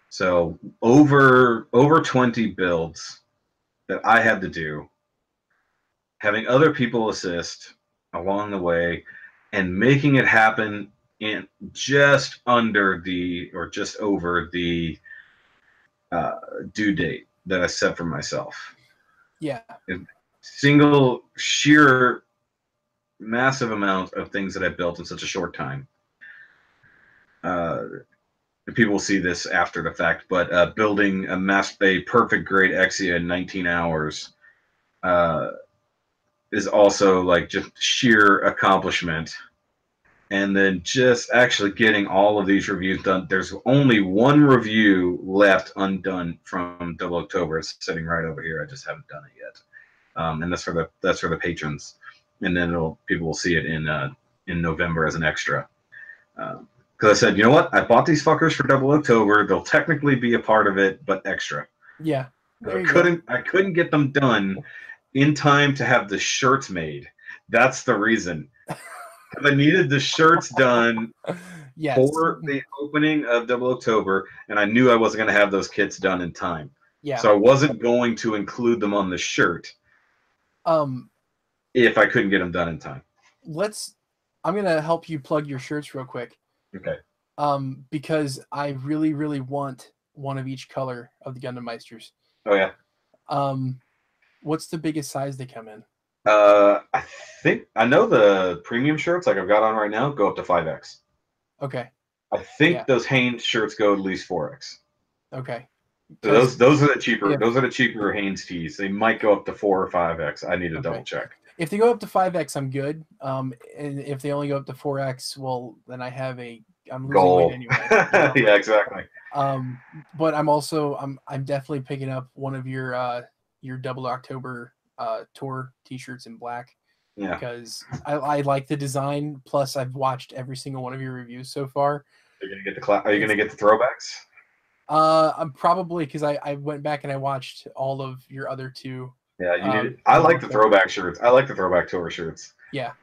So over 20 builds that I had to do, having other people assist along the way, and making it happen in just under the, or just over the due date that I set for myself. Yeah. Single sheer massive amount of things that I built in such a short time. People will see this after the fact, but building a perfect grade Exia in 19 hours is also like just sheer accomplishment. And then just actually getting all of these reviews done. There's only one review left undone from Double October. It's sitting right over here. I just haven't done it yet. And that's for the patrons. And then people will see it in November as an extra. Because I said, you know what? I bought these fuckers for Double October. They'll technically be a part of it, but extra. Yeah. I couldn't get them done in time to have the shirts made. That's the reason. I needed the shirts done for the opening of Double October, and I knew I wasn't going to have those kits done in time. Yeah. So I wasn't going to include them on the shirt. If I couldn't get them done in time. I'm going to help you plug your shirts real quick. Okay. Because I really, really want one of each color of the Gundam Meisters. Oh yeah. What's the biggest size they come in? I think I know the premium shirts, like I've got on right now, go up to 5X. Okay. I think those Hanes shirts go at least 4X. Okay. So those are the cheaper. Yeah. Those are the cheaper Hanes tees. They might go up to 4 or 5X. I need to double check. If they go up to 5X, I'm good. And if they only go up to 4X, well, then I'm losing weight anyway. Yeah, exactly. But I'm definitely picking up one of your Double October tour T-shirts in black. Yeah. Because I like the design. Plus, I've watched every single one of your reviews so far. Are you gonna get the throwbacks? I'm probably, because I went back and I watched all of your other two Yeah, you need it. I like the throwback shirts. I like the throwback tour shirts. Yeah.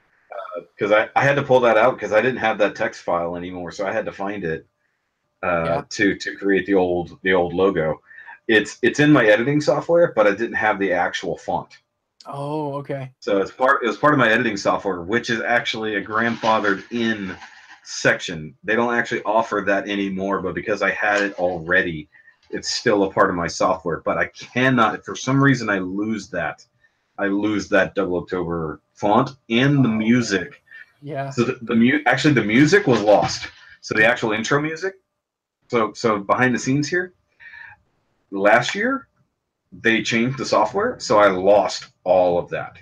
Because I had to pull that out because I didn't have that text file anymore, so I had to find it to create the old logo. It's in my editing software, but I didn't have the actual font. Oh, okay. So it was part of my editing software, which is actually a grandfathered in section. They don't actually offer that anymore, but because I had it already, it's still a part of my software. But I cannot, for some reason, I lose that. I lose that Double October font and the music. Yeah. So actually the music was lost. So the actual intro music. So behind the scenes here, last year they changed the software, so I lost all of that.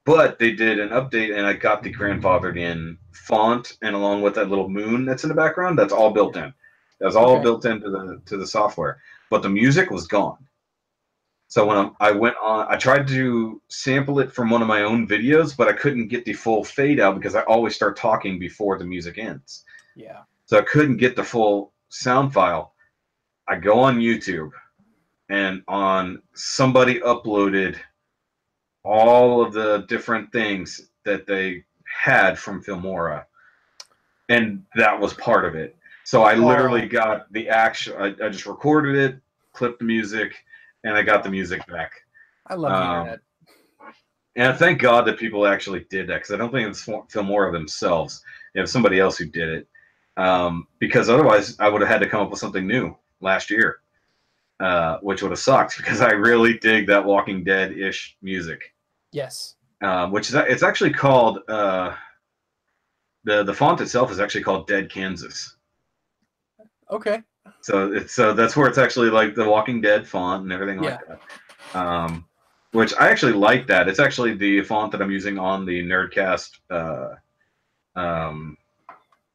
But they did an update, and I got the grandfathered in font, and along with that little moon that's in the background, that's all built in. That's all built into the software. But the music was gone. So when I went on, I tried to sample it from one of my own videos, but I couldn't get the full fade out because I always start talking before the music ends. Yeah. So I couldn't get the full sound file. I go on YouTube, and somebody uploaded all of the different things that they had from Filmora, and that was part of it. So I literally got the actual. I just recorded it, clipped the music, and I got the music back. I love hearing that. And thank God that people actually did that, because I don't think it was Filmora themselves. It was somebody else who did it. Because otherwise I would have had to come up with something new last year, which would have sucked, because I really dig that Walking Dead-ish music. Yes. Which it's actually called, the font itself is actually called Dead Kansas. Okay. So that's where it's actually like the Walking Dead font and everything like that. Which I actually like that. It's actually the font that I'm using on the Nerdcast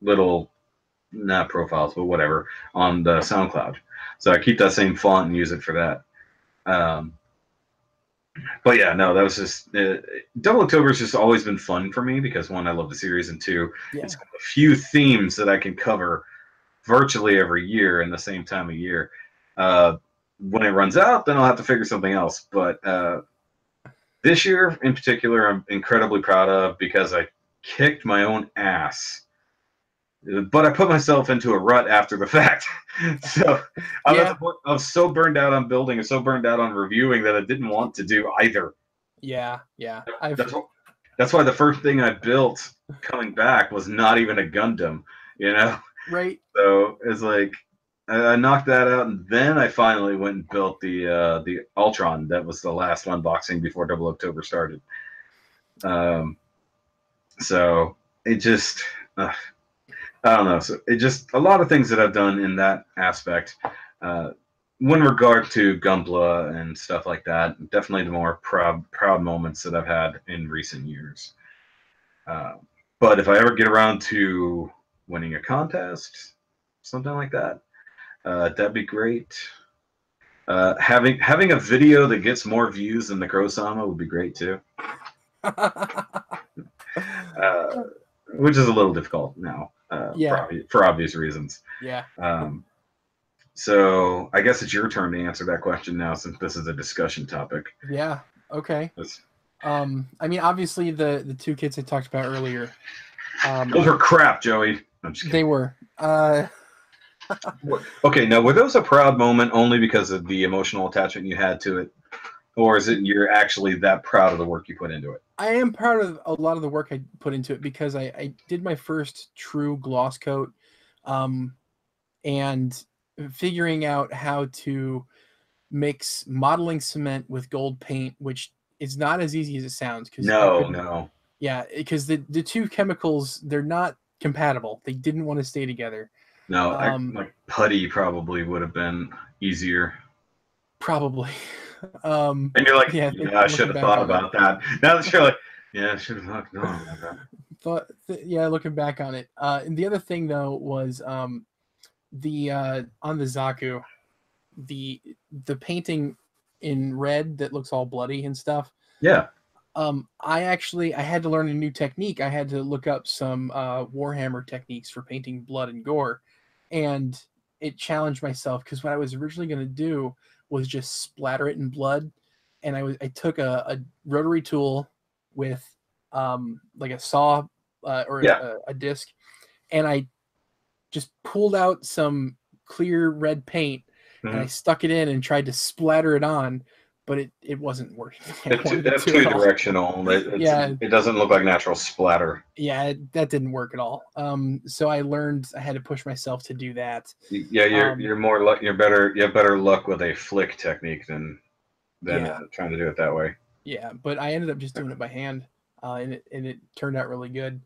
little, not profiles, but whatever, on the SoundCloud. So I keep that same font and use it for that. But yeah, no, that was just Double October has just always been fun for me, because one, I love the series, and two, it's a few themes that I can cover virtually every year in the same time of year. When it runs out, then I'll have to figure something else. But this year in particular, I'm incredibly proud of, because I kicked my own ass. But I put myself into a rut after the fact. So I'm at the point, I was so burned out on building and so burned out on reviewing that I didn't want to do either. Yeah, yeah. That's why the first thing I built coming back was not even a Gundam, you know? Right. So it's like I knocked that out, and then I finally went and built the Ultron. That was the last unboxing before Double October started. So it just I don't know. So it just, a lot of things that I've done in that aspect. When regard to Gunpla and stuff like that, definitely the more proud moments that I've had in recent years. But if I ever get around to winning a contest, something like that, that'd be great. Having a video that gets more views than TheKrowSama would be great too. Which is a little difficult now, for obvious reasons. Yeah. So I guess it's your turn to answer that question now, since this is a discussion topic. Yeah. Okay. I mean, obviously the two kids I talked about earlier. Those were crap, Joey. I'm just kidding. They were. Okay, now were those a proud moment only because of the emotional attachment you had to it, or is it you're actually that proud of the work you put into it? I am proud of a lot of the work I put into it, because I did my first true gloss coat, and figuring out how to mix modeling cement with gold paint, which is not as easy as it sounds. No. Yeah, because the two chemicals, they're not compatible. They didn't want to stay together. No, like putty probably would have been easier. Probably. And you're like, yeah, I should have thought about that. Now that you're like, yeah, I should have thought about that. Yeah, looking back on it. And the other thing though was on the Zaku, the painting in red that looks all bloody and stuff. Yeah. I had to learn a new technique. I had to look up some Warhammer techniques for painting blood and gore, and it challenged myself, because what I was originally going to do was just splatter it in blood and I took a rotary tool with like a saw or a disc, and I just pulled out some clear red paint, and I stuck it in and tried to splatter it on, but it wasn't working. It's two-directional. It doesn't look like natural splatter. Yeah, that didn't work at all. So I learned I had to push myself to do that. Yeah, you're better. You have better luck with a flick technique than trying to do it that way. Yeah, but I ended up just doing it by hand, and it turned out really good.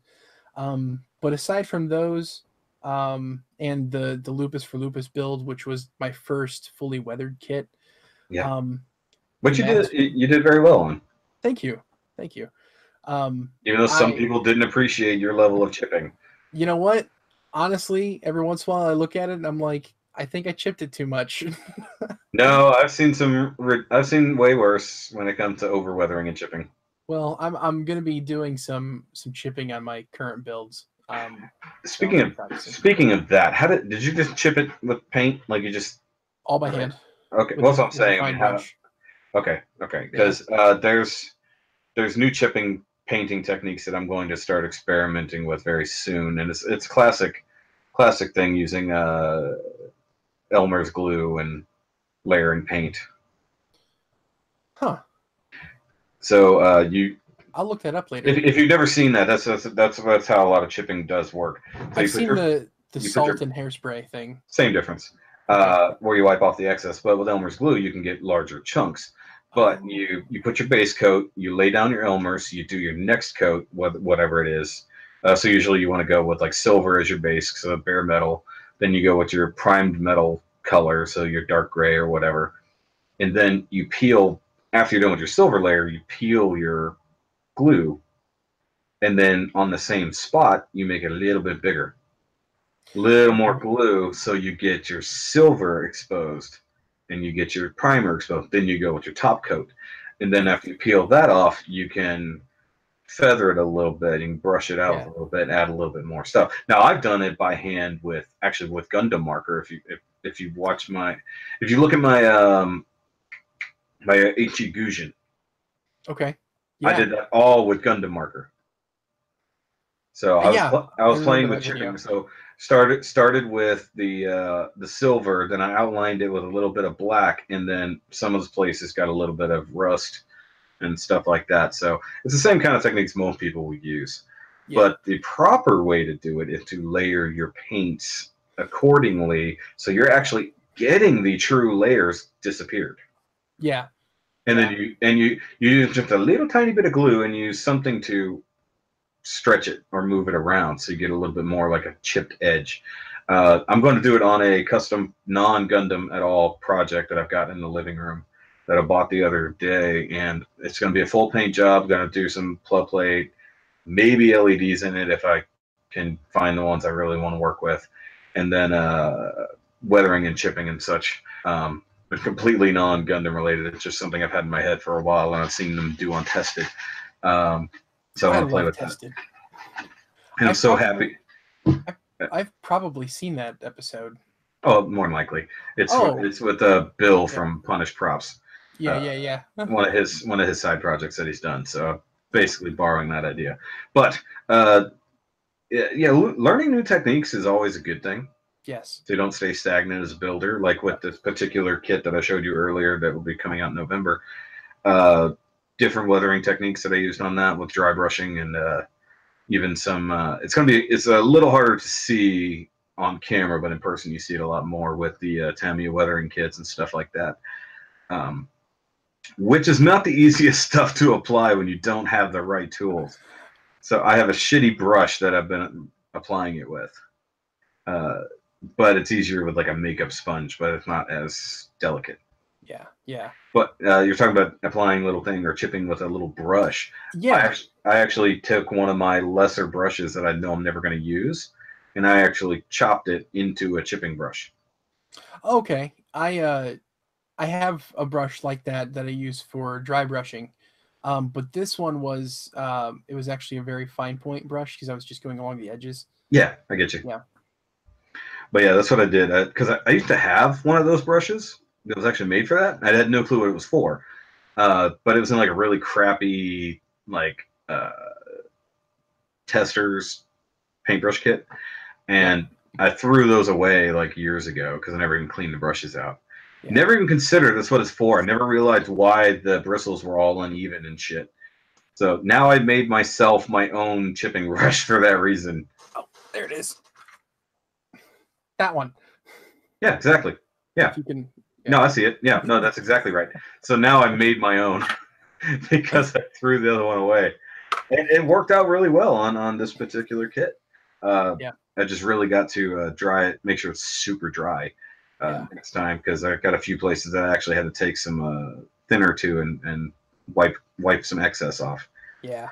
But aside from those, and the Lupus for Lupus build, which was my first fully weathered kit. Yeah. But you did very well on. Thank you. Even though some people didn't appreciate your level of chipping. You know what? Honestly, every once in a while I look at it and I'm like, I think I chipped it too much. No, I've seen way worse when it comes to over weathering and chipping. Well, I'm gonna be doing some chipping on my current builds. Speaking of that, did you just chip it with paint? Like you just all by hand? Okay, well, that's what I'm saying. Okay, because there's new chipping painting techniques that I'm going to start experimenting with very soon, and it's classic thing using Elmer's glue and layering paint. Huh. So I'll look that up later. If you've never seen that, that's how a lot of chipping does work. So I've seen the salt and hairspray thing. Same difference. Where you wipe off the excess, but with Elmer's glue you can get larger chunks. But you put your base coat, you lay down your Elmer's, you do your next coat, whatever it is. So usually you want to go with like silver as your base, so bare metal. Then you go with your primed metal color, so your dark gray or whatever. And then you peel, after you're done with your silver layer, you peel your glue. And then on the same spot, you make it a little bit bigger. A little more glue, so you get your silver exposed. And you get your primer exposed. Then you go with your top coat. And then after you peel that off, you can feather it a little bit and brush it out a little bit, add a little bit more stuff. Now I've done it by hand with Gundam marker. If you look at my my Ichi Gujin. Okay. Yeah. I did that all with Gundam marker. So I was playing with chipping. So started with the silver, then I outlined it with a little bit of black, and then some of the places got a little bit of rust and stuff like that. So it's the same kind of techniques most people would use. Yeah. But the proper way to do it is to layer your paints accordingly, so you're actually getting the true layers disappeared. Yeah. And then you use just a little tiny bit of glue and use something to stretch it or move it around, so you get a little bit more like a chipped edge. I'm going to do it on a custom non-Gundam at all project that I've got in the living room that I bought the other day, and it's going to be a full paint job. I'm going to do some plug plate, maybe LEDs in it if I can find the ones I really want to work with, and then weathering and chipping and such. It's completely non-Gundam related. It's just something I've had in my head for a while, and I've seen them do on Tested. So I want to play with Tested. And I'm so happy. I've probably seen that episode. Oh, more than likely. It's with Bill from Punished Props. Yeah. one of his side projects that he's done. So basically borrowing that idea. But learning new techniques is always a good thing. Yes. So you don't stay stagnant as a builder, like with this particular kit that I showed you earlier that will be coming out in November. Different weathering techniques that I used on that with dry brushing and even some. It's a little harder to see on camera, but in person you see it a lot more with the Tamiya weathering kits and stuff like that. Which is not the easiest stuff to apply when you don't have the right tools. So I have a shitty brush that I've been applying it with. But it's easier with like a makeup sponge, but it's not as delicate. Yeah. But you're talking about applying a little thing or chipping with a little brush. Yeah. I actually took one of my lesser brushes that I know I'm never going to use, and I actually chopped it into a chipping brush. Okay. I have a brush like that I use for dry brushing. But this one was it was actually a very fine point brush because I was just going along the edges. Yeah, I get you. Yeah. But yeah, that's what I did. Because I used to have one of those brushes that was actually made for that. I had no clue what it was for. but it was in like a really crappy like Testers paintbrush kit, and I threw those away like years ago because I never even cleaned the brushes out. Yeah. Never even considered that's what it's for. I never realized why the bristles were all uneven and shit. So now I made myself my own chipping brush for that reason. Oh, there it is. That one. Yeah, exactly. Yeah. If you can, yeah. No, I see it. Yeah, no, that's exactly right. So now I made my own because I threw the other one away. And it worked out really well on this particular kit. Yeah. I just really got to dry it, make sure it's super dry next time, because I've got a few places that I actually had to take some thinner to and wipe some excess off. Yeah.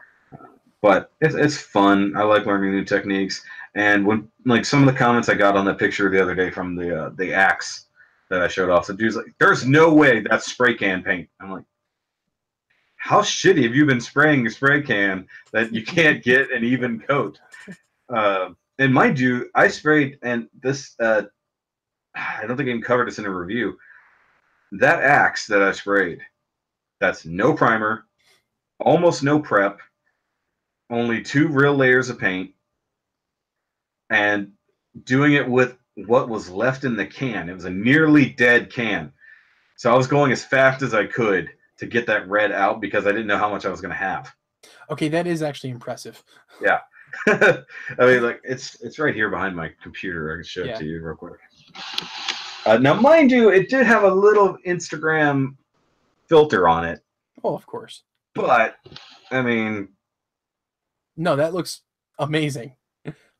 But it's fun. I like learning new techniques. And when like some of the comments I got on that picture the other day from the axe that I showed off, the dude's like, "There's no way that's spray can paint." I'm like, how shitty have you been spraying your spray can that you can't get an even coat? And mind you, I sprayed, and this, I don't think I even covered this in a review. That axe that I sprayed, that's no primer, almost no prep, only 2 real layers of paint, and doing it with what was left in the can. It was a nearly dead can. So I was going as fast as I could to get that red out because I didn't know how much I was going to have. Okay, that is actually impressive. Yeah. I mean, like, it's right here behind my computer. I can show it to you real quick. Now, mind you, it did have a little Instagram filter on it. Oh, of course. But, I mean... No, that looks amazing.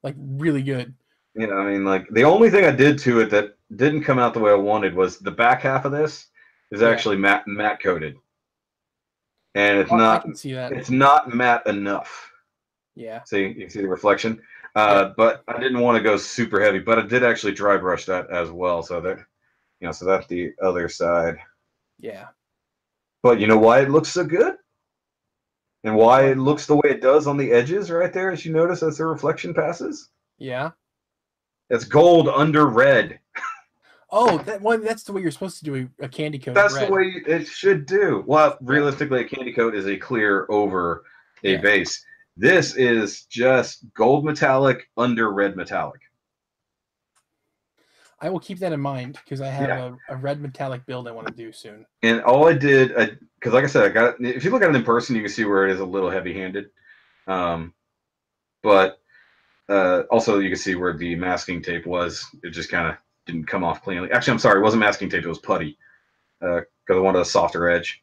Like, really good. You know, I mean, like, the only thing I did to it that didn't come out the way I wanted was the back half of this is actually matte coated. And it's not... I can see that. It's not matte enough. Yeah. See, you can see the reflection. But I didn't want to go super heavy, but I did actually dry brush that as well. So that, you know, so that's the other side. Yeah. But you know why it looks so good? And why it looks the way it does on the edges right there, as you notice as the reflection passes? Yeah. It's gold under red. Oh, that's the way you're supposed to do a candy coat. That's the way it should do. Well, realistically, a candy coat is a clear over a base. This is just gold metallic under red metallic. I will keep that in mind because I have a red metallic build I want to do soon. And all I did, because like I said, I got it. If you look at it in person, you can see where it is a little heavy-handed. But also you can see where the masking tape was. It just kind of didn't come off cleanly. Actually, I'm sorry, it wasn't masking tape. It was putty because I wanted a softer edge.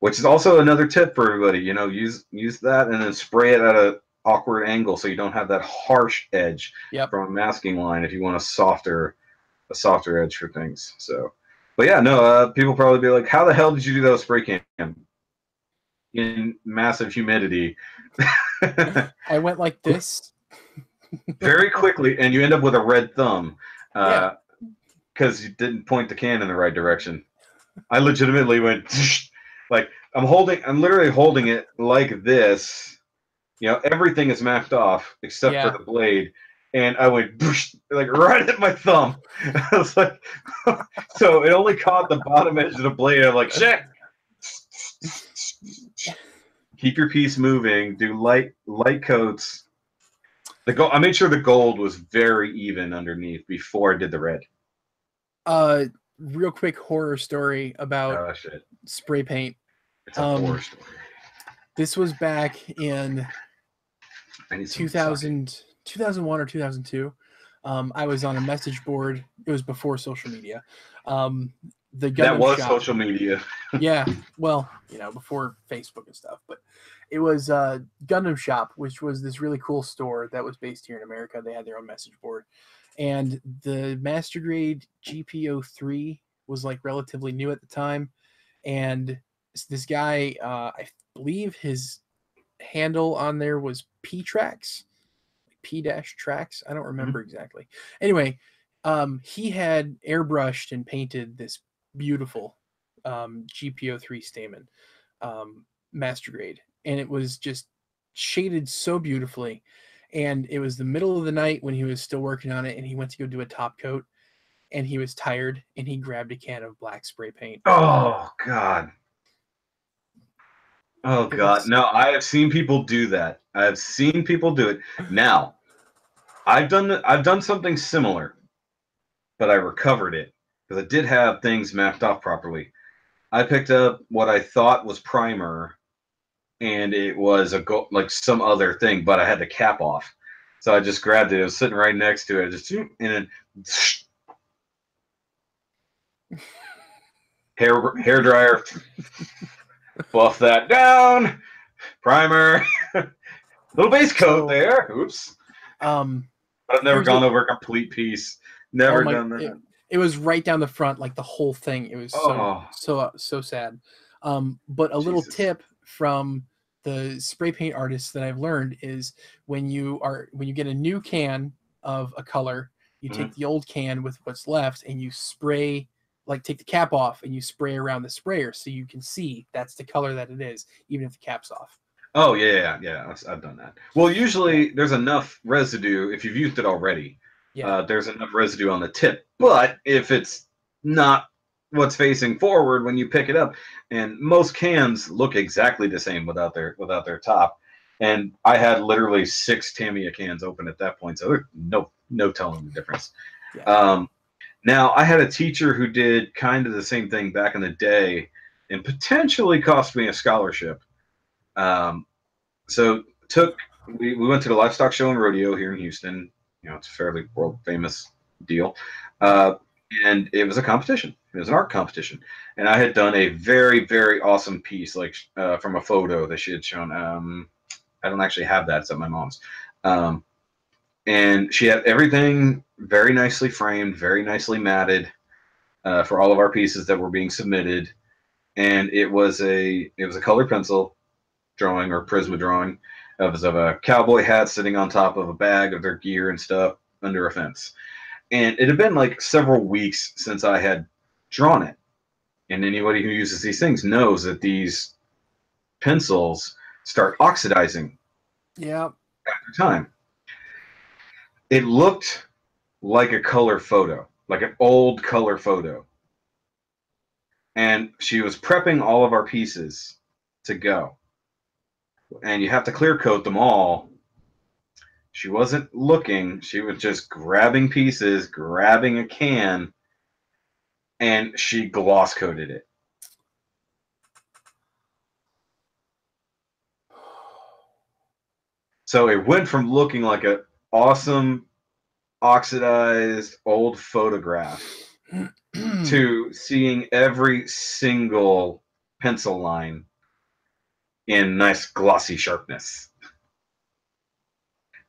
Which is also another tip for everybody, you know, use that and then spray it at an awkward angle so you don't have that harsh edge from a masking line if you want a softer edge for things. So, but yeah, no, people probably be like, how the hell did you do that with spray can in massive humidity? I went like this. Very quickly, and you end up with a red thumb because you didn't point the can in the right direction. I legitimately went... Like I'm literally holding it like this. You know, everything is mapped off except for the blade, and I went like right at my thumb. I was like, so it only caught the bottom edge of the blade. I'm like, shit. Keep your piece moving. Do light coats. I made sure the gold was very even underneath before I did the red. Real quick horror story about spray paint. It's a horror story. This was back in 2001 or 2002. I was on a message board. It was before social media. That was social media. Yeah, well, you know, before Facebook and stuff. But it was Gundam Shop, which was this really cool store that was based here in America. They had their own message board. And the Master Grade GP-4 was like relatively new at the time. And this guy, I believe his handle on there was P-Tracks. P-Tracks. I don't remember exactly. Anyway, he had airbrushed and painted this beautiful GP-4 Stamen Master Grade. And it was just shaded so beautifully. And it was the middle of the night when he was still working on it, and he went to go do a top coat, and he was tired, and he grabbed a can of black spray paint. Oh, God. Oh It God, was no! I have seen people do that. I have seen people do it. Now, I've done something similar, but I recovered it because I did have things mapped off properly. I picked up what I thought was primer, and it was like some other thing, but I had the cap off. So I just grabbed it. It was sitting right next to it. And then hair dryer, buff that down. Primer, little base coat there. Oops. um But I've never here's a, gone over a complete piece. oh Never my done that. it was right down the front, like the whole thing. It was Oh, so sad. But a little Jesus. tip from the spray paint artists that I've learned is when you get a new can of a color, you Mhm. take the old can with what's left and you spray, like take the cap off and you spray around the sprayer so you can see that's the color that it is, even if the cap's off. Oh, yeah. I've done that. Well, usually there's enough residue if you've used it already. Yeah. There's enough residue on the tip. But if it's not what's facing forward when you pick it up, and most cans look exactly the same without their top. And I had literally 6 Tamiya cans open at that point, so there's no telling the difference. Yeah. Now, I had a teacher who did kind of the same thing back in the day, and potentially cost me a scholarship. So we went to the livestock show and rodeo here in Houston. You know, it's a fairly world famous deal. And it was a competition. It was an art competition, and I had done a very awesome piece, like from a photo that she had shown. I don't actually have that; it's at my mom's. And she had everything very nicely framed, very nicely matted for all of our pieces that were being submitted. And it was a colored pencil drawing or Prisma drawing of a cowboy hat sitting on top of a bag of their gear and stuff under a fence. And it had been like several weeks since I had drawn it. And anybody who uses these things knows that these pencils start oxidizing Yeah. after time. It looked like a color photo, like an old color photo. And she was prepping all of our pieces to go. And you have to clear coat them all. She wasn't looking. She was just grabbing pieces, grabbing a can, and she gloss coated it. So it went from looking like an awesome oxidized old photograph to seeing every single pencil line in nice glossy sharpness.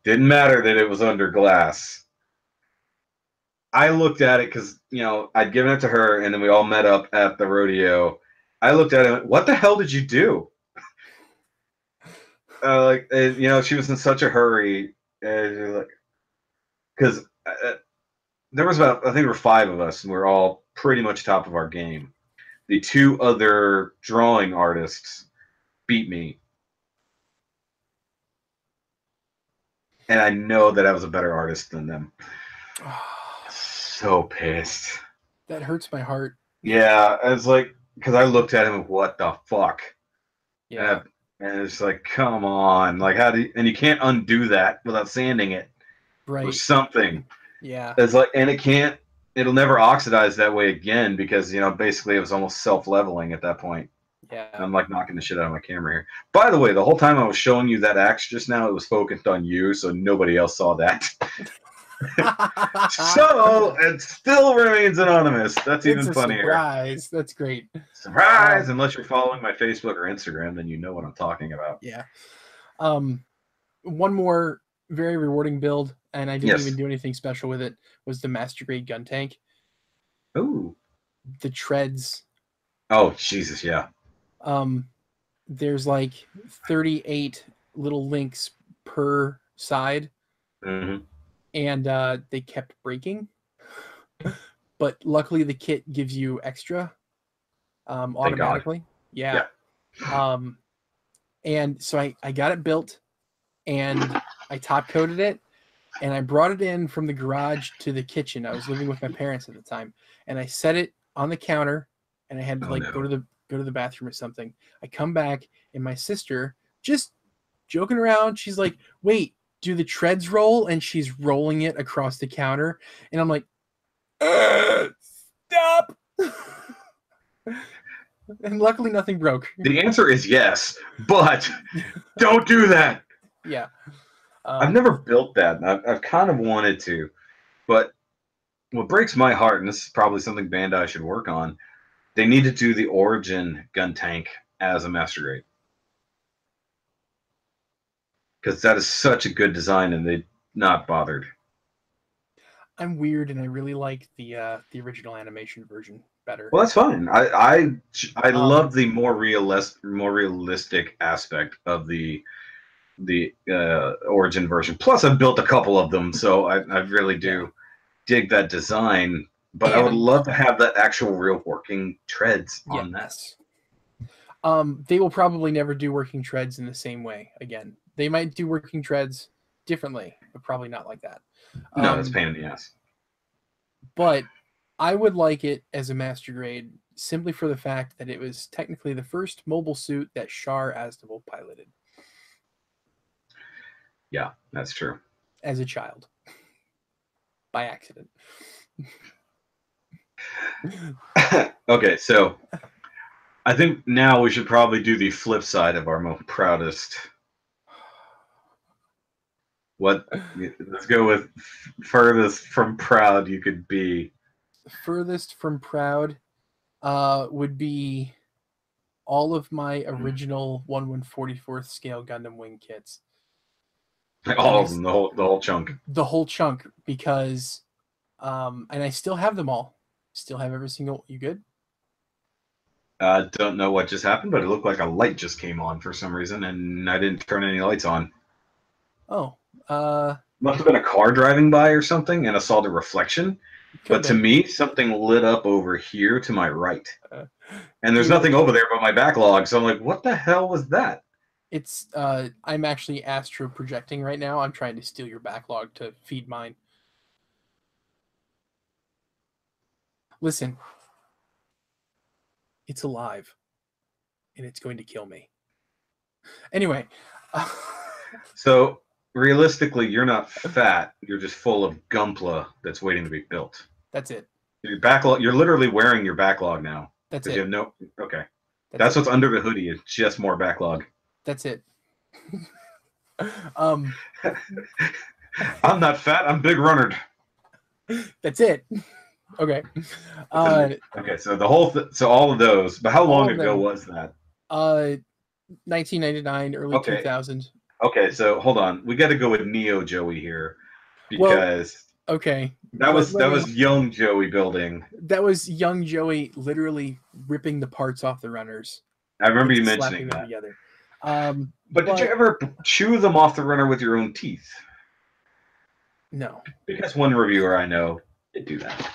Didn't matter that it was under glass. I looked at it because, you know, I'd given it to her and then we all met up at the rodeo. I looked at it and went, what the hell did you do? You know, she was in such a hurry. Because there was about, I think there were 5 of us and we're all pretty much top of our game. The 2 other drawing artists beat me. And I know that I was a better artist than them. So pissed. That hurts my heart. Yeah, I was like, because I looked at him, what the fuck? Yeah. And it's like, come on, like how do you, and you can't undo that without sanding it or Right. something. Yeah. It's like, and it'll never oxidize that way again because, you know, basically it was almost self-leveling at that point. Yeah. I'm like knocking the shit out of my camera here. By the way, the whole time I was showing you that axe just now, it was focused on you, so nobody else saw that. So it still remains anonymous. That's even funnier. Surprise. That's great. Surprise! Unless you're following my Facebook or Instagram, then you know what I'm talking about. Yeah. One more very rewarding build, and I didn't even do anything special with it, was the Master Grade gun tank. Ooh. The treads. Oh, Jesus, yeah. There's like 38 little links per side. Mm-hmm. And they kept breaking. But luckily the kit gives you extra automatically. Yeah. And so I got it built and I top coated it and I brought it in from the garage to the kitchen. I was living with my parents at the time and I set it on the counter and I had to go to go to the bathroom or something. I come back, and my sister, just joking around, she's like, wait, do the treads roll? And she's rolling it across the counter. And I'm like, stop. And luckily nothing broke. The answer is yes, but don't do that. Yeah. I've never built that. I've kind of wanted to, but what breaks my heart, and this is probably something Bandai should work on, they need to do the Origin gun tank as a master grade. Because that is such a good design, and they're not bothered. I'm weird, and I really like the original animation version better. Well, that's fine. I love the more realistic aspect of the Origin version. Plus, I've built a couple of them, so I really do dig that design. But I would love to have that actual real working treads on that. They will probably never do working treads in the same way again. They might do working treads differently, but probably not like that. No, that's a pain in the ass. But I would like it as a master grade simply for the fact that it was technically the first mobile suit that Char Aznavour piloted. Yeah, that's true. As a child. By accident. Okay, so I think now we should probably do the flip side of our most proudest. Let's go with furthest from proud you could be. Furthest from proud would be all of my original 1/144th scale Gundam wing kits. Like all of them, the whole chunk. The whole chunk, because and I still have them all. Still have every single. You good? I don't know what just happened, but it looked like a light just came on for some reason, and I didn't turn any lights on. Oh. Must have been a car driving by or something, and I saw the reflection. But to me, something lit up over here to my right. And there's nothing over there but my backlog, so I'm like, what the hell was that? It's I'm actually astro projecting right now. I'm trying to steal your backlog to feed mine. Listen. It's alive. And it's going to kill me. Anyway. So, realistically, you're not fat. You're just full of Gunpla that's waiting to be built. That's it. Your backlog. You're literally wearing your backlog now. That's it. You have okay. That's what's under the hoodie. It's just more backlog. That's it. I'm not fat. I'm big runnered. That's it. Okay. Okay. So so all of those. But how long ago was that? 1999, early 2000. Okay. So hold on. We got to go with Neo Joey here because. Well, okay. That was young Joey building. That was young Joey literally ripping the parts off the runners. I remember you mentioning that. Together. But did you ever chew them off the runner with your own teeth? No. Because one reviewer I know did do that.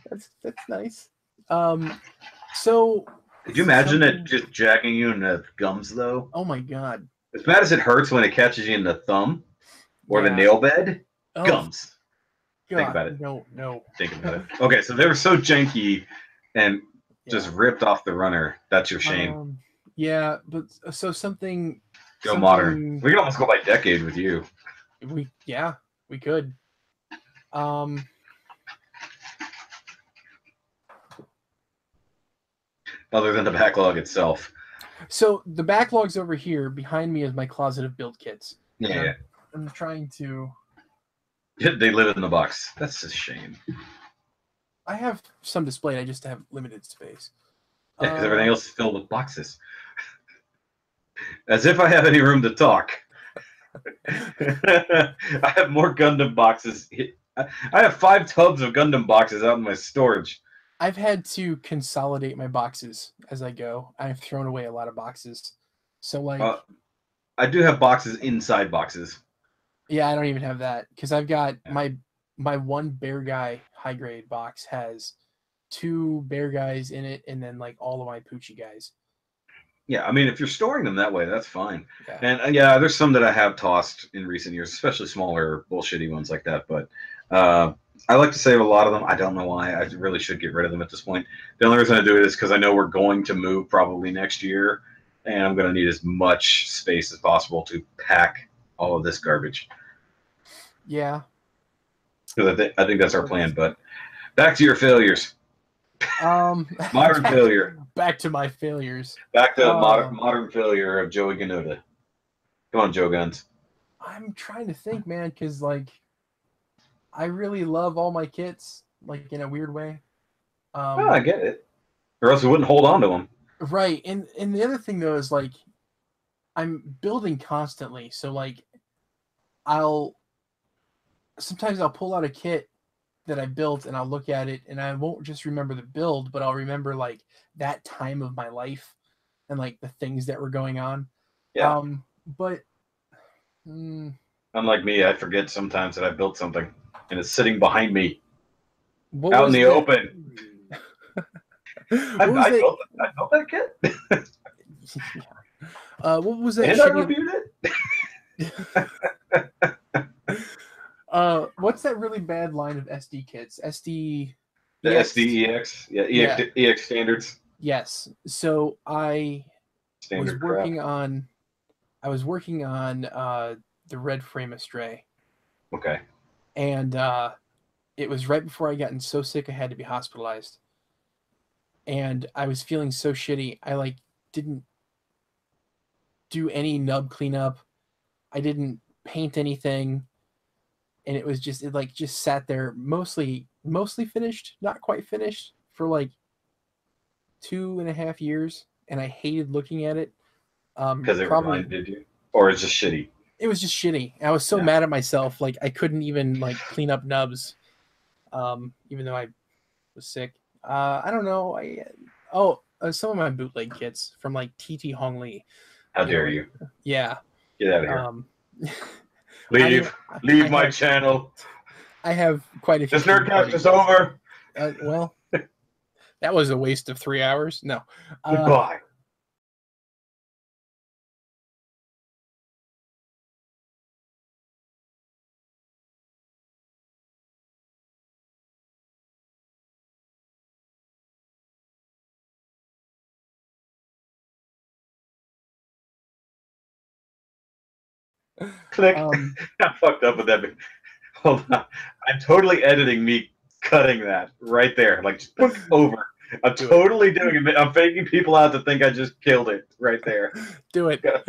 That's nice. So could you imagine it just jacking you in the gums though? Oh my god. As bad as it hurts when it catches you in the thumb or the nail bed, gums. God, think about it. No. Think about it. Okay, so they were so janky and just ripped off the runner. That's your shame. Yeah, but so something. Go modern. We could almost go by decade with you. We could. Other than the backlog itself. So the backlog's over here. Behind me is my closet of build kits. Yeah. I'm trying to. They live in the box. That's a shame. I have some displayed. I just have limited space. Yeah, because everything else is filled with boxes. As if I have any room to talk. I have more Gundam boxes. I have 5 tubs of Gundam boxes out in my storage. I've had to consolidate my boxes as I go. I've thrown away a lot of boxes. So like I do have boxes inside boxes. Yeah, I don't even have that because I've got my one Bear Guy high grade box has 2 Bear Guys in it and then like all of my Poochie guys. Yeah, I mean, if you're storing them that way, that's fine. Yeah. And there's some that I have tossed in recent years, especially smaller bullshitty ones like that. But I like to save a lot of them. I don't know why. I really should get rid of them at this point. The only reason I do it is because I know we're going to move probably next year, and I'm going to need as much space as possible to pack all of this garbage. Yeah. Because I think that's our plan. But back to your failures. Modern failure. Back to my failures. Back to modern failure of Joey Gunota. Come on, Joe Guns. I'm trying to think, man, because like I really love all my kits, like in a weird way. I get it. Or else we wouldn't hold on to them. Right, and the other thing though is like I'm building constantly, so like sometimes I'll pull out a kit that I built and I'll look at it and I won't just remember the build, but I'll remember like that time of my life and like the things that were going on. Yeah. But unlike me, I forget sometimes that I built something and it's sitting behind me out in the open. I built that kit. Yeah. What was that? And I reviewed it. What's that really bad line of SD kits? The SDEX, yeah, EX standards. Yes. So I was working on the Red Frame Astray. Okay. And it was right before I gotten so sick I had to be hospitalized. And I was feeling so shitty. I like didn't do any nub cleanup. I didn't paint anything. And it was just just sat there mostly finished, not quite finished, for like 2.5 years, and I hated looking at it. Because it reminded you, or it's just shitty. It was just shitty. I was so mad at myself, like I couldn't even like clean up nubs, even though I was sick. I don't know. Some of my bootleg kits from like TT Hong Lee. How dare you? Yeah. Get out of here. Leave my channel. I have quite a few. This Nerdcast is over. Well, that was a waste of 3 hours. No. Goodbye. Click. I fucked up with that. Hold on. I'm totally editing me cutting that right there. Like, just put over. I'm totally doing it. I'm faking people out to think I just killed it right there. Do it. I'm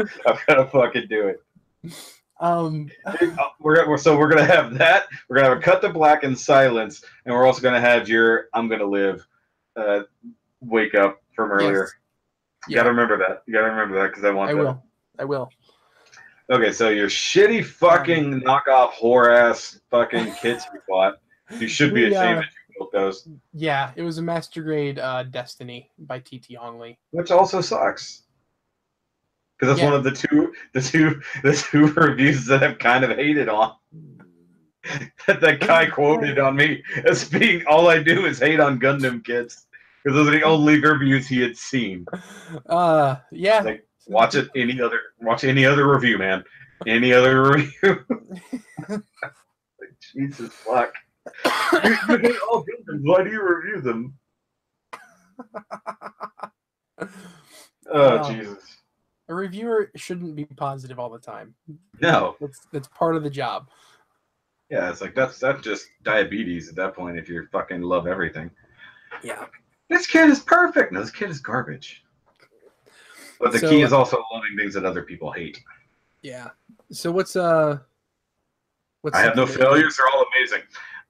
gonna fucking do it. We're gonna have that. We're gonna have a cut to black and silence, and we're also gonna have your "I'm gonna live" wake up from earlier. Yes. You gotta remember that. You gotta remember that because I want that. I will. Okay, so your shitty fucking knockoff whore ass fucking kits you bought. You should be ashamed that you built those. Yeah, it was a master grade Destiny by TT Hong Lee, which also sucks. Because that's one of the two reviews that I've kind of hated on. that guy quoted on me as being all I do is hate on Gundam kits. Because those are the only reviews he had seen. Yeah. Like, watch any other review, man. Any other review. Like, Jesus fuck. You hate all Gundams. Why do you review them? Oh, Jesus. A reviewer shouldn't be positive all the time. No. That's part of the job. Yeah, it's like that's just diabetes at that point if you fucking love everything. Yeah. This kid is perfect. No, this kid is garbage. But the key is also loving things that other people hate. Yeah. So what's I have no failures. They're all amazing.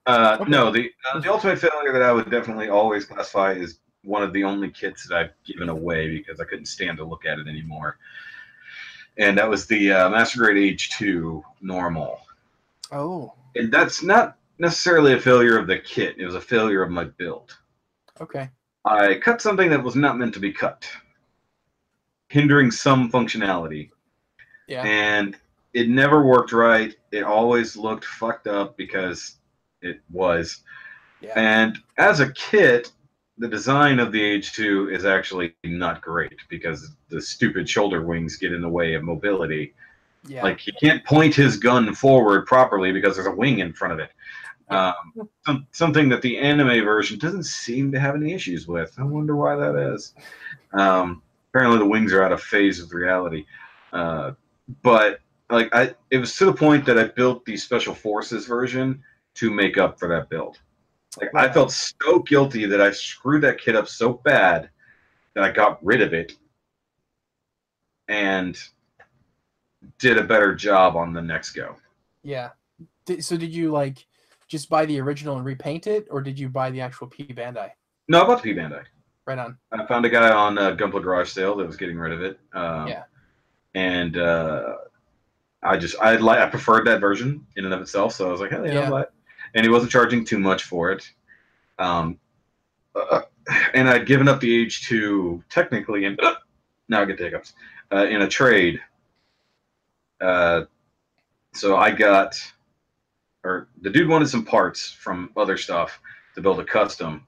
Okay. No, the ultimate failure that I would definitely always classify is one of the only kits that I've given away because I couldn't stand to look at it anymore. And that was the Master Grade H2 normal. Oh. And that's not necessarily a failure of the kit. It was a failure of my build. Okay. I cut something that was not meant to be cut, hindering some functionality. Yeah. And it never worked right. It always looked fucked up because it was. Yeah. And as a kit, the design of the H2 is actually not great because the stupid shoulder wings get in the way of mobility. Yeah. Like, he can't point his gun forward properly because there's a wing in front of it. Yeah. Something that the anime version doesn't seem to have any issues with. I wonder why that is. Apparently the wings are out of phase with reality. But like it was to the point that I built the Special Forces version to make up for that build. Like Right I felt on. so guilty that I screwed that kit up so bad that I got rid of it and did a better job on the next go. Yeah. So did you like just buy the original and repaint it, or did you buy the actual P Bandai? No, about the P Bandai. Right on. I found a guy on Gunpla Garage Sale that was getting rid of it. Yeah. And I preferred that version in and of itself, so I was like, hell yeah, I'll buy it. And he wasn't charging too much for it. And I'd given up the H2 technically, and now I get the hiccups, in a trade. So I got, or the dude wanted some parts from other stuff to build a custom,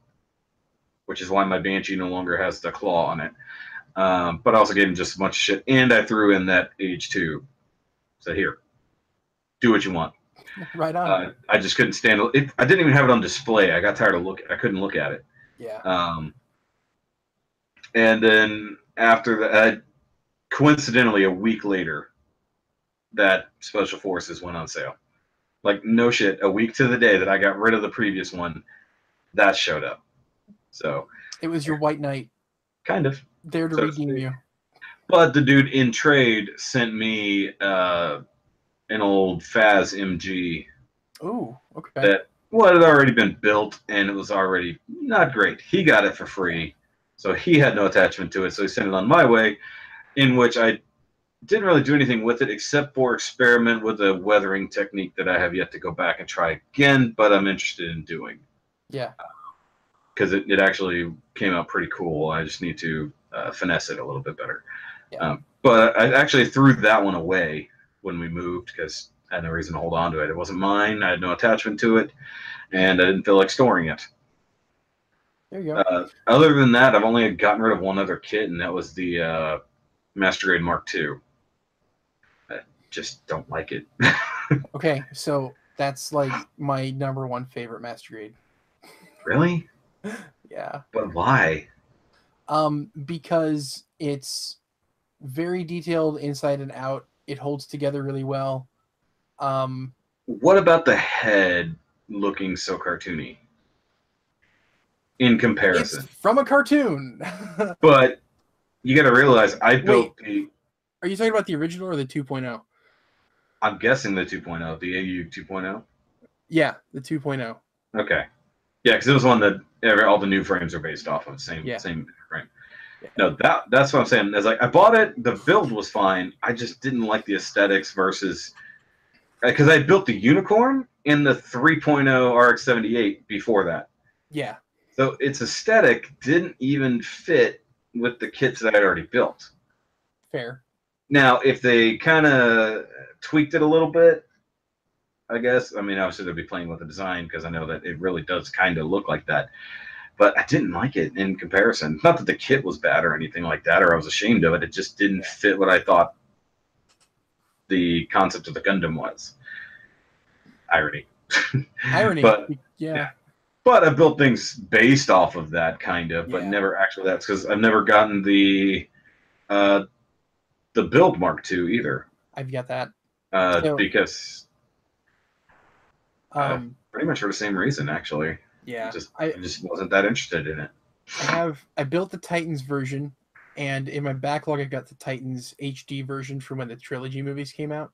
which is why my Banshee no longer has the claw on it. But I also gave him just a bunch of shit, and I threw in that H2. So here, do what you want. Right on. I just couldn't stand it. I didn't even have it on display. I got tired of looking. I couldn't look at it. Yeah. And then after that, coincidentally, a week later, that Special Forces went on sale. Like, no shit, a week to the day that I got rid of the previous one, that showed up. So it was your white knight. Kind of. There to redeem you. But the dude in trade sent me an old Faz MG. Ooh, okay. That had already been built, and it was already not great. He got it for free, so he had no attachment to it, so he sent it on my way, in which I didn't really do anything with it except for experiment with a weathering technique that I have yet to go back and try again, but I'm interested in doing. Yeah. Because it actually came out pretty cool. I just need to finesse it a little bit better. Yeah. But I actually threw that one away when we moved because I had no reason to hold on to it. It wasn't mine. I had no attachment to it, and I didn't feel like storing it. There you go. Other than that, I've only gotten rid of one other kit, and that was the Master Grade Mark II. I just don't like it. Okay, so that's like my #1 favorite Master Grade. Really? Yeah. But why? Because it's very detailed inside and out. It holds together really well. What about the head looking so cartoony? In comparison. It's from a cartoon. But you got to realize I built the... Are you talking about the original or the 2.0? I'm guessing the 2.0, the AU 2.0. Yeah, the 2.0. Okay. Yeah, because it was one that all the new frames are based off of. Same frame. Yeah. No, that's what I'm saying. It's like I bought it. The build was fine. I just didn't like the aesthetics versus because I built the Unicorn in the 3.0 RX-78 before that. Yeah. So its aesthetic didn't even fit with the kits that I'd already built. Fair. Now, if they kind of tweaked it a little bit, I guess. I mean, obviously they'll be playing with the design because I know that it really does kind of look like that. But I didn't like it in comparison. Not that the kit was bad or anything like that, or I was ashamed of it. It just didn't fit what I thought the concept of the Gundam was. Irony. Irony. But, yeah. But I built things based off of that kind of, but never actually that's because I've never gotten the Build Mark II either. I've got that. Because pretty much for the same reason, actually. Yeah. I just wasn't that interested in it. I built the Titans version, and in my backlog I got the Titans HD version from when the trilogy movies came out.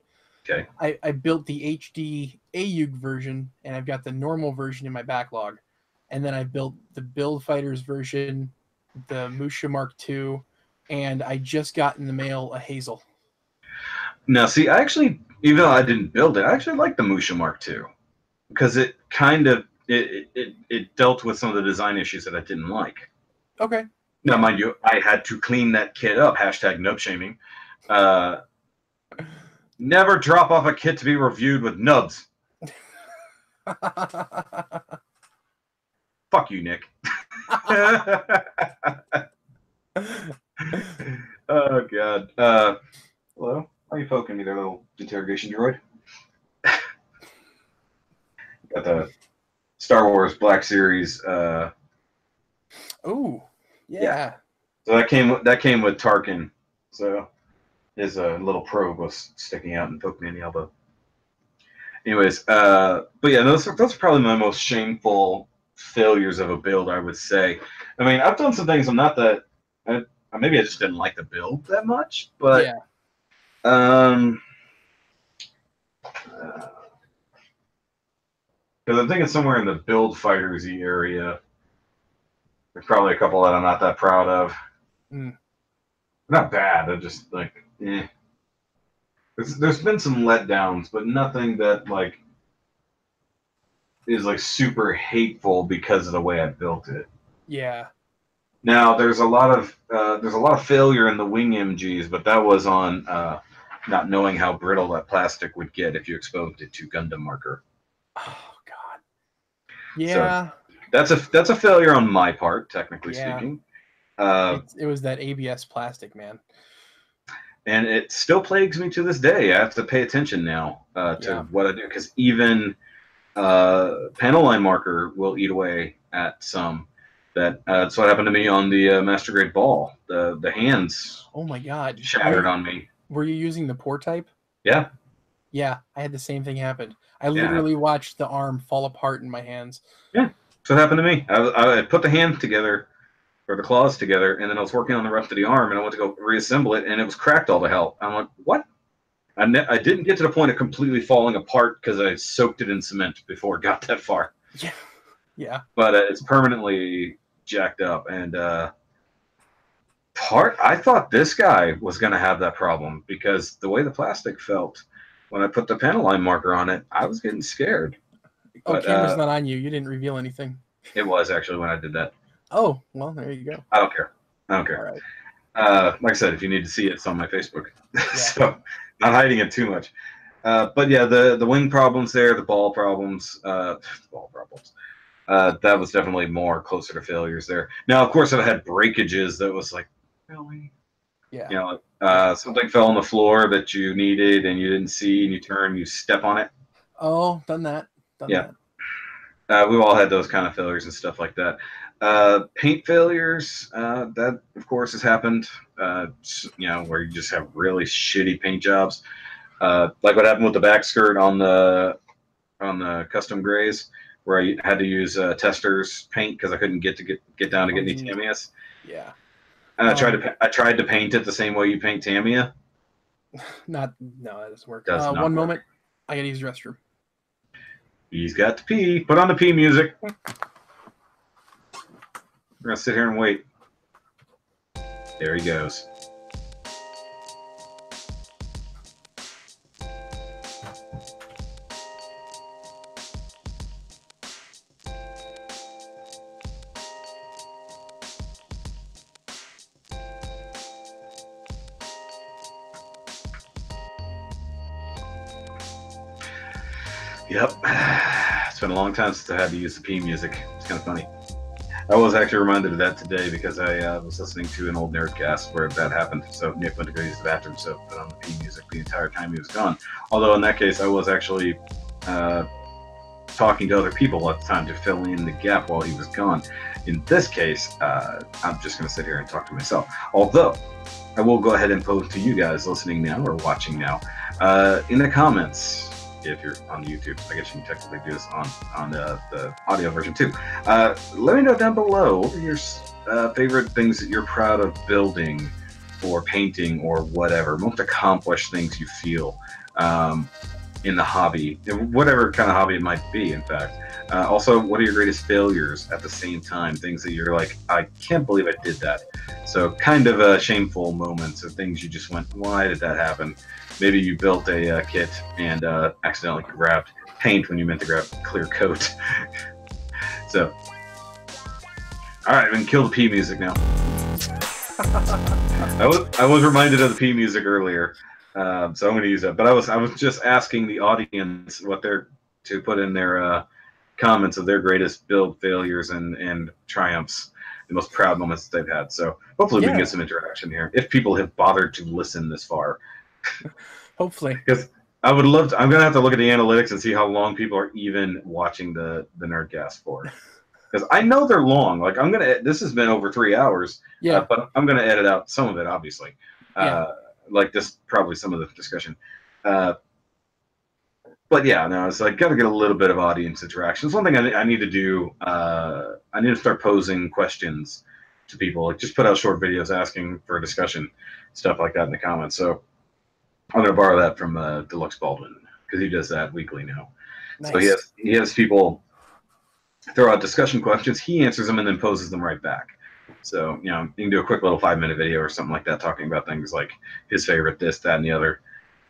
Okay. I built the HD AUG version, and I've got the normal version in my backlog. And then I built the Build Fighters version, the Musha Mark II, and I just got in the mail a Hazel. Now, see, I actually, even though I didn't build it, I actually like the Musha Mark II because it kind of it dealt with some of the design issues that I didn't like. Okay. Now, mind you, I had to clean that kit up. Hashtag nub shaming. Never drop off a kit to be reviewed with nubs. Fuck you, Nick. Oh, God. Hello? Why are you poking me there, little interrogation droid? Got the Star Wars Black Series. Oh, Yeah. yeah. So that came with Tarkin. So his little probe was sticking out and poked me in the elbow. Anyways, but yeah, those are probably my most shameful failures of a build, I would say. I mean, I've done some things I'm not that. Maybe I just didn't like the build that much, but Yeah. Because I'm thinking somewhere in the build fighters-y area, there's probably a couple that I'm not that proud of. Mm. Not bad. I just like, eh. There's been some letdowns, but nothing that like is like super hateful because of the way I built it. Yeah. Now there's a lot of failure in the wing MGs, but that was on not knowing how brittle that plastic would get if you exposed it to Gundam marker. Oh God. Yeah. So that's a failure on my part, technically speaking. It was that ABS plastic, man. And it still plagues me to this day. I have to pay attention now to what I do, because even panel line marker will eat away at some. That's what happened to me on the Master Grade Ball. The hands. Oh my God! Shattered on me. Were you using the pour type? Yeah. Yeah, I had the same thing happen. I literally watched the arm fall apart in my hands. Yeah, that's what happened to me. I put the hand together, or the claws together, and then I was working on the rest of the arm, and I went to go reassemble it, and it was cracked all to hell. I'm like, what? I didn't get to the point of completely falling apart because I soaked it in cement before it got that far. Yeah. Yeah. But it's permanently jacked up, and I thought this guy was going to have that problem, because the way the plastic felt when I put the panel line marker on it, I was getting scared. Oh, but, camera's not on you. You didn't reveal anything. It was actually when I did that. Oh, well, there you go. I don't care. All right. Like I said, if you need to see it, it's on my Facebook. Yeah. So not hiding it too much. But yeah, the wing problems there, the ball problems, that was definitely more closer to failures there. Now, of course, I've had breakages that was like, really? Yeah. You know, something fell on the floor that you needed and you didn't see, and you turn, you step on it. Oh, done that. We've all had those kind of failures and stuff like that. Paint failures, that of course has happened. You know, where you just have really shitty paint jobs, like what happened with the back skirt on the custom grays, where I had to use Tester's paint because I couldn't get down to get any Tamiya's. Yeah. And I tried to paint it the same way you paint Tamiya. No, that doesn't work. One moment, I gotta use the restroom. He's got to pee. Put on the pee music. We're gonna sit here and wait. There he goes. Yep. It's been a long time since I had to use the P music. It's kind of funny. I was actually reminded of that today because I was listening to an old Nerdcast where that happened. So Nick went to go use the bathroom, so put on the P music the entire time he was gone. Although in that case, I was actually talking to other people at the time to fill in the gap while he was gone. In this case, I'm just going to sit here and talk to myself. Although, I will go ahead and pose to you guys listening now or watching now in the comments. If you're on YouTube, I guess you can technically do this on the audio version too. Let me know down below, what are your favorite things that you're proud of building or painting or whatever, most accomplished things you feel in the hobby, whatever kind of hobby it might be, in fact. Also, what are your greatest failures at the same time, things that you're like, I can't believe I did that. So kind of shameful moments of things you just went, why did that happen? Maybe you built a kit and accidentally grabbed paint when you meant to grab clear coat. So, all right, we can kill the P music now. I was reminded of the P music earlier, so I'm going to use that. But I was just asking the audience what they're to put in their comments of their greatest build failures and triumphs, the most proud moments that they've had. So hopefully we can get some interaction here if people have bothered to listen this far. Hopefully. Because I would love to. I'm gonna have to look at the analytics and see how long people are even watching the Nerdcast for, because I know they're long. Like I'm gonna. This has been over 3 hours. Yeah. But I'm gonna edit out some of it, obviously. Yeah. Like this, probably some of the discussion. But yeah, no, it's like got to get a little bit of audience interaction. It's one thing I need to do. I need to start posing questions to people. Like just put out short videos asking for a discussion, stuff like that in the comments. So I'm gonna borrow that from Deluxe Baldwin because he does that weekly now. Nice. So he has people throw out discussion questions. He answers them and then poses them right back. So you know you can do a quick little 5-minute video or something like that talking about things like his favorite this, that, and the other.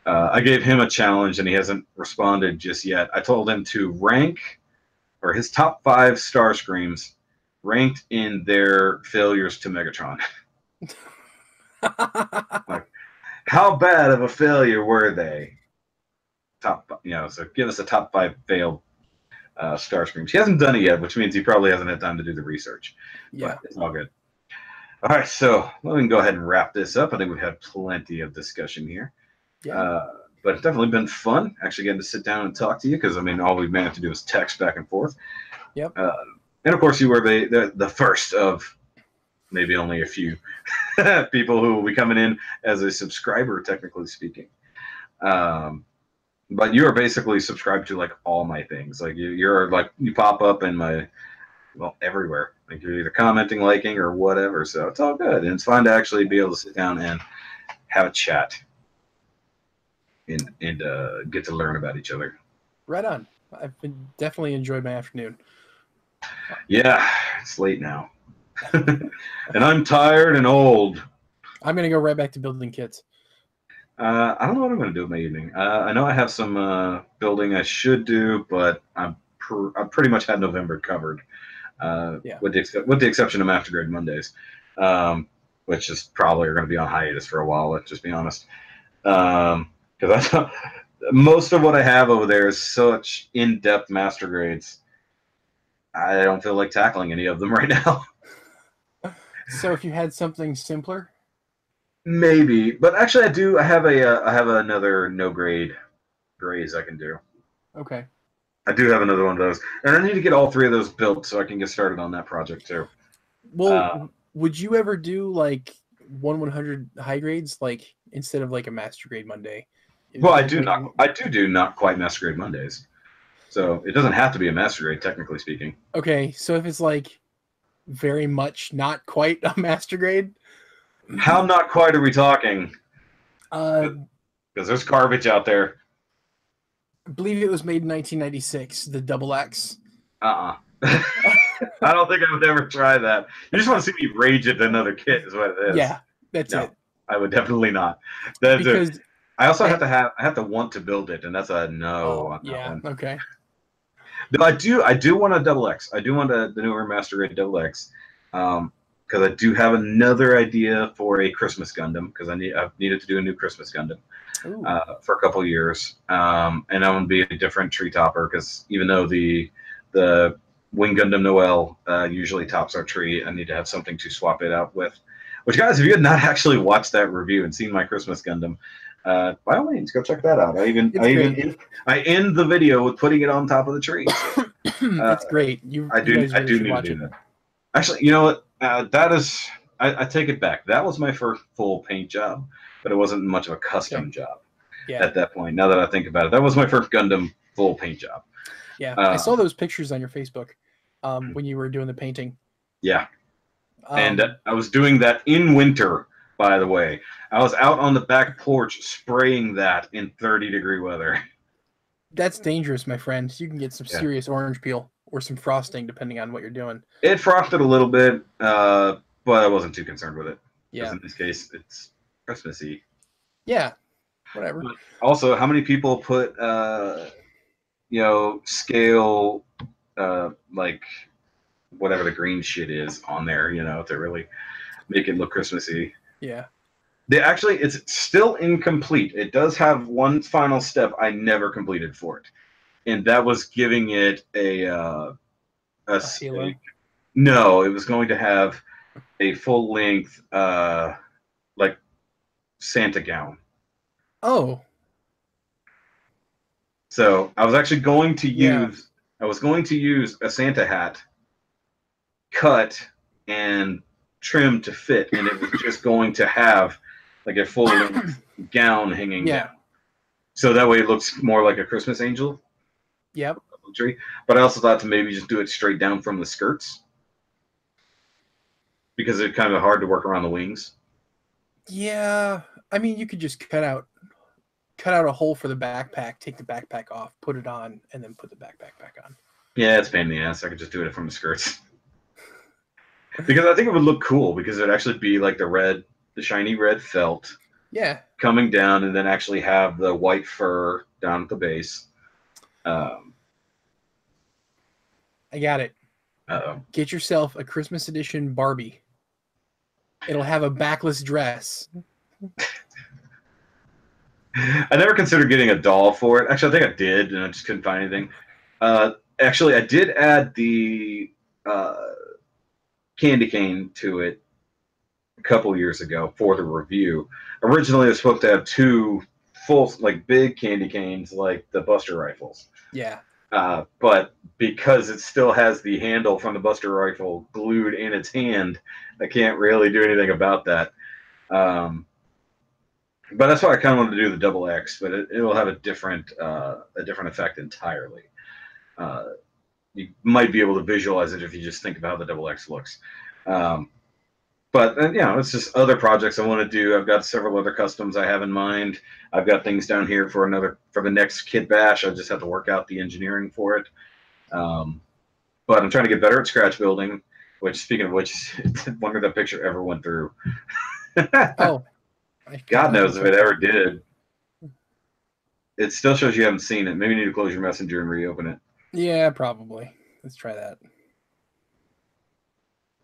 I gave him a challenge and he hasn't responded just yet. I told him to rank or his top 5 star screams ranked in their failures to Megatron. Like, how bad of a failure were they? So give us a top 5 failed star screams. He hasn't done it yet, which means he probably hasn't had time to do the research. Yeah, but it's all good. All right, so we can go ahead and wrap this up. I think we've had plenty of discussion here. Yeah. But it's definitely been fun actually getting to sit down and talk to you because I mean all we've managed to do is text back and forth. Yep. And of course you were the first of maybe only a few people who will be coming in as a subscriber, technically speaking. But you are basically subscribed to like all my things. Like you're like you pop up in my everywhere. Like you're either commenting, liking, or whatever. So it's all good, and it's fun to actually be able to sit down and have a chat. And get to learn about each other. Right on. I've definitely enjoyed my afternoon. Yeah, it's late now. And I'm tired and old. I'm going to go right back to building kits. I don't know what I'm going to do with my evening. I know I have some building I should do, but I pretty much had November covered, with the exception of Master Grade Mondays, which is probably going to be on hiatus for a while, let's just be honest. Because most of what I have over there is such in-depth master grades. I don't feel like tackling any of them right now. So if you had something simpler, maybe, but actually, I do. I have another no grade grades I can do. Okay. I do have another one of those, and I need to get all 3 of those built so I can get started on that project too. Well, would you ever do like 1/100 high grades, like instead of like a master grade Monday? Well, I do not quite master grade Mondays, so it doesn't have to be a master grade, technically speaking. Okay, so if it's like very much not quite a master grade, how not quite are we talking? Because there's garbage out there. I believe it was made in 1996. The Double X. I don't think I would ever try that. You just want to see me rage at another kid, is what it is. Yeah, that's it. I would definitely not. Because I also have to want to build it, and that's a no. Yeah. Okay. No, I do want a Double X. I do want the newer Master Grade Double X, because I do have another idea for a Christmas Gundam because I've needed to do a new Christmas Gundam for a couple years, and I'm gonna be a different tree topper because even though the Wing Gundam Noel usually tops our tree, I need to have something to swap it out with. Which, guys, if you had not actually watched that review and seen my Christmas Gundam, by all means, go check that out. I end the video with putting it on top of the tree. That's great. I do need to do that. Actually, you know what? I take it back. That was my first full paint job, but it wasn't much of a custom job at that point. Now that I think about it, that was my first Gundam full paint job. Yeah, I saw those pictures on your Facebook when you were doing the painting. Yeah. And I was doing that in winter, by the way. I was out on the back porch spraying that in 30-degree weather. That's dangerous, my friend. You can get some serious orange peel or some frosting, depending on what you're doing. It frosted a little bit, but I wasn't too concerned with it. Yeah. In this case, it's Christmassy. Yeah, whatever. But also, how many people put, scale, like, whatever the green shit is on there, to really make it look Christmassy. Yeah. It's still incomplete. It does have one final step I never completed for it. And that was giving it a halo? No, it was going to have a full length, like Santa gown. Oh. So I was actually going to use a Santa hat cut and trimmed to fit, and it was just going to have like a full length gown hanging down. So that way it looks more like a Christmas angel. Yep. Tree. But I also thought to maybe just do it straight down from the skirts, because it's kind of hard to work around the wings. Yeah, I mean, you could just cut out a hole for the backpack, take the backpack off, put it on, and then put the backpack back on. Yeah, it's a pain in the ass. I could just do it from the skirts. Because I think it would look cool, because it would actually be like the shiny red felt. Yeah. Coming down, and then actually have the white fur down at the base. I got it. Uh-oh. Get yourself a Christmas edition Barbie. It'll have a backless dress. I never considered getting a doll for it. Actually, I think I did, and I just couldn't find anything. Actually, I did add the candy cane to it a couple years ago for the review. Originally, it was supposed to have 2 full, like, big candy canes, like the Buster rifles. Yeah. But because it still has the handle from the Buster rifle glued in its hand, I can't really do anything about that. But that's why I kind of wanted to do the double X, but it'll have a different effect entirely. You might be able to visualize it if you just think about how the double X looks. But it's just other projects I want to do. I've got several other customs I have in mind. I've got things down here for the next kit bash. I just have to work out the engineering for it. But I'm trying to get better at scratch building. Which, speaking of which, I wonder if that picture ever went through. Oh, God knows if it ever did. It still shows you haven't seen it. Maybe you need to close your messenger and reopen it. Yeah, probably. Let's try that.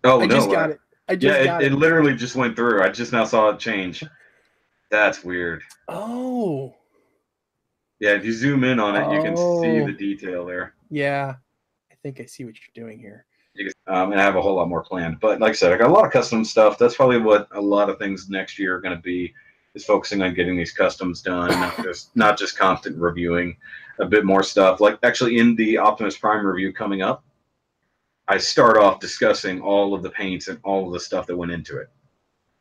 Oh, I just got it. It literally just went through. I just now saw it change. That's weird. Oh. Yeah, if you zoom in on it, you can see the detail there. Yeah. I think I see what you're doing here. And I have a whole lot more planned. But like I said, I got a lot of custom stuff. That's probably what a lot of things next year are going to be, is focusing on getting these customs done, not just constant reviewing. A bit more stuff. Like, actually, in the Optimus Prime review coming up, I start off discussing all of the paints and all of the stuff that went into it,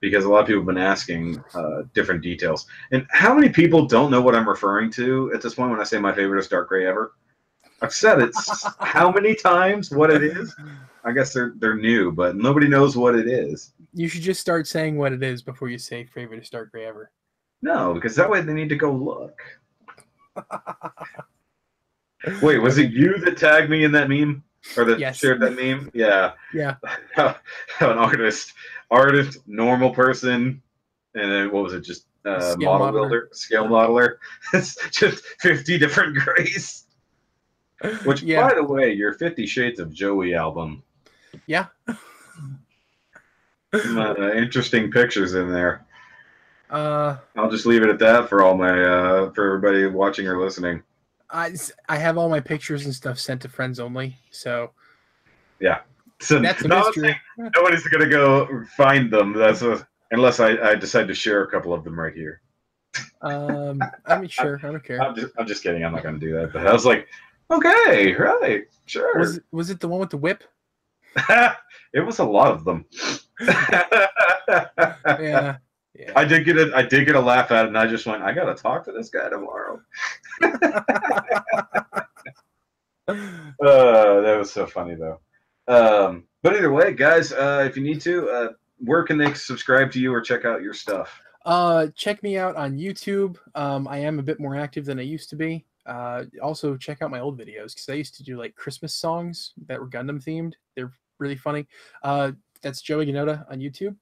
because a lot of people have been asking different details. And how many people don't know what I'm referring to at this point when I say my favorite is Dark Gray Ever? I've said it how many times what it is? I guess they're new, but nobody knows what it is. You should just start saying what it is before you say favorite is Dark Gray Ever. No, because that way they need to go look. Wait, was it you that tagged me in that meme? Or that shared that meme? Yeah. Yeah. An artist, normal person, and then what was it? Just model builder, scale modeler. It's just 50 different grays. Which, by the way, your 50 Shades of Joey album. Yeah. Some interesting pictures in there. I'll just leave it at that for all my for everybody watching or listening. I have all my pictures and stuff sent to friends only, so yeah. So that's a mystery. Nobody's gonna go find them. Unless I decide to share a couple of them right here. I mean, sure, I don't care. I'm just kidding. I'm not gonna do that. But I was like, okay, right, sure. Was it the one with the whip? It was a lot of them. Yeah. Yeah. I did get a laugh at it, and I just went, I gotta talk to this guy tomorrow. That was so funny though. But either way, guys, if you need to, where can they subscribe to you or check out your stuff? Check me out on YouTube. I am a bit more active than I used to be. Also check out my old videos, because I used to do like Christmas songs that were Gundam themed. They're really funny. That's Joey Gunota on YouTube.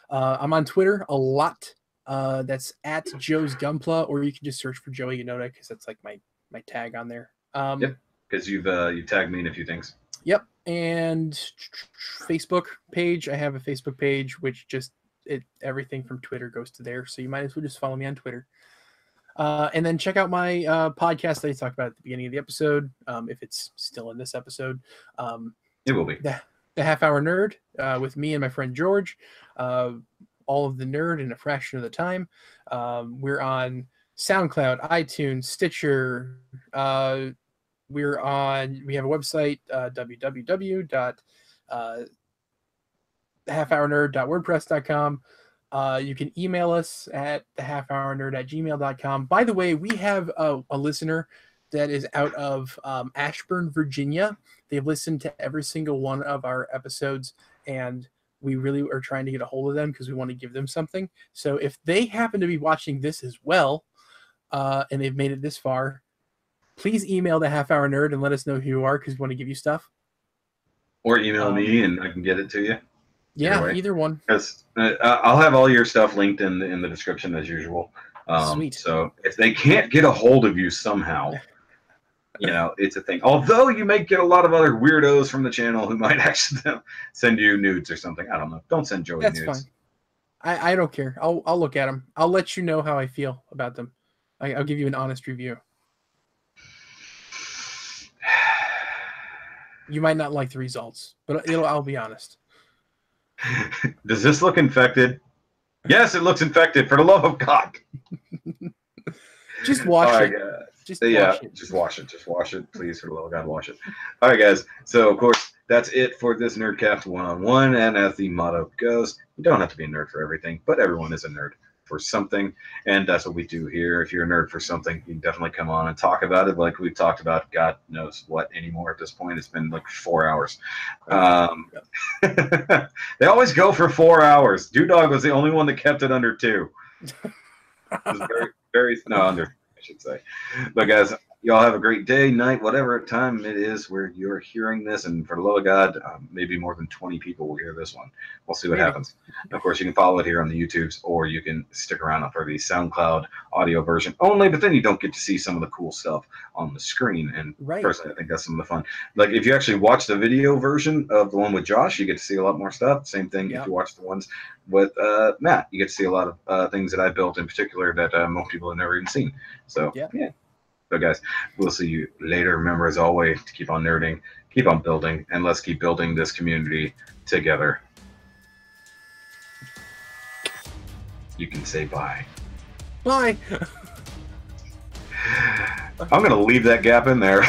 I'm on Twitter a lot. That's at Joe's Gunpla, or you can just search for Joey Gunota, because that's like my tag on there. Yep, because you've tagged me in a few things. Yep, and Facebook page. I have a Facebook page, which everything from Twitter goes to there, so you might as well just follow me on Twitter. And then check out my podcast that I talked about at the beginning of the episode, if it's still in this episode. It will be. The Half Hour Nerd, with me and my friend George. All of the nerd in a fraction of the time. We're on SoundCloud, iTunes, Stitcher. We have a website, www.thehalfhournerd.wordpress.com. You can email us at thehalfhournerd@gmail.com. By the way, we have a listener that is out of Ashburn, Virginia. They've listened to every single one of our episodes, and we really are trying to get a hold of them because we want to give them something. So if they happen to be watching this as well, and they've made it this far, please email the Half Hour Nerd and let us know who you are because we want to give you stuff. Or email me and I can get it to you. Yeah, either one. Because I'll have all your stuff linked in the description as usual. Sweet. So if they can't get a hold of you somehow, it's a thing. Although you may get a lot of other weirdos from the channel who might actually send you nudes or something. I don't know. Don't send Joey nudes. That's fine. I don't care. I'll look at them. I'll let you know how I feel about them. I'll give you an honest review. You might not like the results, but I'll be honest. Does this look infected? Yes, it looks infected. For the love of God. Just wash it. Just wash it. Just wash it. Please, for the love of God, wash it. All right, guys. So, of course, that's it for this Nerdcast 1-on-1. And as the motto goes, you don't have to be a nerd for everything, but everyone is a nerd for something. And that's what we do here. If you're a nerd for something, you can definitely come on and talk about it like we've talked about God knows what anymore at this point. It's been like 4 hours. They always go for 4 hours. Dog was the only one that kept it under 2. It was under, I should say. But guys, y'all have a great day, night, whatever time it is where you're hearing this. And for the love of God, maybe more than 20 people will hear this one. We'll see what happens. And of course, you can follow it here on the YouTubes, or you can stick around for the SoundCloud audio version only, but then you don't get to see some of the cool stuff on the screen. And personally, I think that's some of the fun. Like if you actually watch the video version of the one with Josh, you get to see a lot more stuff. Same thing if you watch the ones with Matt, you get to see a lot of things that I built in particular that most people have never even seen. So, yeah. So, guys, we'll see you later. Remember, as always, to keep on nerding, keep on building, and let's keep building this community together. You can say bye. Bye. I'm going to leave that gap in there.